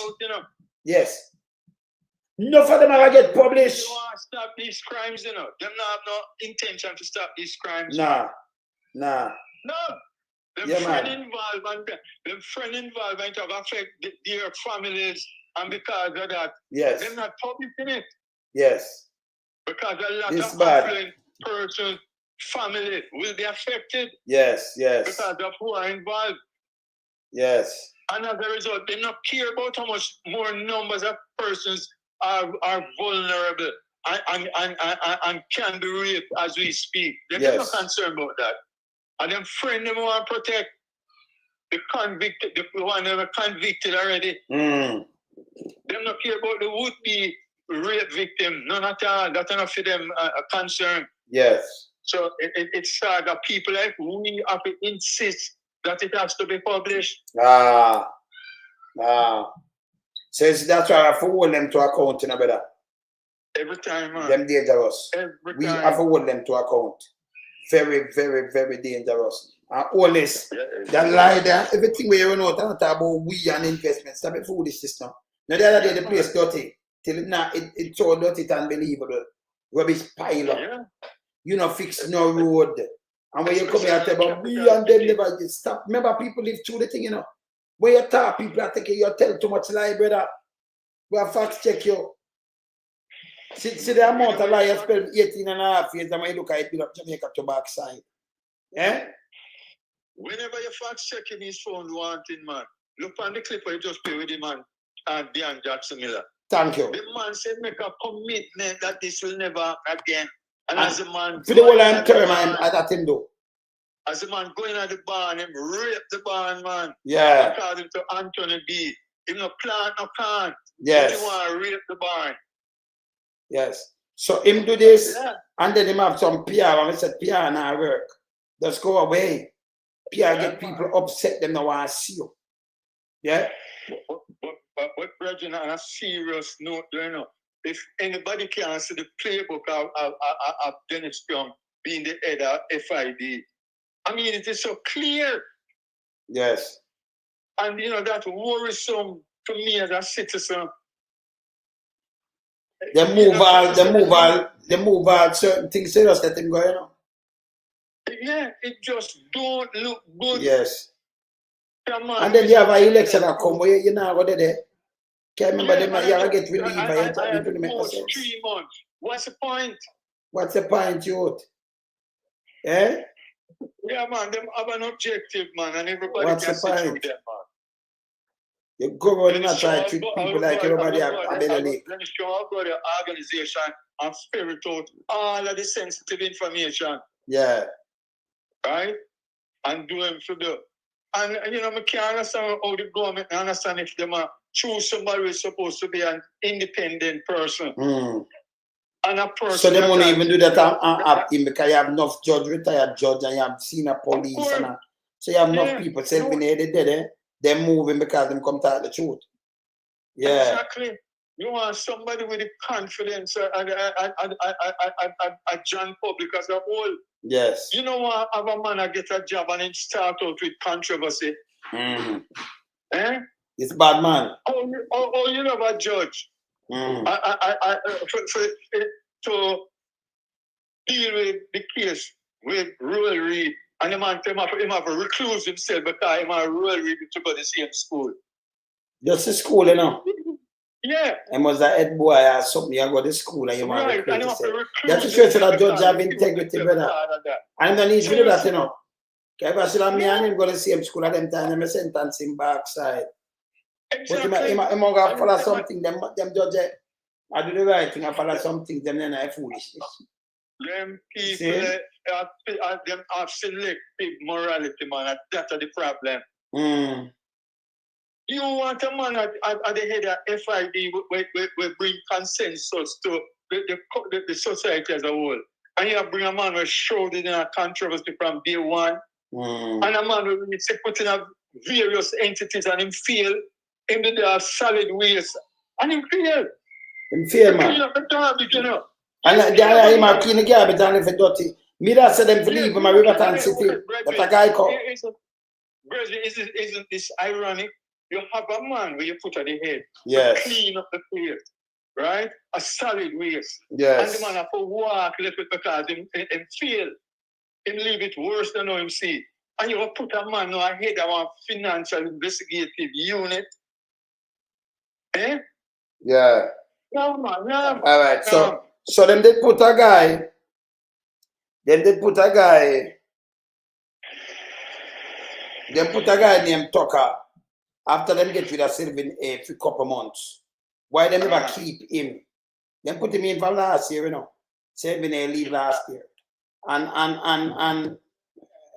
Yes. Enough of them are get published. They want to stop these crimes, you know. Them not have no intention to stop these crimes. Nah. No. Them Yeah, friend man. involvement have affect their families, and because of that, Yes. they're not publishing it. Yes. Because a lot This of bad. affluent person, family will be affected. Yes. Because of who are involved. Yes. And as a result, they not care about how much more numbers of persons are vulnerable and can be raped as we speak. They're Yes. not concerned about that. And them friend them want to protect the convicted, the one that are convicted already. Mm. Them not care about the would-be rape victim. None at all. That's enough for them a concern. Yes. So it's sad that people like we have to insist that it has to be published. So that's why I have to hold them to account, you know, brother. Every time, man. Them dangerous. Every We time. have to hold them to account. Very, very, very dangerous. And all this, that lie there, everything we run out and talk about we and investments, stop it foolishness now. Now the other day the place dirty. Till now it's so dirty it's unbelievable. Rubbish pile up. Yeah. You know, fix no road. And when you come here and tell about we and them never get stop. Remember people live through the thing, you know. When you talk, people are thinking you tell too much lie, brother. We have fact check you. See the amount of lie you spend 18 and a half years and when you look at it, build up Jamaica to backside. Yeah? Whenever your fact checking is found wanting, man, look on the clip where you just play with the man and Dean Jackson Miller. Thank you. The man said make a commitment that this will never happen again. And as the man for the whole term I that him do. As the man going at the barn, him rape the barn, man. Yeah. According to Anthony B. Him no plant, no can. Yes. But he want to rape the barn. Yes. So him do this, Yeah. and then him have some PR, and I said, PR now work. Just go away. PR get people upset, them now want to see you. Yeah? But Brethren, on a serious note, you know, if anybody can see the playbook of Dennis Chung being the head of FID, I mean, it is so clear. Yes. And, you know, that's worrisome to me as a citizen. They move all certain things serious that them going on. Yeah, it just don't look good. Yes. Come on, And then you have an election that come where you know what they there. Can't remember them, you have to get relieved by it. 3 months. What's the point? What's the point, youth? Eh? Yeah, man, them have an objective, man, and everybody What's can the see through point? them, man. You go around and try to treat people like everybody have a better league. Let me show I'll go to the organization and ferret out all of the sensitive information. Yeah. Right? And do them for the. And you know, I can't understand how the government understand if they choose somebody who is supposed to be an independent person. Mm. And a person. So they won't even do that because you have enough retired judge, and you have senior police, so you have enough people self-made dead. They're moving because them come tell the truth. Yeah. Exactly. You want somebody with the confidence at John Public as a whole. Yes. You know what? Have a man get a job and then start out with controversy. Mm-hmm. Eh? It's bad man. Oh, you know a judge. Mm-hmm. To deal with the case with Royal Reid, and the man him have to recluse himself because he have Royal Reid to go to the same school. Just the school, you know. Yeah. And was a head boy or something, you go to school and you want Right, and you have to to recluse that's the truth that yourself judge have because integrity, brother. that. And don't need to do that, you know. If I see me and him go to the same school at them time, I sentence him backside. Exactly. But he might follow something, them judge, I do the right thing, I follow something, them then I foolishness. Them people them have selective morality, man. That's the problem. Mm. You want a man at the head of FID will bring consensus to the society as a whole. And you bring a man who showed in a controversy from day one. Mm. And a man who needs to put in various entities and him fail. Him did a solid waste. And him fail. Him fail, man. Clean up the garbage, you know. And him a clean the garbage and if it's dirty. Me that said them to leave in my Riverton City. That's a guy called. Isn't this ironic? You have a man where you put at the head Yes. to clean up the place, right? A solid waste. Yes. And the man have to walk left it because him fail. Him leave it worse than how him see. And you put a man now ahead of a financial investigative unit. Eh? Yeah. No, man, no. All right. So them did put a guy. Then they put a guy. They put a guy named Tucker. After them get rid of Sylvan A for a couple months. Why they never keep him? They put him in for last year, you know. Sylvan A leave last year. And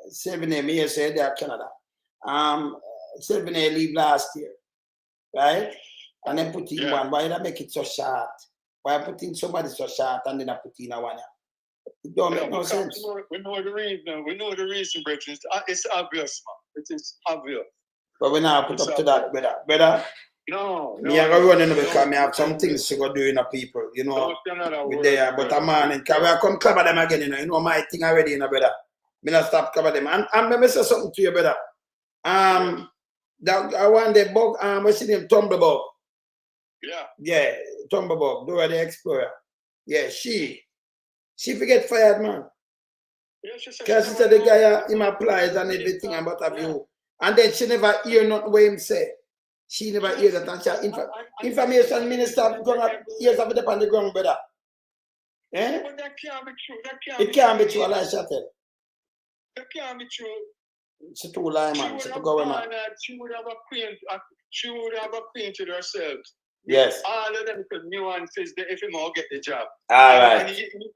Sylvan A, me say they are Canada. Sylvan A leave last year. Right? And then put in one. Why they make it so short? Why put in somebody so short and then I put in a one? It don't make no sense. We know the reason. We know the reason, Bridget. It's obvious, man. It is obvious. But we now put up to that, brother. No. Me I go running because me have some things to go do in the people, you know. With there, but a man and can we come cover them again, you know my thing already, you know, brother. Me not stop cover them. And let me say something to you, brother. That I want the bug, what's his name? Tumblebug. Yeah. Yeah, Tumblebug, Dora the Explorer. Yeah, she forget fired, man. Yeah, because she said the guy him applies and everything about a view. And then she never hear nothing what him say. She never hear that. And she information minister going years of it on the ground, brother. Eh? But that can't be true. It can't be true, like Shatel. That can't be true. She too lie, man. She too go, man. She would have acquainted herself. Yes. All of them could nuances if he more get the job. All right.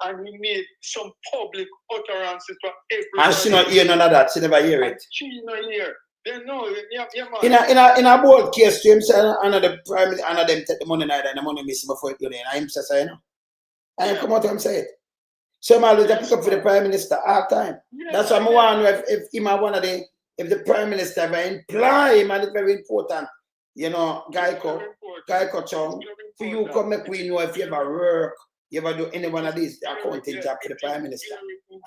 And he made some public utterances for everybody. And she not hear none of that. She never hear it. She not hear. They know. Yeah, man. In a board case, to him say another prime minister, another them take the money and the money missing before it go in. And him say, you know. And him come out and say it. So I'm always pick up for the prime minister all time. Yeah, that's why I'm wondering if him one of the if the prime minister will imply him, and it's very important. You know, Geico Chung, for you come make we know if you ever work, you ever do any one of these accounting job for the prime minister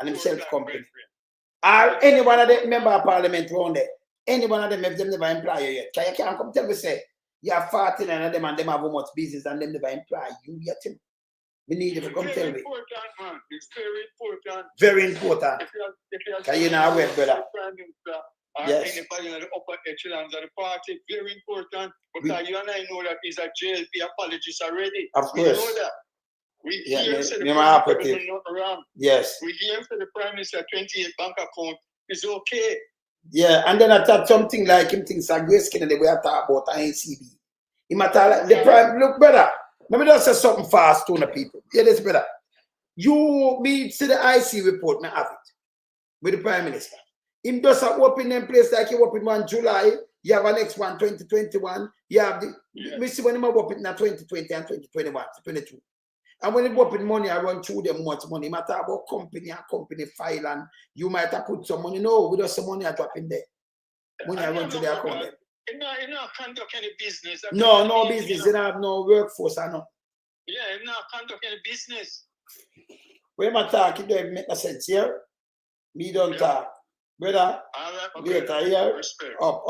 and himself company. Or any one of the member of parliament around there, any one of them if them never employ you yet. You can't come tell me say you have 49 of them and them have how much business and them never employ you yet. We need you to come tell me. It's very important. Very important. Because you're not aware, brother. Yes. Anybody in the upper echelons of the party, very important. Because you and I know that he's a JLP apologist already. Of course. We know that. We hear the Prime Minister not around. Yes. We hear the Prime Minister 28 bank account is okay. Yeah, and then I thought something like him thinks a Grace Kennedy we have talked about NCB. He might like the prime look better. Let me just say something fast to the people. Hear this, brother. You me see the IC report, me have it with the Prime Minister. Him does a open in place like you open one July, you have a next one 2021, you have the me see when him open in 2020 and 2021, 22. And when it open money, I run through them much money. Matter about company and company file and you might have put some money. No, we just some money I drop in there. Money I run to the account. You not conduct any business. No business. You don't have no workforce, I know. Yeah, you not conduct any business. When I talk, it don't make no sense here. Me don't talk. Brother, later here. Up.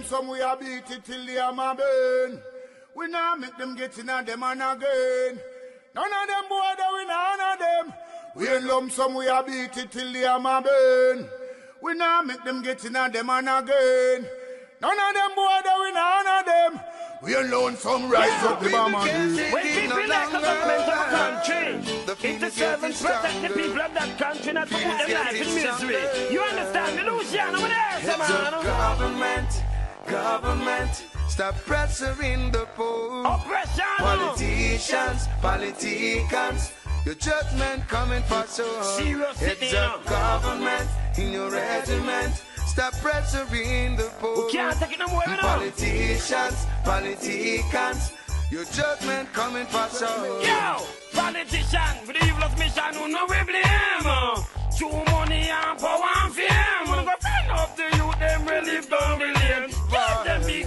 Some we a beat it till the hammer burn. We now make them get in and them and again. None of them boy that we none of them. We in lump some we a beat it till the hammer burn. We now make them get in and them and again. None of them boy that we none of them. We alone some rise up the bomb and when people elect the government of a country, it's the servants protect the people of that country, not to put them life in misery. You understand the Luciano over there, Government, stop pressuring the poor. Oppression. Politicians, your judgment coming for so. It's a government in your regiment. Stop pressuring the poor. We can't take it no more. Politicians, your judgment coming for so. Yo, politician with the evil's mission, who no we blame. True money and power and fame. We're gonna go find up the youth, them relieve down the lane. Get them big